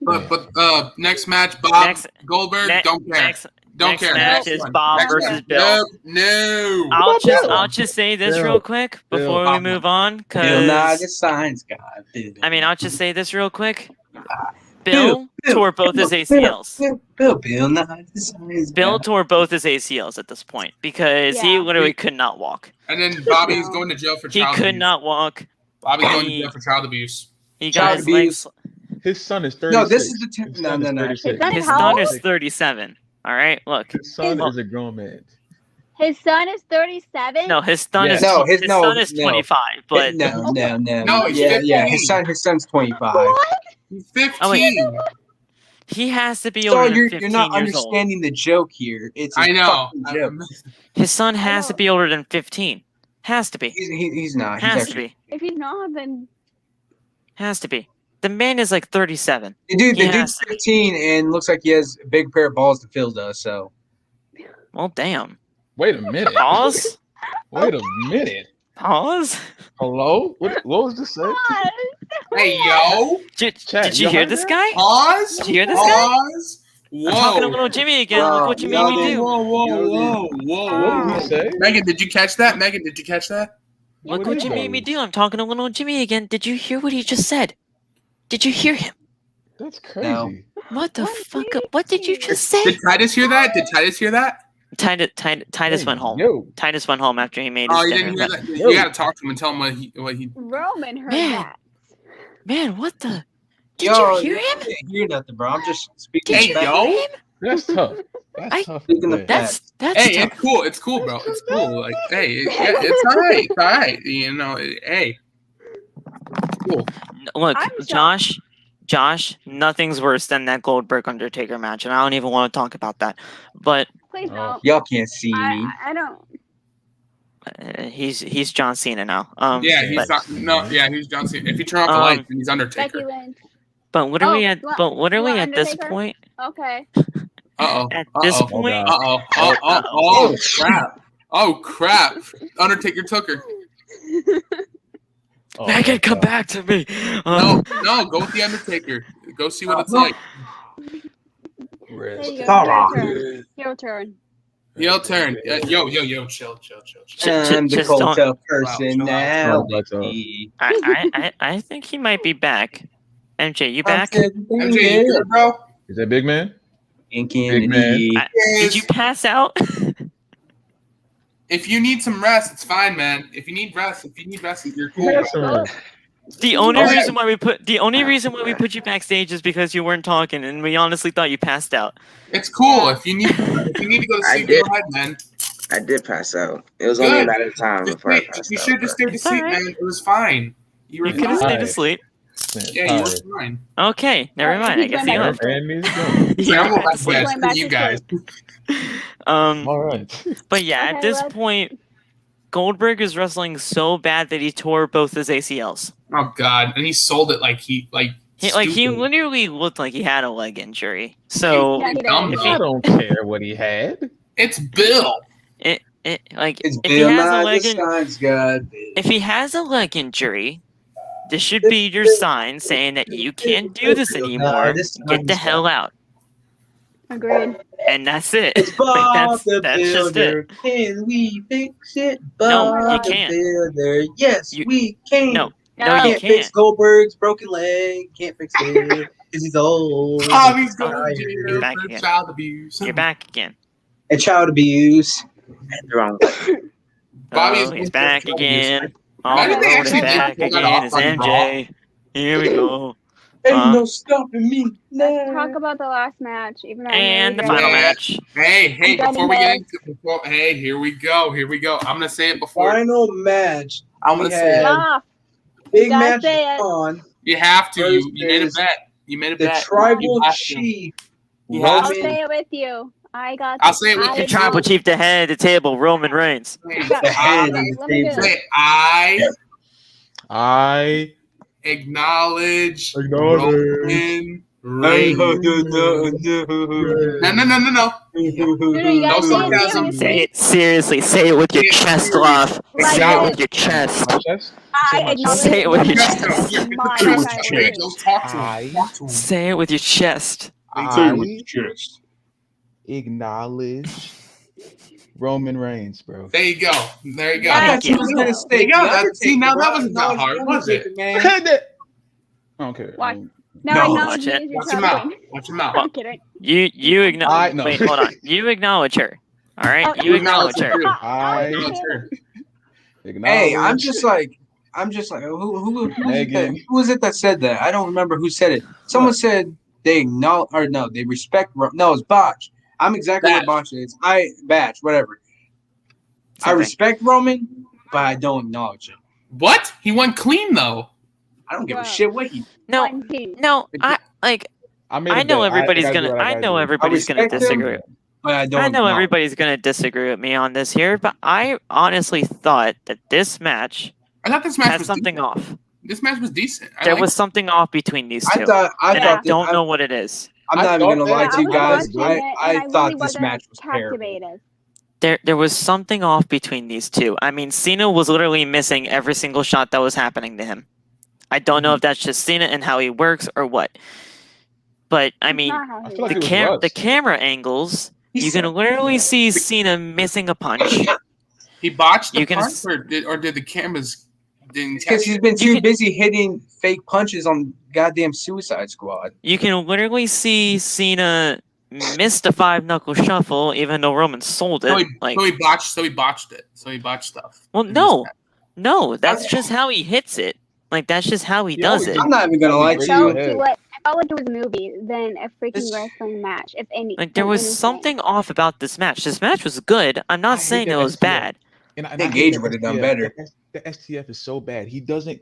But next match, Bob Goldberg, don't care. Don't Next care. match Next is one. Bob Next versus one. Bill. No. I'll just say this Bill. real quick before we Bill. move on, Bill Nye, the because science guy. Bill. I mean, I'll just say this real quick. Bill tore both his Bill, ACLs. Bill Nye, the science Bill guy. tore both his ACLs at this point because he Yeah. literally could not walk. And then Bobby's going to jail for He child could abuse. not walk. Bobby's going to he- jail for child abuse. He Child got his abuse. legs. His son is 36. No, this is the His no, son is no, no. 36. His son His How son old? is 37. All right, look. His son is a grown man. His son is 37. No, his son Yeah. is No, his no, son is no. 25. But No, No, he's yeah, 15. yeah. His son's 25. What? He's 15. Oh, wait. he has to be So older than you're 15 not years old. understanding the joke here. It's a I know. fucking joke. His son has know. to be older than 15. Has to be. He's not. He's Has to actually, be. If he's not, then Has to be. The man is like 37. the dude's Yes. 15 and looks like he has a big pair of balls to Phil does. So Well, damn. Wait a minute. Pause. Wait a minute. Pause. Hello? What was this say? Hey, yo. Did Chat, you you hear heard this that? guy? Pause. Did you hear this guy? Pause. I'm talking to Whoa. little Jimmy again. Look what you made me do. Whoa. What did he say? Megan, did you catch that? Look What what is you that? made me do. I'm talking to little Jimmy again. Did you hear what he just said? Did you hear him? That's crazy. No. What the What fuck? did What did you just say? Did Titus hear that? Titus went home. Yo. Titus went home after he made his Oh, you dinner. didn't hear but- that? You gotta talk to him and tell him what he. Roman heard Man. that. Man, what the? Did Yo, you hear him? didn't hear nothing, bro. I'm just speaking. Did Hey, you back. yo. hear him? That's tough. I- That's tough. Speaking man. of That's Hey, tough. it's cool, bro. It's cool. Like, hey, it's all right. It's all right. You know, hey. It's cool. Look, I'm shocked. Josh, nothing's worse than that Goldberg Undertaker match, and I don't even want to talk about that. But Please Oh. don't. Y'all can't see me. I don't. he's John Cena now. Yeah, he's but, not. No, yeah, he's John Cena. If you turn off the Um, lights, then he's Becky Undertaker. Lynch. but what are we Oh, at? well- But what are we well, at this Undertaker? point? Okay. Uh At oh. this Uh point, oh. Oh crap. Oh crap. Undertaker took her. Oh, Megan, my come God. back to me. No, go with the Undertaker. Go see what it's like. There Rest. you go. All Your right. turn. Your turn. Heel turn. Yo, chill. I'm just Dakota Chill personality. I think he might be back. MJ, you back? MJ, you good, bro? Is that big man? In Big man. Kennedy. Did you pass out? If you need some rest, it's fine, man. If you need rest, you're cool. Have some rest. The only Okay. reason why we put you backstage is because you weren't talking, and we honestly thought you passed out. It's cool. If you need to go to I sleep, did. go ahead, man. I did pass out. It was only a Good. matter of time before I passed You out. should just stay to It's sleep, alright. man. It was fine. You were You could have fine. stayed Alright. asleep. Man, Yeah, you tired. were fine. Okay, never mind. I guess he He's left. And he's gone. Yeah, I'm going back to Sleep. bed. Going back Screw you to guys. All right. But yeah, at Okay, this let's- point, Goldberg is wrestling so bad that he tore both his ACLs. Oh God! And he sold it like He stupid. literally looked like he had a leg injury. So Yeah, he dumb, does. though. I don't care what he had. It's Bill. it's It's if he Bill has a Nye, leg the science god. if he has a leg injury, This should be your sign saying that you can't do this anymore. this Get the time's hell out. Agreed. And that's it. It's Like, Bob the that's just Builder. it. Can we fix it? No, Bob you the can't. Builder. Yes, You- we can. No, No. no, you Can't fix can't. Goldberg's broken leg. Can't fix it because he's old. Bobby's going tired. to You're jail back for again. child abuse. You're back again. And child abuse. And the wrong way. Bobby Oh, is he's going back for child abuse. again. Why On did the they road actually and back pull that again off is on MJ. Here we go. Ain't no stopping me Let's now. talk about the last match, even though And the I'm final really Yeah. match. Hey, I'm done before we in get there. into hey, here we go. I'm gonna say it before. Final match. I'm gonna say it. off. Big gotta match say it. on You have to. You made a versus bet. You made a the bet. tribal You have to. chief. You have I'll to. say it with you. I got I'll this. say it with I you, The tribal chief, the head of the table, Roman Reigns. The head of the Let me do table. it. Say I I acknowledge Acknowledge. Roman Reigns. No. you No gotta say it sarcasm. seriously. Say it seriously. Say it with your chest off. Like Say it this. with your chest. my chest. I my acknowledge Say it with your Chest chest. out. Get my the chest title. straight. Don't talk to him. Talk to him. Say it with your chest. I chest. acknowledge Roman Reigns, bro. There you go. There you go. Yeah. That's what I was gonna There say. you go. See, now that wasn't that hard, was it? I don't care. Why? No, No, watch it. your Watch your mouth. traveling. Watch your mouth. I'm kidding. You acknowledge. no. Wait, hold on. You acknowledge her. All right. You acknowledge her. I acknowledge. Hey, I'm just like, who Megan. who was it that said that? I don't remember who said it. Someone said they acknowledge, or no, they respect. No, it's Botch. I'm exactly what Botch is. Batch, whatever. I Same thing. respect Roman, but I don't acknowledge him. What? He went clean though. I don't give a Wow. shit what he. No, One team. no. I know everybody's gonna. I know everybody's gonna respect him. disagree. But I don't. I know acknowledge. everybody's gonna disagree with me on this here, but I honestly thought that this match I thought this match had was something decent. off. This match was decent. There was something off between these two, I thought. and I that- don't know what it is. I'm I not even thought gonna that- lie to you I guys. was watching it, and I thought really this wasn't match was terrible. captivated. There was something off between these two. I mean, Cena was literally missing every single shot that was happening to him. I don't know if that's just Cena and how he works or what. But I It's mean, not how I he feel like the it was works. the Russ. camera angles, He you can literally see Cena missing a punch. He botched the You can punch, s- or did the cameras didn't Because catch he's it? been too can- busy hitting fake punches on goddamn Suicide Squad. You can literally see Cena miss the 5-knuckle shuffle, even though Roman sold So it. he, Like, so he botched. So he botched it. So he botched stuff. well, in this no, match. no, that's just how he hits it. Like, that's just how he He does always it. I'm not even gonna lie to Felt you. ahead. I felt like it was a movie than a freaking This- wrestling match, if any. Like, there than was anything. something off about this match. This match was good. I'm I not hate saying that it was STF. bad. And I think hate Gage that would have done STF. better. The STF is so bad. He doesn't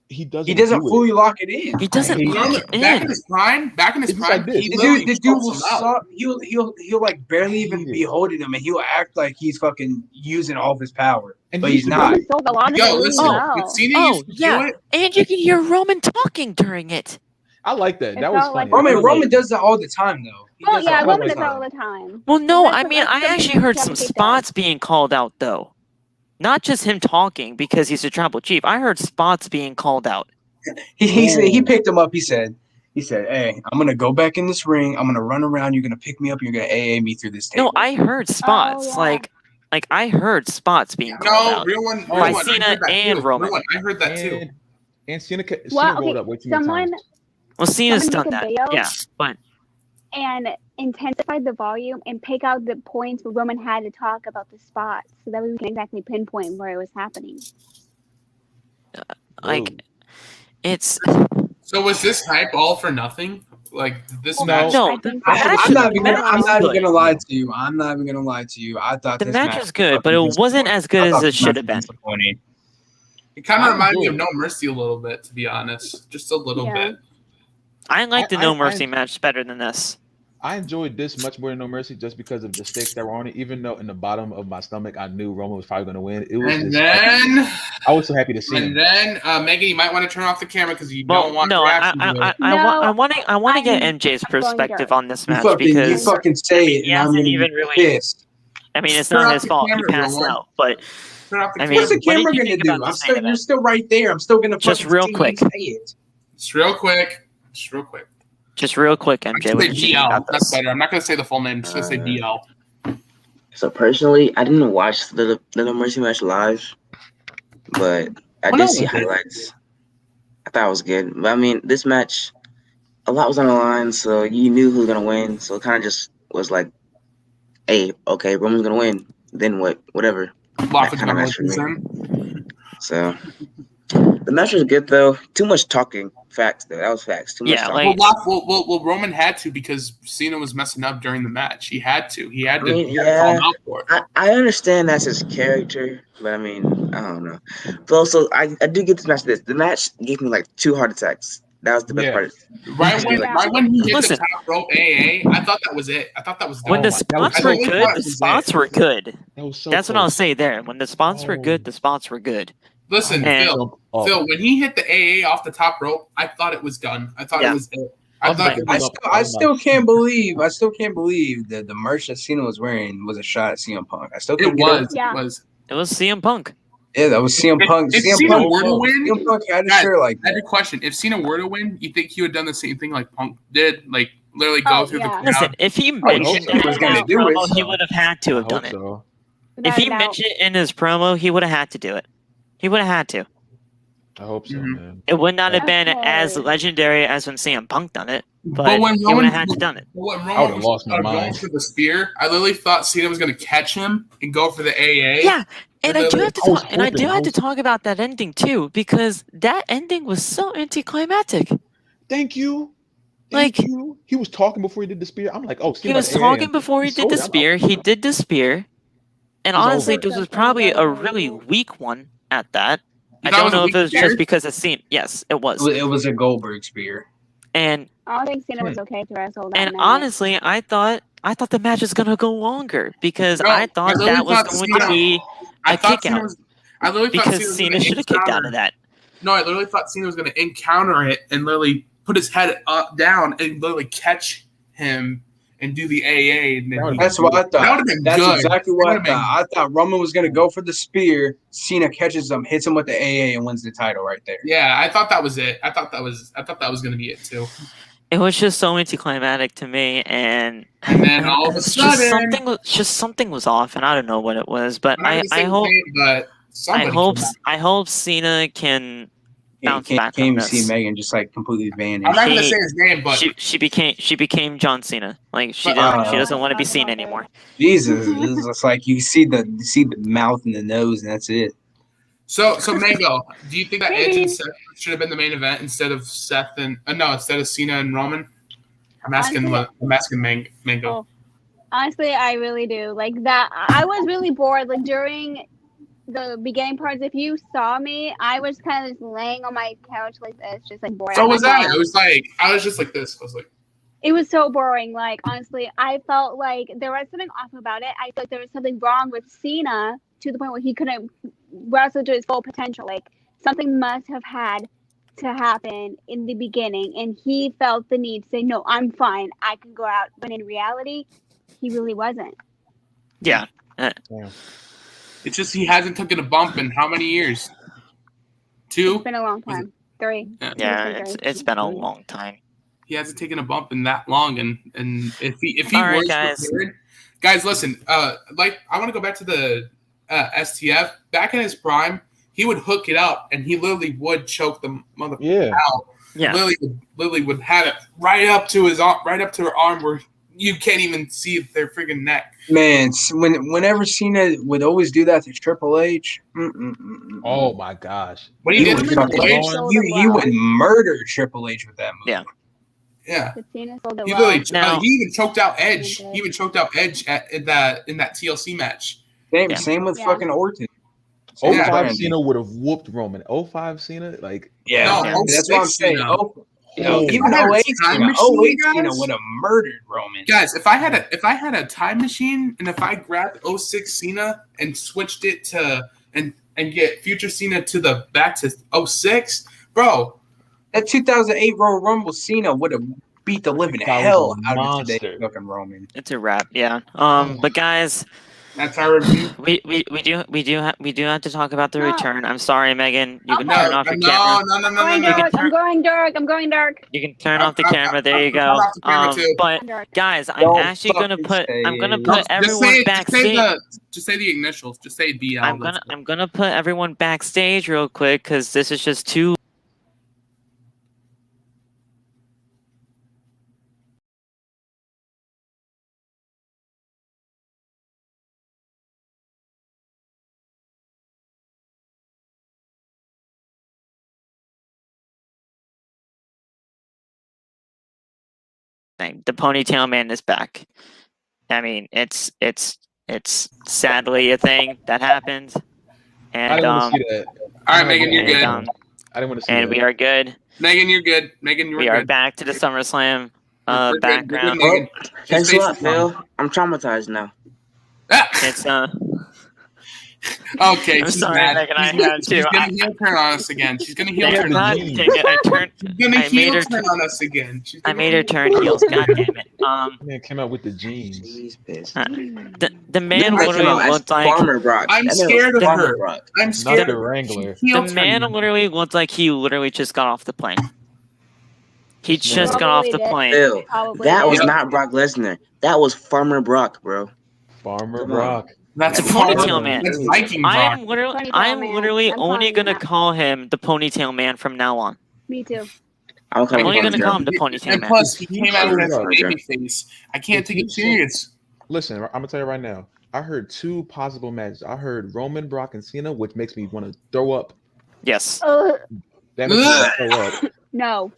He doesn't do it. fully lock it in. He doesn't hate lock it. it Back in in. his prime, It's just like this. he The literally dude chokes will him out. suck. He'll like barely even hate it. be holding him, and he'll act like he's fucking using all of his power, And but he he's used to not. do He sold a lot of Yo, it really listen. well. When Cena Oh, used to yeah. do it, And you can hear Roman talking during it. I like that. It That was felt like funny. Roman does that all the time, though. He Oh does that yeah, all Roman the does that time. all the time. Well, no, That's I what- mean, that's I what actually Triple heard H some does. spots being called out, though. Not just him talking because he's a tribal chief. I heard spots being called out. He picked him up. He said, "Hey, I'm gonna go back in this ring. I'm gonna run around. You're gonna pick me up. You're gonna AA me through this table." No, I heard spots. yeah. Like I heard spots being called no, out. real one. By Real one. Cena I heard that and too. Roman. Real one. I heard that too. And Cena Well, rolled okay, up way too many someone times. Well, Cena's done Someone that. make a video? Yeah, but and intensified the volume and pick out the points where Roman had to talk about the spots, so that we can exactly pinpoint where it was happening. like it's So was this hype all for nothing? Like this No. match? no. I The think match, I'm not even the gonna. match I'm was not even good. gonna lie to you. I'm not even gonna lie to you. I thought The this match was good, but it wasn't as good as it should have been. Disappointing. It kind I of reminded me of enjoyed No Mercy a little bit, to be honest. Just a little Yeah. bit. I like the I- No I- Mercy match better than this. I enjoyed this much more than No Mercy just because of the stakes that were on it. Even though in the bottom of my stomach I knew Roman was probably going to win. It was And just, then, I was so happy to see and him. then, Megan, you might want to turn off the camera because you Well, don't want no, reaction to it. I want to get I'm MJ's going perspective dark. on this You match fucking because say it. he and I'm hasn't gonna even be really- pissed. I mean it's Turn not off his the fault. He camera, passed Roman. out, but the I mean, What's the what did camera you gonna think do? about I'm this still, main you're event? still right there. I'm still gonna Just fucking real see you quick. say it. Just real quick. Just real quick, I'm MJ. gonna What say did you think DL. about That's this? better. I'm not gonna say the full name. I'm just gonna say DL. So personally, I didn't watch the Little Mercy match live, but I did see highlights. I thought it was good. But I mean, this match, a lot was on the line, so you knew who was gonna win. So it kind of just was like, hey, okay, Roman's gonna win. Then what? Whatever. Lots That of kind of match for me. in. So the match was good though. Too much talking. Facts though. That was facts. Too much Yeah, talking. like Well, Roman had to because Cena was messing up during the match. He had to. He had I to. mean, He had to call him out for it. I understand that's his character, but I mean, I don't know. But also, I do get this match. The match gave me like 2 heart attacks. That was the best Yeah. part. Right when he hit Listen. the top rope AA, I thought that was it. I thought that was done. when the my- that spots was were so good, close. the spots were good. That was so That's what I'll close. say there. When the spots were Oh. good, the spots were good. Listen, And- Phil, Oh. Phil, when he hit the AA off the top rope, I thought it was done. I thought Yeah. it was it. I thought I still can't believe that the merch that Cena was wearing was a shot at CM Punk. I still it can't get over was. Yeah. It was. It was CM Punk. Yeah, that was CM Punk. If CM Cena Punk, were to win, CM Punk had a guys, shirt like I had that. a question. If Cena were to win, you think he would have done the same thing like Punk did? Like literally go Oh, through yeah. the crowd? Listen, if he mentioned he it was in gonna his do it, promo, he so. would have had to I have hope done it. so. If he Without a doubt. mentioned it in his promo, he would have had to do it. He would have had to. I hope so, Mhm. man. It would not have been Okay. as legendary as when CM Punk done it, But but when he would Roman have had to done it. When I Roman would've was lost my going mind. for the spear, I literally thought Cena was going to catch him and go for the AA. Yeah, and I do have to I was talk, and I do hoping- have to talk about that ending too, because that ending was so anticlimactic. Thank you. Like- Thank you. He was talking before he did the spear. I'm like, oh, He was talking before he did the spear. He did the spear, and It was honestly, over. this was probably a really weak one at that. You I thought it don't was a know if weak it was spear? just because of Cena. Yes, it was. It was a Goldberg spear. And I don't think Cena was okay to wrestle that and night. honestly, I thought the match was gonna go longer because No, I thought literally that was thought going Cena- to be I a thought kick Cena out was. I literally thought because Cena was Cena gonna should have kicked out encounter- of that. No, I literally thought Cena was going to encounter it and literally put his head up, down, and literally catch him and do the AA. And then That's what I that thought. would have been That's good. exactly That what I would've been- thought. I thought Roman was gonna go for the spear. Cena catches him, hits him with the AA, and wins the title right there. Yeah, I thought that was it. I thought that was going to be it too. It was just so anticlimactic to me, and then all of a it's just sudden- something was off, and I don't know what it was, but I'm not gonna say I his hope name, but somebody I hope Cena can bounce Can't back on even see this. Megan just like completely vanished. I'm not going to She- say his name, but She became John Cena. Like she But- doesn't want to be seen anymore. Jesus, it's just like you see the mouth and the nose, and that's it. so Mango, do you think that Edge and Seth should have been the main event instead of Seth and instead of Cena and Roman? I'm asking Mango. Oh. Honestly, I really do. Like that, I was really bored. Like during the beginning parts, if you saw me, I was kind of just laying on my couch like this, just like bored. So out was my I. phone. It was like I was just like this. I was like, It was so boring. Like honestly, I felt like there was something off about it. I felt like there was something wrong with Cena to the point where he couldn't wrestle to his full potential. Like something must have had to happen in the beginning, and he felt the need to say, "No, I'm fine. I can go out." But in reality, he really wasn't. Yeah. it's just he hasn't taken a bump in how many years? 2. It's been a long time. 3. Yeah, It's it's been a long time. He hasn't taken a bump in that long, and if he All right, was guys. prepared, guys, listen. Like I want to go back to the STF. Back in his prime, he would hook it up, and he literally would choke the mother out. Yeah. Lily would have it right up to his arm, right up to her arm, where you can't even see their freaking neck. Man, whenever Cena would always do that to Triple H. Oh my gosh. When he did would Triple fucking- H, he would murder Triple H with that move. Yeah. yeah. But Cena sold it He well. literally, Now- he even choked out Edge. Okay. He even choked out Edge in that TLC match. Same, Yeah. same with Yeah. fucking Orton. 05 Yeah. Cena would have whooped Roman. 05 Cena, like, Yeah, No, that's what I'm 06 saying. Cena. Even If I had a 08 time Cena, machine, 08 Cena guys- would have murdered Roman. Guys, if I had a time machine and if I grabbed 06 Cena and switched it to and get future Cena to the back to 06, bro. That 2008 Royal Rumble Cena would have beat the living That was hell a out of monster. today's fucking Roman. It's a wrap, yeah. But guys, That's our review. We do have to talk about the No. return. I'm sorry, Megan. You can Okay. turn off your camera. No. I'm going You can dark. turn- I'm going dark. I'm going dark. You can turn off the camera. There you Turn go. off the camera, too. But Dark. guys, I'm Don't actually gonna fucking put say it. everyone backstage. Just say the initials. Just say BL. I'm gonna put everyone backstage real quick because this is just too. The ponytail man is back. I mean, it's sadly a thing that happened, I and didn't want to see that. All right, Megan, you're good. and, I didn't want to see and that. we are good. Megan, you're good. Megan, you're We good. are back to the SummerSlam You're good. You're good, background. Megan. Thanks Just a lot, face it. Phil. I'm traumatized now. Ah! It's Okay, I'm she's sorry, mad. Megan, I She's had she's to. gonna heel turn on us again. She's gonna heel They're turn. not jeans. taking it. She's gonna I made heel her turn turn- on us again. She's I gonna made her turn heels. God damn it. Man came out with the jeans. Jeez, pissed. The man Look literally at looked like Farmer Brock. I'm That man was scared of Farmer her. Brock. I'm Not scared. the Wrangler. Heel the turn man you. literally looked like he literally just got off the plane. He just got off Probably the did. plane. Phil, Probably that was did. not Brock Lesnar. That was Farmer Brock, bro. Farmer Come Brock. That's The Farmer- ponytail man. That's Viking I Brock. am literally, Ponytail I am man. literally I'm only calling him gonna that. call him the ponytail man from now on. Me too. I'm I'm only calling gonna call him the ponytail And man. plus, he came out as a Brock. baby face. I can't take it serious. Listen, I'm gonna tell you right now. I heard 2 possible matches. I heard Roman, Brock, and Cena, which makes me want to throw up. Yes. That makes me want to throw up. No.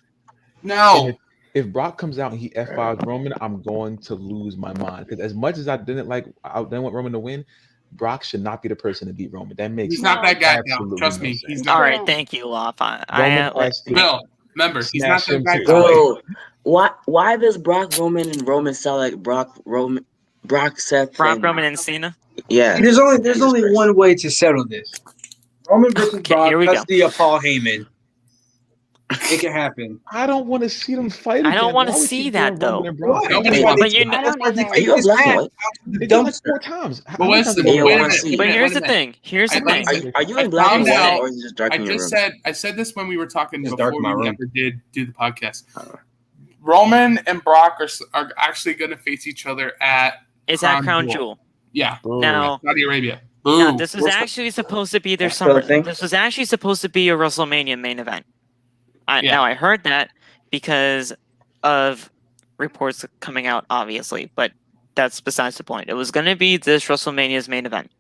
No. If Brock comes out and he F5s Roman, I'm going to lose my mind. Because as much as I didn't want Roman to win, Brock should not be the person to beat Roman. That makes He's not that guy now. absolutely Trust no me. sense. He's All not. right. Thank you, Loff. Roman has to Bill, remember, he's not smash that him guy. to- Bro, why does Brock, Roman, and Roman sound like Brock, Seth, Brock, and Roman, and Cena. yeah? There's only Jesus Christ. one way to settle this. Roman versus Okay, Brock. here we Let's go. see a Paul Heyman. It can happen. I don't want to see them fight. I don't again. wanna Why would see you that, do Roman though. and Brock? Why? Nobody Hey, wants But to- you know, I don't That's why they either. Are you a this black match boy? out to the They did like dumpster. 4 times. But listen, Hey, wait a wanna minute. see- wait a but minute, here's wait a the minute. thing. Here's the I thing. like- Are you I in black found and white, out- or is it just dark I in your just room? said this when we were talking It's dark before in my we room. ever did do the podcast. Roman and Brock are actually going to face each other at It's at Crown Jewel. Yeah, Boom. Now, Saudi Arabia. now, Boom. this was actually supposed to be their That's still a summer. thing? This was actually supposed to be a WrestleMania main event. Yeah. Now I heard that because of reports coming out, obviously, but that's besides the point. It was going to be this WrestleMania's main event.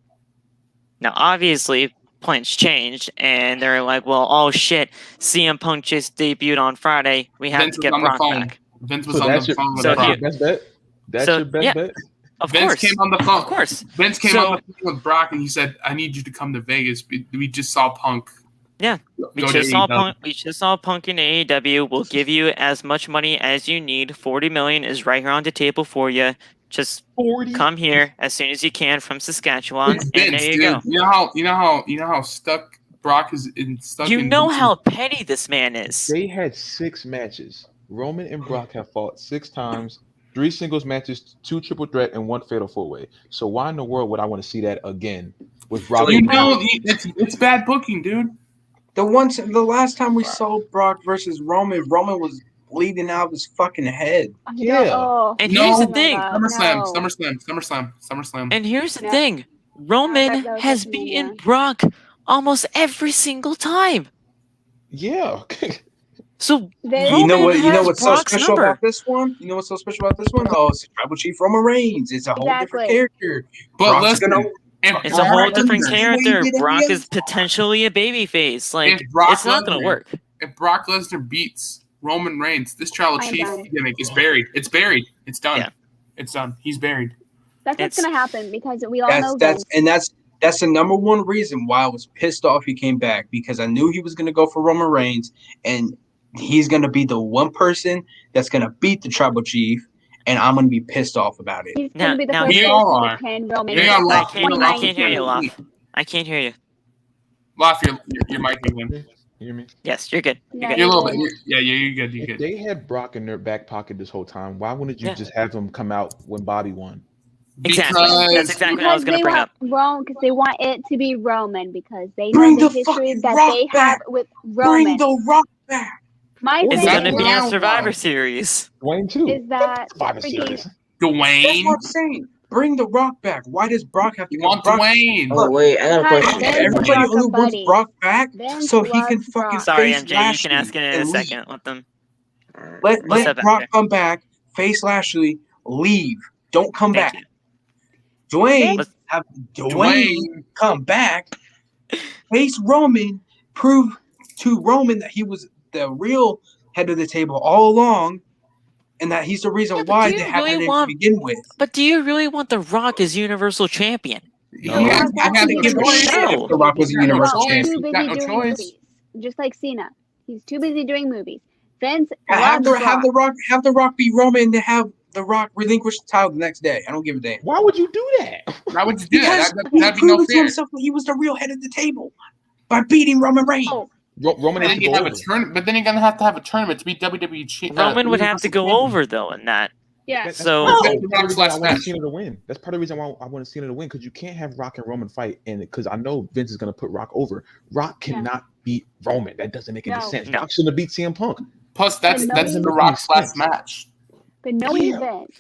Now, obviously, plans changed, and they're like, "Well, oh shit, CM Punk just debuted on Friday. We have Vince to was get on the Brock phone. back." Vince was So on that's the your, phone with so that's your Brock. best bet? That's So, your best yeah. bet? Of Vince course, came on the phone. of course. Vince came So- on the phone with Brock and he said, "I need you to come to Vegas. We just saw Punk. Yeah, We go to just saw AEW." Punk. We just saw Punk in AEW. We'll give you as much money as you need. 40 million is right here on the table for you. Just 40? come here as soon as you can from Saskatchewan, It's and Vince, there you dude. go. You know how stuck Brock is in. Stuck You in know Vince's- how petty this man is. They had 6 matches. Roman and Brock have fought 6 times, 3 singles matches, 2 triple threat, and 1 fatal 4-way. So why in the world would I want to see that again with Brock? You and know, it's bad booking, dude. The last time we saw Brock versus Roman, Roman was bleeding out of his fucking head. Yeah. Oh, And No. here's the no, thing. no, SummerSlam. And here's the thing. Roman that was has WrestleMania. beaten Brock almost every single time. Yeah. So They- You know Roman has what's so Brock's special number. about this one? You know what's so special about this one? Oh, it's Tribal Chief Roman Reigns. It's a whole different Exactly. character. But Brock's listen, gonna- if It's a whole Brock different Lesnar- character. did Brock every is potentially a babyface. Like, If Brock it's not going Lesnar- to work. If Brock Lesnar beats Roman Reigns, this Tribal I'm Chief done. gimmick is buried. It's buried. It's done. Yeah. It's done. He's buried. That's what's It's- gonna happen because we all know That's Vince. that's the number one reason why I was pissed off he came back, because I knew he was gonna go for Roman Reigns, and he's gonna be the one person that's gonna beat the Tribal Chief, and I'm gonna be pissed off about it. He's Now- gonna be the now first we person all to are. pin Roman. We all Reigns. are. I can't hear you, 2019. Loff. I can't hear you. Loff, you're micing him. You hear me? Yes, you're good. You're Yeah, good. You're a little bit. You're good. You're If good. they had Brock in their back pocket this whole time, why wouldn't you Yeah. just have them come out when Bobby won? Exactly. That's Because exactly what I was going to bring up. Because they want it to be Roman because they Bring know the the history fucking that Rock they back. have with Bring Roman. the Rock back. My It's thing going to be is, a Survivor one. Series. Dwayne too. is that Survivor freaking Series. That's Dwayne. what I'm saying. Bring the Rock back. Why does Brock have to You come? want Brock, Dwayne? Oh wait, I got a Hi, question. Vince everybody Brock only a wants buddy. Brock back Vince so he can loves fucking Brock. Sorry, face MJ. You Lashley can ask it in a and leave. second. Let them. Let We'll step back Brock there. come back, face Lashley, leave. Don't come Thank back. you. Dwayne, Let's- have Dwayne come back, face Roman, prove to Roman that he was the real head of the table all along, and that he's the reason Yeah, but why do they you had really him want- to begin with. But do you really want The Rock as Universal Champion? You No. have Brock to wants give to a be shit. No. If The Rock was a He's got no universal choice. champion. too He's busy got no doing choice. movies, just like Cena. He's too busy doing movies. Vince Have loves the Brock. Rock be Roman and to have the Rock relinquish the title the next day. I don't give a damn. Why would you do that? Why would you do Because that? he That'd be no proved to fair. himself that he was the real head of the table by beating Roman Reigns. Oh, Roman But has then to you go have a over. tournament. But then you're gonna have to have a tournament to be WWE. Roman would have to go Universal over though in that. yeah. That's So- part of No. the reason why I Last want match. Cena to win. That's part of the reason why I want Cena to win, because you can't have Rock and Roman fight, and because I know Vince is going to put Rock over. Rock cannot beat Roman. That doesn't make any No. sense. No. Rock shouldn't have beat CM Punk. Plus, that's But the knowing- Rock's last match. But knowing Yeah. Vince,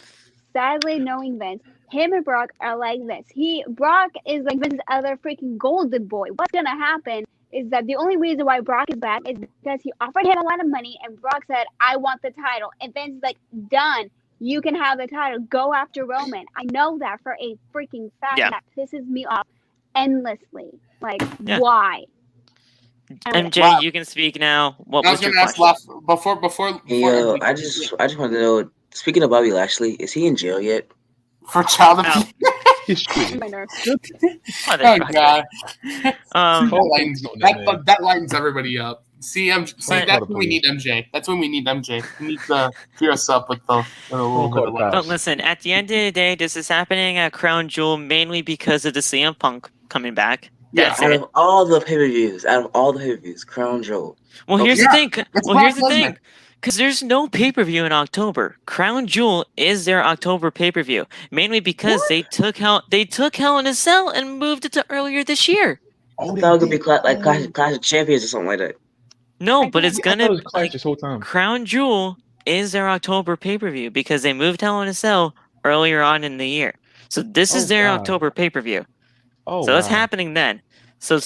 sadly knowing Vince, him and Brock are like this. Brock is like Vince's other freaking golden boy. What's gonna happen is that the only reason why Brock is back is because he offered him a lot of money and Brock said, I want the title. And Vince is like, done. You can have the title. Go after Roman. I know that for a freaking fact. Yeah. That pisses me off endlessly. Like, Yeah. why? MJ, you can speak now. What I was was your gonna ask question? before. Hey, yo, everybody- I just wanted to know. Speaking of Bobby Lashley, is he in jail yet? for child No. abuse. His shit. Minor. Oh Motherfucker. god, Um, Call Lightning's not that man. that lightens everybody up. See, Right. that's when we need MJ. That's when we need MJ. We need to cheer us up with a little bit of light. but listen, at the end of the day, this is happening at Crown Jewel mainly because of the CM Punk coming back. That's Out it. of all the pay-per-views, Crown Jewel. Well, here's Yeah, the thing. it's Well, here's the Brock thing. Lesnar. Because there's no pay-per-view in October. Crown Jewel is their October pay-per-view, mainly because they took Hell in a Cell and moved it to earlier this year. I Oh, thought it could be Clash of Champions or something like that. No, but it's I thought it gonna was Clash this whole time. Crown Jewel is their October pay-per-view because they moved Hell in a Cell earlier on in the year. So this is Oh, their God. October pay-per-view. Oh, So that's wow. happening then. So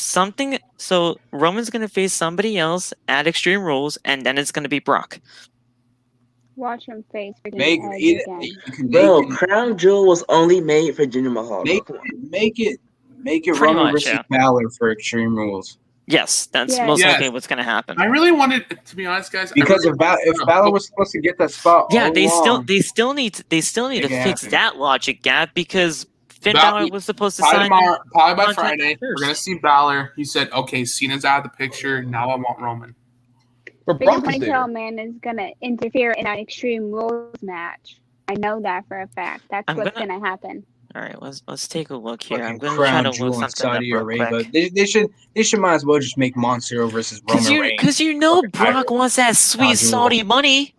Roman's gonna face somebody else at Extreme Rules, and then it's gonna be Brock. Watch him face freaking Make Edge it, again. you can Bro, make it, Crown Jewel was only made for Jinder Mahal. Bro. make Come on. it, make it, make it Pretty Roman much, versus yeah. Balor for Extreme Rules. Yes, that's Yes. most Yes. likely what's gonna happen. I really wanted, to be honest, guys. Because if Balor was supposed to get that spot, Yeah, all they along, still need to Make fix it happen. that logic gap because Finn Balor- Balor was supposed to Probably sign. tomorrow, probably by contract Friday, first. we're gonna see Balor. He said, "Okay, Cena's out of the picture. Now I want Roman." But Freaking Brock is there. Ponytail Man is gonna interfere in that Extreme Rules match. I know that for a fact. That's I'm what's gonna- gonna happen. All right, let's take a look here. I'm fucking gonna try Crown to Jewel look in something up Saudi real Arabia. quick. They should might as well just make Montero versus Roman Reigns. Because you know fucking Brock title. wants that sweet Crown Jewel. Saudi money.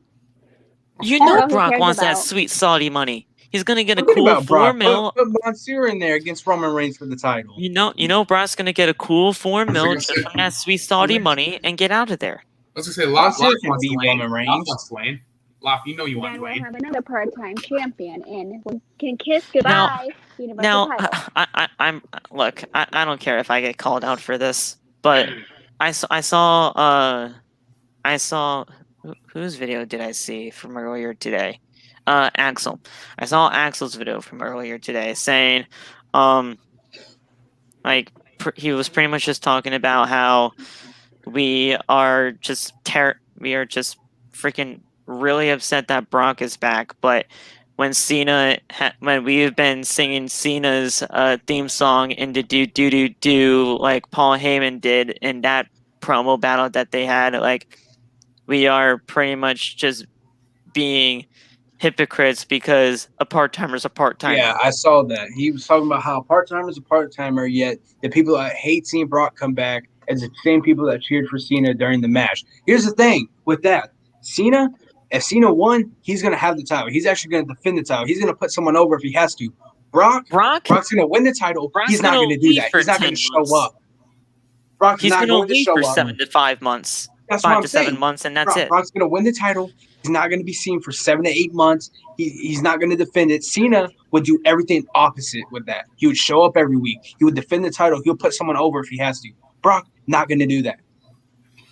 You That's know all he Brock cares wants that about. sweet Saudi money. He's gonna get a Forget cool about Brock. 4 mil. Put Montero in there against Roman Reigns for the title. You know Brock's gonna get a cool 4 mil gonna just say- from that sweet Saudi money and get out of there. I was gonna say, Laf Montero can wants beat Lane. Roman Reigns. Laf wants Lane. Laf, you know you want Then we'll Dwayne. have another part-time champion, and we can kiss goodbye. Universal Now, title. I'm look. I don't care if I get called out for this, but I saw whose video did I see from earlier today? Axel. I saw Axel's video from earlier today saying, he was pretty much just talking about how we are just freaking really upset that Brock is back, but when when we've been singing Cena's theme song in the do like Paul Heyman did in that promo battle that they had, like we are pretty much just being hypocrites because a part-timer's a part-timer. Yeah, I saw that. He was talking about how part-timer's a part-timer, yet the people that hate seeing Brock come back is the same people that cheered for Cena during the match. Here's the thing with that. If Cena won, he's going to have the title. He's actually going to defend the title. He's going to put someone over if he has to. Brock's Brock's gonna win the title. He's not gonna gonna do leave that. for He's not 10 gonna show months. up. Brock's He's not gonna going to leave show for up. 7 to 5 months. That's what 5 I'm to 7 saying. months, and that's it. Brock's gonna win the title. He's not gonna be seen for 7 to 8 months. He's not gonna defend it. Cena would do everything opposite with that. He would show up every week. He would defend the title. He'll put someone over if he has to. Brock not gonna do that.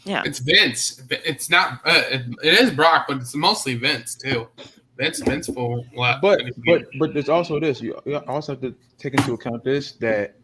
Yeah. It's Vince. It's not. It is Brock, but it's mostly Vince too. Vince will. But there's also this. You also have to take into account this, that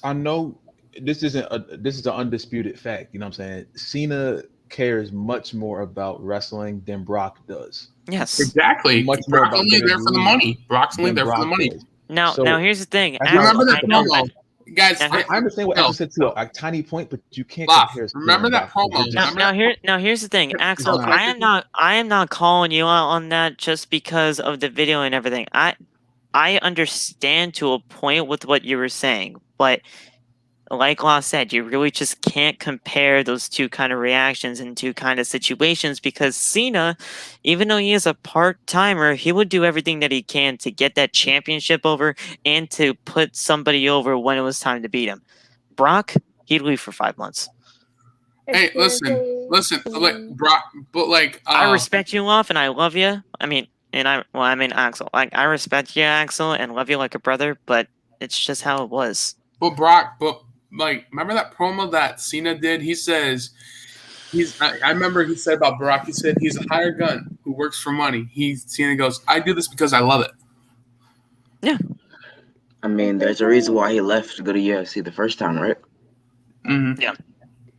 I know this is an undisputed fact. You know what I'm saying? Cena cares much more about wrestling than Brock does. Yes. Exactly. Much more Brock's about only there for the money. Brock's only than there for the Brock money. does. Now here's the thing. I Axel, remember that I know- promo. Guys, I understand what no. Axel said to a tiny point, but you can't Laugh. compare. Cena Remember and that Brock. promo. It's just- Now here's the thing, Axel. No, I am not calling you out on that just because of the video and everything. I understand to a point with what you were saying, but like Law said, you really just can't compare those two kind of reactions and two kind of situations, because Cena, even though he is a part-timer, he would do everything that he can to get that championship over and to put somebody over when it was time to beat him. Brock, he'd leave for 5 months. Hey, listen, like Brock, but like I respect you, Love, and I love you. Axel. Like, I respect you, Axel, and love you like a brother, but it's just how it was. But Brock, remember that promo that Cena did? He says I remember he said about Brock. He said he's a hired gun who works for money. Cena goes, I do this because I love it. Yeah. I mean, there's a reason why he left to go to UFC the first time, right? Mm-hmm. Yeah.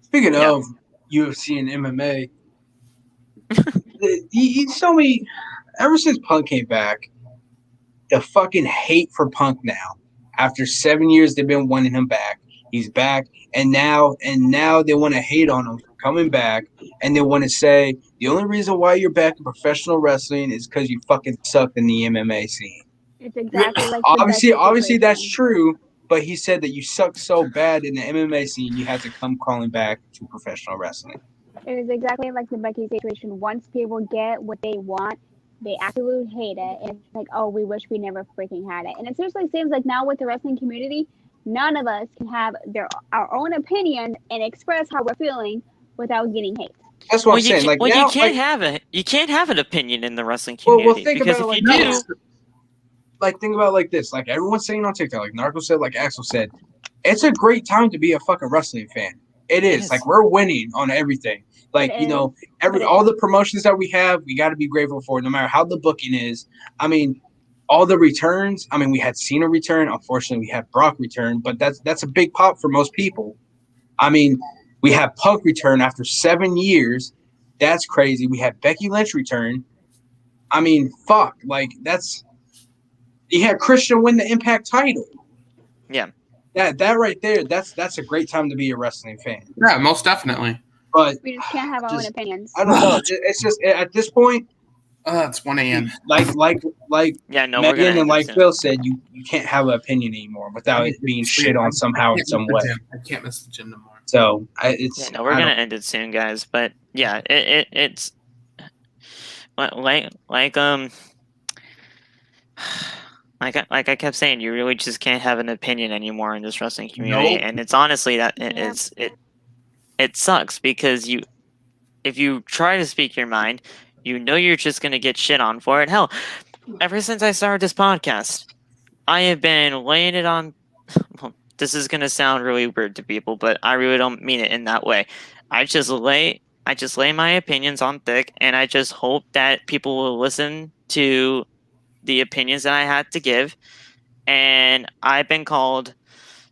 Speaking of UFC and MMA, he told me ever since Punk came back, the fucking hate for Punk now. After 7 years, they've been wanting him back. He's back, and now they want to hate on him for coming back, and they want to say the only reason why you're back in professional wrestling is because you fucking sucked in the MMA scene. It's exactly like obviously that's true, but he said that you sucked so bad in the MMA scene, you had to come crawling back to professional wrestling. It was exactly like the Becky situation. Once people get what they want, they absolutely hate it. And it's like, oh, we wish we never freaking had it. And it seriously seems like now with the wrestling community, none of us can have our own opinion and express how we're feeling without getting hate. That's what I'm saying. You can't have an opinion in the wrestling community, think because about if it you like do, this. Like, think about it like this. Like, everyone's saying on TikTok, like Narco said, like Axel said, it's a great time to be a fucking wrestling fan. It is. Like, we're winning on everything. Like, all the promotions that we have, we got to be grateful for, no matter how the booking is. I mean, all the returns. I mean, we had Cena return. Unfortunately, we had Brock return, but that's a big pop for most people. I mean, we had Punk return after 7 years. That's crazy. We had Becky Lynch return. I mean, fuck. Like, you had Christian win the Impact title. Yeah. That right there, that's a great time to be a wrestling fan. Yeah, most definitely. But we just can't have our own opinions. I don't know. It's just at this point. It's 1 a.m. Like Megan and like Phil said, you can't have an opinion anymore without it being shit on somehow in some way. I can't miss the gym no more. So we're gonna end it soon, guys. But yeah, it's like I kept saying, you really just can't have an opinion anymore in this wrestling community, and it's honestly that it sucks, because if you try to speak your mind, you're just gonna get shit on for it. Hell, ever since I started this podcast, I have been laying it on. Well, this is gonna sound really weird to people, but I really don't mean it in that way. I just lay my opinions on thick, and I just hope that people will listen to the opinions that I had to give. And I've been called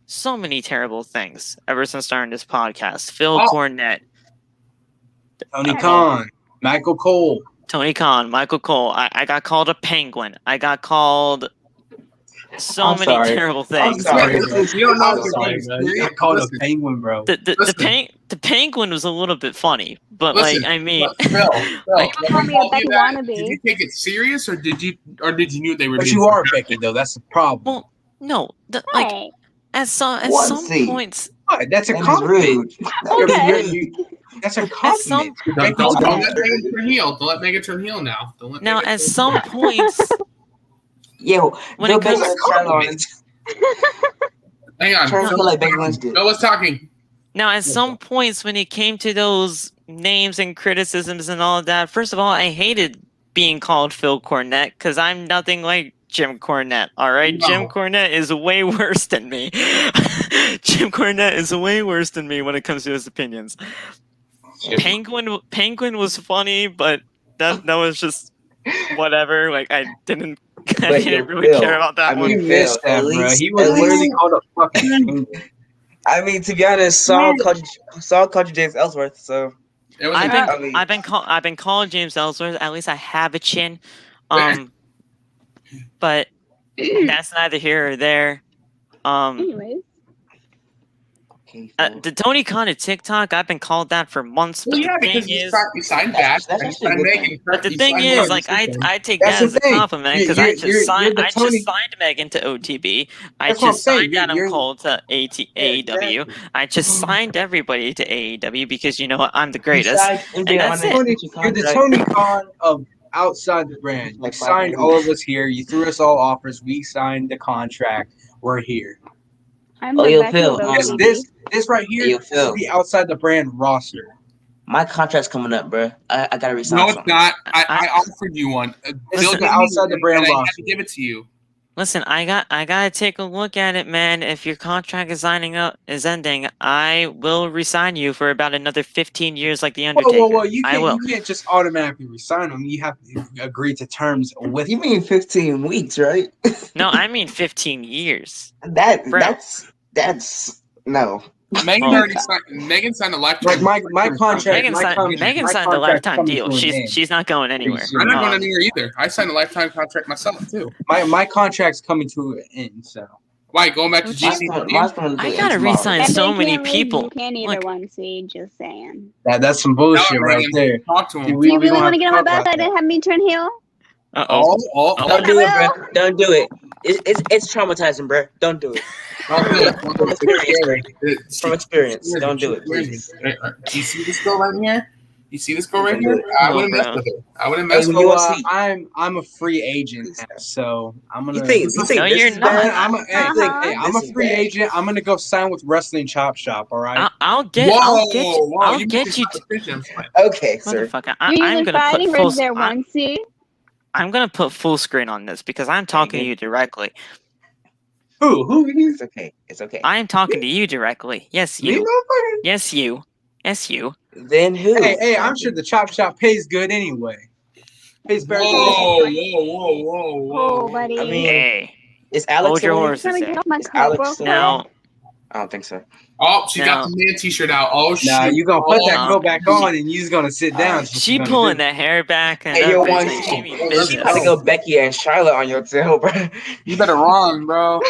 so many terrible things ever since starting this podcast. Phil Cornette, Tony Khan, Michael Cole. Michael Cole. I got called a penguin. I got called so many terrible things. I'm sorry. You got called a penguin, bro. The penguin was a little bit funny, but Phil, Call me a Becky wannabe. Did you take it serious, or did you knew they were? But you are Becky, though. That's the problem. Well, no, at some points. What? That's a compliment. Okay. That's a compliment. Don't let Megan turn heel. Don't let Megan turn heel now. At some points, Yo, When Bill it comes- Becky Charlotte on Hang on. trying to feel like Becky Lynch did. Noah's talking. Now, at some points when it came to those names and criticisms and all of that, first of all, I hated being called Phil Cornette because I'm nothing like Jim Cornette. All right, No. Jim Cornette is way worse than me. Jim Cornette is way worse than me when it comes to his opinions. Penguin was funny, but that was just whatever. Like I didn't really Phil, care about that I one. mean, You missed Phil, that, at bro. least- He was at literally least- called a fucking. I mean, to be honest, Saul called James Ellsworth, so It was I've been called James Ellsworth. At least I have a chin. But that's neither here or there. Anyways, okay. The Tony Khan of TikTok, I've been called that for months. But Well, yeah, the because thing you is, signed back. That's and actually a signed good Megan. but the You thing signed is, Megan. like I take That's that the as a thing. compliment because I You're just the Tony- signed Megan to OTB. I That's what I'm just saying. signed Adam You're- Cole to AEW. exactly. I just signed everybody to AEW because you know what, I'm the greatest. Besides MJ that's on it. Tony, you're the Tony Khan of outside the brand. You signed all of us here. You threw us all offers. We signed the contract. We're here. I'm Oh, the yo, Becky Phil, of This OTB. this right here Hey, yo, is Phil. the outside the brand roster. My contract's coming up, bro. I gotta resign. No, it's something. not. I offered you one. This Bill is the gave me outside the one, brand and I had roster. to give it to you. Listen, I gotta take a look at it, man. If your contract is ending, I will resign you for about another 15 years, like the Undertaker. Whoa! You I will. can't just automatically resign them. You have to agree to terms with. You mean 15 weeks, right? No, I mean 15 years. Bro. That's no. Megan Oh. already signed. Megan signed a lifetime. Like my contract. Megan my signed, contract- Megan my signed a contract's lifetime coming deal. to an end. She's not going anywhere. soon. I'm not going Um, anywhere either. I signed a lifetime contract myself too. My contract's coming to an end. So Why going back to Mine's GC? coming to I an gotta end tomorrow. resign If so they many can't leave, people. You can't either Look. one, see, just saying. that's some bullshit Tell him, right Megan. there. Talk to him. See, Do you we really don't want to have get on my talk bad about side that. and have me turn heel? Oh, Don't do it, bro. Don't do it. It's traumatizing, bro. Don't do it. From experience. From experience. Don't do it, please. Do you see this girl right here? You see this girl right here? I No, wouldn't mess bro. with her. I wouldn't Hey, mess when with you her. want to see? I'm a free agent now, so I'm gonna. You think No, this you're is not. bad? I'm a This is free bad. agent. I'm gonna go sign with Wrestling Chop Shop. All right. I'll get you. I'll you get you. Okay, sir. Motherfucker, You're I'm either gonna fighting put or full. is there one, see? I'm gonna put full screen on this because I'm talking to you directly. Who? It's okay. It's okay. I am talking to you directly. Yes, Me, you. motherfucker? Yes, you. Yes, you. Then who? Hey, I'm sure the Chop Shop pays good anyway. Pays better. Whoa, than Oh, buddy. I mean, Hey, is Alex hold your still in? horses Trying to there. get off my Is car, Alex bro. still in? Now, I don't think so. Oh, she got No. the man t-shirt out. Oh, shit. Nah, you gonna put that Oh, girl back on and you's gonna sit down. That's what she you gonna pulling do. the hair back and Hey, yo, everything. one- She mean Oh, business. You gotta go Becky and Charlotte on your tail, bro. You better run, bro.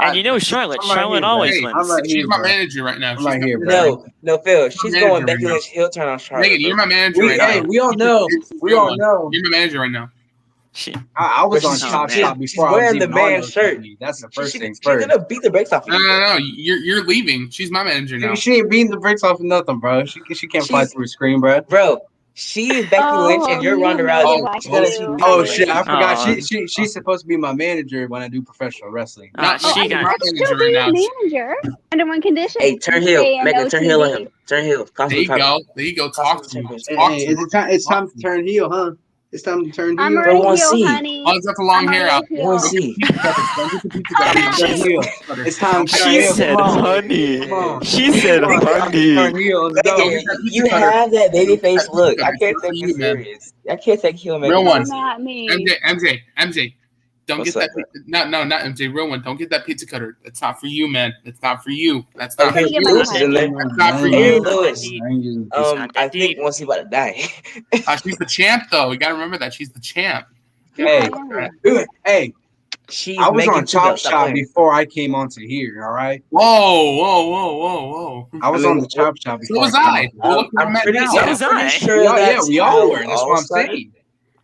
And you know Charlotte. I'm right Charlotte here, bro. always Hey, wins. I'm right She's here, my bro. manager right now. I'm She's right my- here, bro. No, Phil. She's manager going right Becky now. Lynch heel turn on Charlotte. Megan, you're my manager We, right hey, now. we all know. We all know. You're my manager right now. She, I was But on she's- Chop she's- Shop she's before I was wearing the even on man shirt. OTB. That's the first thing She's first. gonna beat the brakes off No, you. no, no. You're leaving. She's my manager now. She ain't beating the brakes off of nothing, bro. She can't fly She's- through a screen, bro. Bro, she's Becky Lynch and you're Ronda you Rousey. like She's gonna you. beat Oh the shit, I brakes. forgot. Oh. She's supposed to be my manager when I do professional wrestling. Oh, No, she I got. my can manager still right be now. your manager under one condition. Hey, turn You heel. stay in Megan, turn heel on OTB. him. Turn heel. There you go. There you go. Talk to me. Talk to me. It's time to turn heel, huh? It's time to turn I'm heel. already Don't heel, see. honey. Oh, it's got the long I'm hair already out. heel. One C. Don't get the pizza cutter. Turn heel. It's time to turn She heel. said, Come on. "Honey." Come on. She said, Come on. "Honey." Turn heel. Let's go. Megan, you have that baby face look. I can't take you You, man. serious. I can't take heel Megan. Real one. Come at me. MJ. Don't What's get up, that. No, not MJ. Real one. Don't get that pizza cutter. That's not for you, man. That's not for you. That's not Hey, for get here's my you. Lewis is in there. That's not for Hey, you. Lewis. not that I think deep. once he's about to die. She's the champ, though. You gotta remember that she's the champ. Hey, dude, hey, She's I was Megan on too, though. Chop Stop Shop playing. before I came onto here. All right, Whoa. I was I mean, on the Chop Shop So before. was came I. onto Well, look where I'm I'm at pretty, now. So I'm was pretty I. sure Yeah, that's we all how were. That's all what I'm started. saying.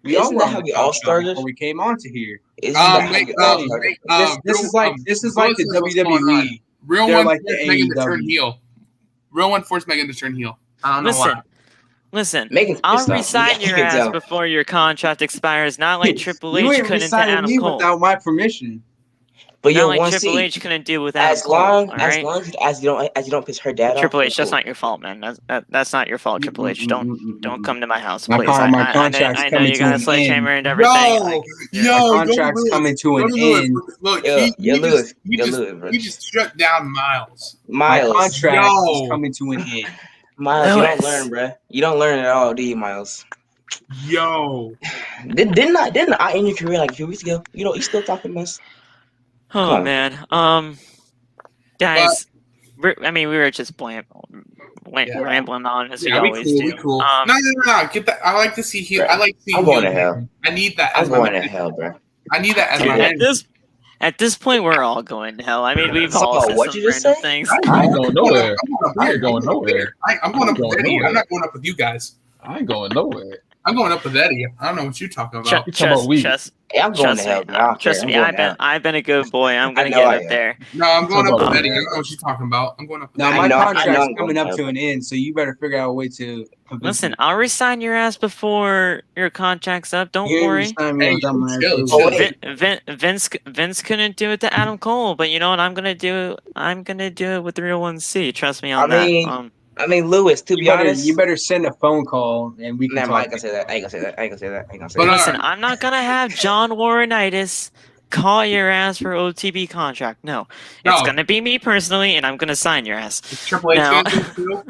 We all Isn't were that on how the we Chop all Shop started? before we came onto here. Isn't that how we all started? This is like the WWE. Real They're one like forced the Megan to turn AEW. heel. Real one forced Megan to turn heel. I don't know why. Listen, Megan's I'll pissed off. resign You your can ass tell. before your contract expires. Not like Triple You H ain't couldn't to resigning Adam me Cole. without my permission. But Not you're like one Triple seed. H couldn't do with Adam As Cole. long All as right. long as you don't piss her dad Triple off. H, that's not your fault, man. That's not your fault, Triple H. Don't come to my house, My please. my contract's I know coming you to got a an sledgehammer end. and everything. Like, My contract's coming to an end. Look, Yo, Lewis, bro. he just shut down Miles. My Miles, contract is Yo. coming to an end. Miles, you don't Lewis. learn, bro. You don't learn at all, do you, Miles? Yo. Didn't I end your career like a few weeks ago? You still talking mess? oh Come on. man. Guys, we were just rambling on as we Yeah, we always cool. do. We cool. No. Get that. I like to see heel. Bro, I like to see I'm going heel. to hell. I need that. I'm As my going to man. hell, bro. I need that as Dude, my man. at this point, we're all going to hell. I mean, we've So, all said what'd some you just random say? things. I ain't going nowhere. I ain't I'm going nowhere. I'm going up with going Eddie. nowhere. I'm not going up with you guys. I ain't going nowhere. I'm going up with Eddie. I don't know what you're talking Ch- about. You talking about we? Hey, I'm going to hell, bro. I don't care. Trust I'm me, going to hell. I've been a good boy. I'm gonna know get I up am. there. No, I'm going up with Talking Eddie. I about- don't know what you're talking about. I'm going up with Now Eddie. my I know contract's I'm coming going up to to hell. an end, so you better figure out a way to convince Listen, me. I'll resign your ass before your contract's up. Don't You ain't worry. resign me Hey, without my chill, approval. Oh, wait. Vince couldn't do it to Adam Cole, but you know what? I'm gonna do it with Real 1C. Trust me on I mean, Lewis. To be honest, You better send a phone call and we can Nah, talk. I ain't gonna say that. I ain't gonna say that. But, listen, I'm not gonna have John Warrenitis call your ass for OTB contract. No, it's No. gonna be me personally, and I'm gonna sign your ass. Triple H Now- gonna do it too?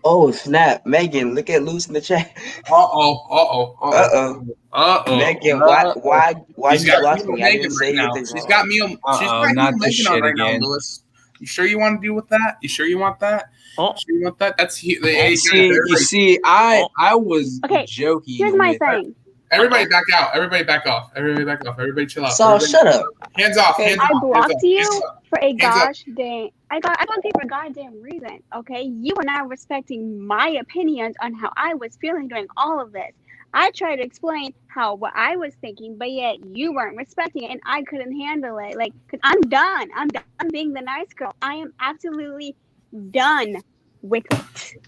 Oh snap, Megan! Look at Lewis in the chat. Uh-oh. Megan, why She's you got blocked Megan me? I didn't right say now. anything. She's got not Megan this on shit right again. now, Lewis. You sure you want to deal with that? You sure you want that? Oh. Sure you want that? That's You see, I was Okay, joking. Here's my with- thing. Everybody back out. Everybody back off. Everybody chill out. Saul, Everybody- shut up. Hands off. Hands I off. blocked hands you off. for a Hands up. gosh dang. I blocked you for a goddamn reason. Okay, you were not respecting my opinions on how I was feeling during all of this. I tried to explain what I was thinking, but yet you weren't respecting it, and I couldn't handle it. Like, cause I'm done. I'm done being the nice girl. I am absolutely done with it.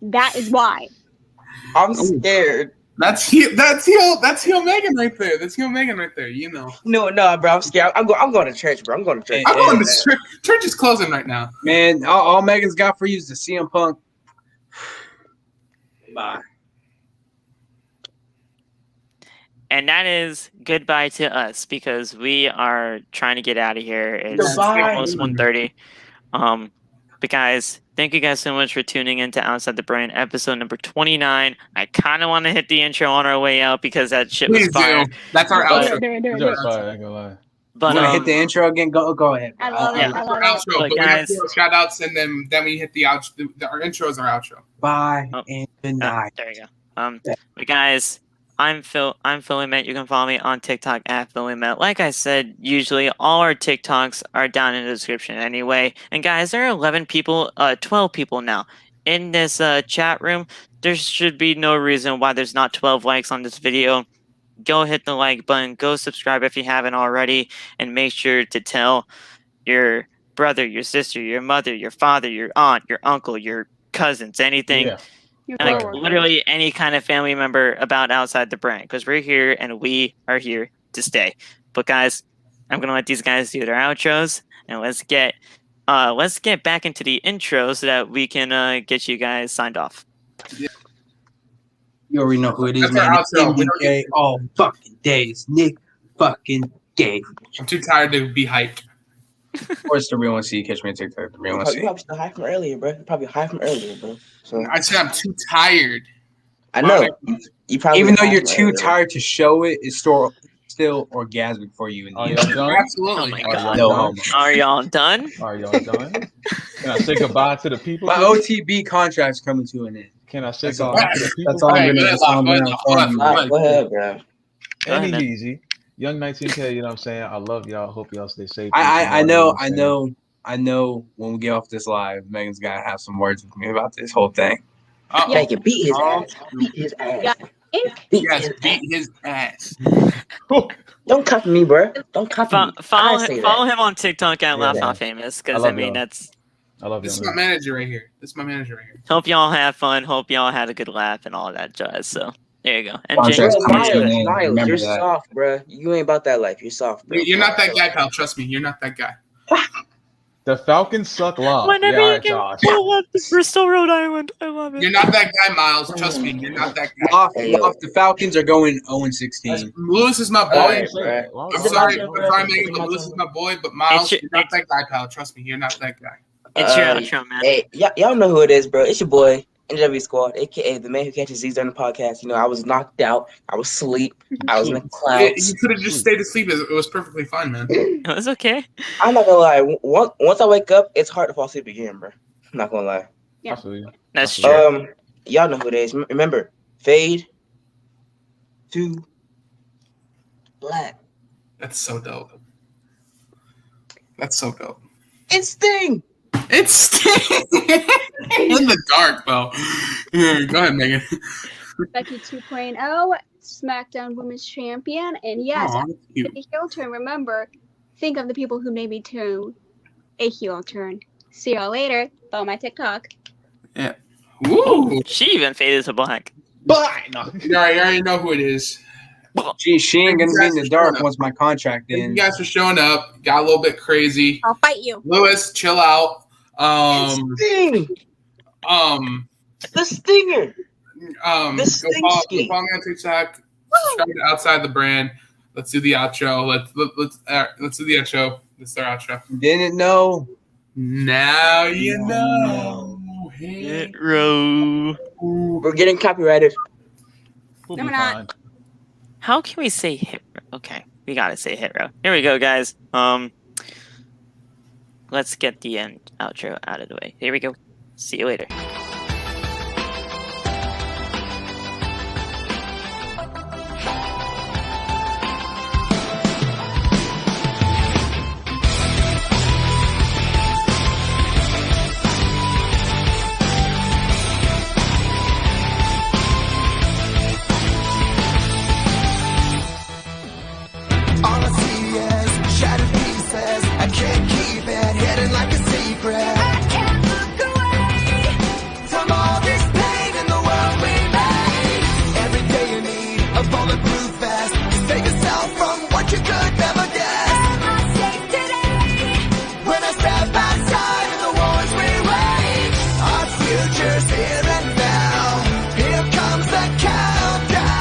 That is why. I'm scared. That's heel Megan right there. That's heel Megan right there. You know. No, bro. I'm scared. I'm going to church, bro. I'm going to church. Hey, I'm going to church. Church is closing right now. Man, all Megan's got for you is the CM Punk. Bye. And that is goodbye to us because we are trying to get out of here. It's Goodbye. almost 1:30. But guys, thank you guys so much for tuning in to Outside the Brain, episode number 29. I kind of want to hit the intro on our way out because that shit was Please fire. do. That's our But- outro. That's fire. I ain't gonna lie. But You want to hit the intro again? Go ahead. I love Yeah. it. I That's love our it. outro. Look, But we have guys. to do shout outs and then we hit the outro. Our intro is our outro. Bye Oh. and good night. there you go. But guys, I'm Philly Met. You can follow me on TikTok at Philly Met. Like I said, usually all our TikToks are down in the description anyway. And guys, there are 12 people now in this chat room. There should be no reason why there's not 12 likes on this video. Go hit the like button. Go subscribe if you haven't already. And make sure to tell your brother, your sister, your mother, your father, your aunt, your uncle, your cousins, anything. Yeah. Your Like coworkers. literally any kind of family member about Outside the Brain, because we're here and we are here to stay. But guys, I'm gonna let these guys do their outros, and let's get back into the intro so that we can get you guys signed off. You already know who it is, That's man. our It's outro. We MDK all fucking days. Nick fucking Gage. I'm too tired to be hyped. Or it's the real one. See, catch me on TikTok. The real You one. probably See. still high from earlier, bro. So I said I'm too tired. I know. You probably Even though high you're from too earlier. tired to show it, it's still orgasmic for you. In the Are end. y'all done? Absolutely. Oh my Are God. y'all No done? homo. Are y'all done? Are y'all done? Can I say goodbye to the people? My please? OTB contract's coming to an end. Can I say That's all. goodbye to the people? That's all I'm Hey, gonna. go That's all I'm ahead, gonna go ahead, inform you. go ahead. Go ahead, bro. Go ahead, Any man. easy. Young 19K, you know what I'm saying? I love y'all. Hope y'all stay safe. I know. When we get off this live, Megan's gotta have some words with me about this whole thing. Uh-oh. Megan, beat his ass. Beat his ass. Yeah. Beat Yes, his beat ass. his ass. Don't copy me, bro. Don't copy me. Follow I say him that. on TikTok at Yeah, Laugh yeah. Not Famous, I because love I mean y'all. that's I love you. This is my manager right here. Hope y'all have fun. Hope y'all had a good laugh and all that jazz. So there you go. Contract's Bro, coming to an Miles, end. Miles, Remember you're that. soft, bro. You ain't about that life. You're soft, bro. You're not that guy, pal. Trust me. You're not that guy. The Falcons suck live. Whenever Yeah, all you right, can Josh. pull up to Bristol, Rhode Island. I love it. You're not that guy, Miles. Trust me. You're not that guy. Loft, Hey, yo. Loft, the Falcons are going 0-16. Lewis is my All boy. right, bro. Why- I'm Is it sorry, my I'm turn? sorry, Is Megan, it but my Lewis turn? is my boy. But Miles, It's- you're not that guy, pal. Trust me. You're not that guy. It's your Uh, outro, man. Hey, y'all know who it is, bro. It's your boy, NW Squad, aka the man who catches Z's on the podcast. You know, I was knocked out. I was asleep. I was in the You clouds. could have just stayed asleep. It was perfectly fine, man. It was okay. I'm not gonna lie. Once I wake up, it's hard to fall asleep again, bro. I'm not gonna lie. Yeah. Absolutely. That's Absolutely. true. Y'all know who it is. Remember, fade to black. That's so dope. That's so dope. It's Sting. It's in the dark, though. Yeah, go ahead, Megan. Becky 2.0, SmackDown Women's Champion, and yes, Aw, cute. a heel turn. Remember, think of the people who made me to a heel turn. See y'all later. Follow my TikTok. Woo! She even faded to black. Bye. No. You already know who it is. She ain't gonna be in the dark once my contract Thank you ends. guys for showing up. Got a little bit crazy. I'll fight you. Lewis, chill out. It's Sting. The Stinger. Go The Sting follow ski. me on TikTok. Subscribe to Outside the Brand. Let's do the outro. Let's do the outro. Let's our outro. Didn't know. Now you know. Hey. Hit row. We're getting copyrighted. We'll No, be we're not. fine. How can we say hit row? Okay, we gotta say hit row. Here we go, guys. Let's get the end outro out of the way. Here we go. See you later. All I see is shattered pieces. I can't keep it hidden like a secret. I can't look away from all this pain in the world we made. Every day you need a bulletproof vest to save yourself from what you could never guess. Am I safe today? When I step outside of the wars we wage, our future's here and now. Here comes the countdown.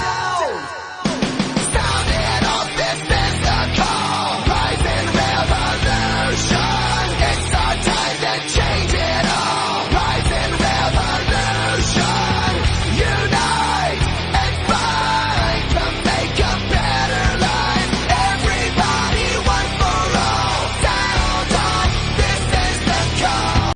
Sounding off this physical, rising revolution. It's our time to change it all. Rising revolution. Unite and fight to make a better life. Everybody, one for all. Sound off, this is the call.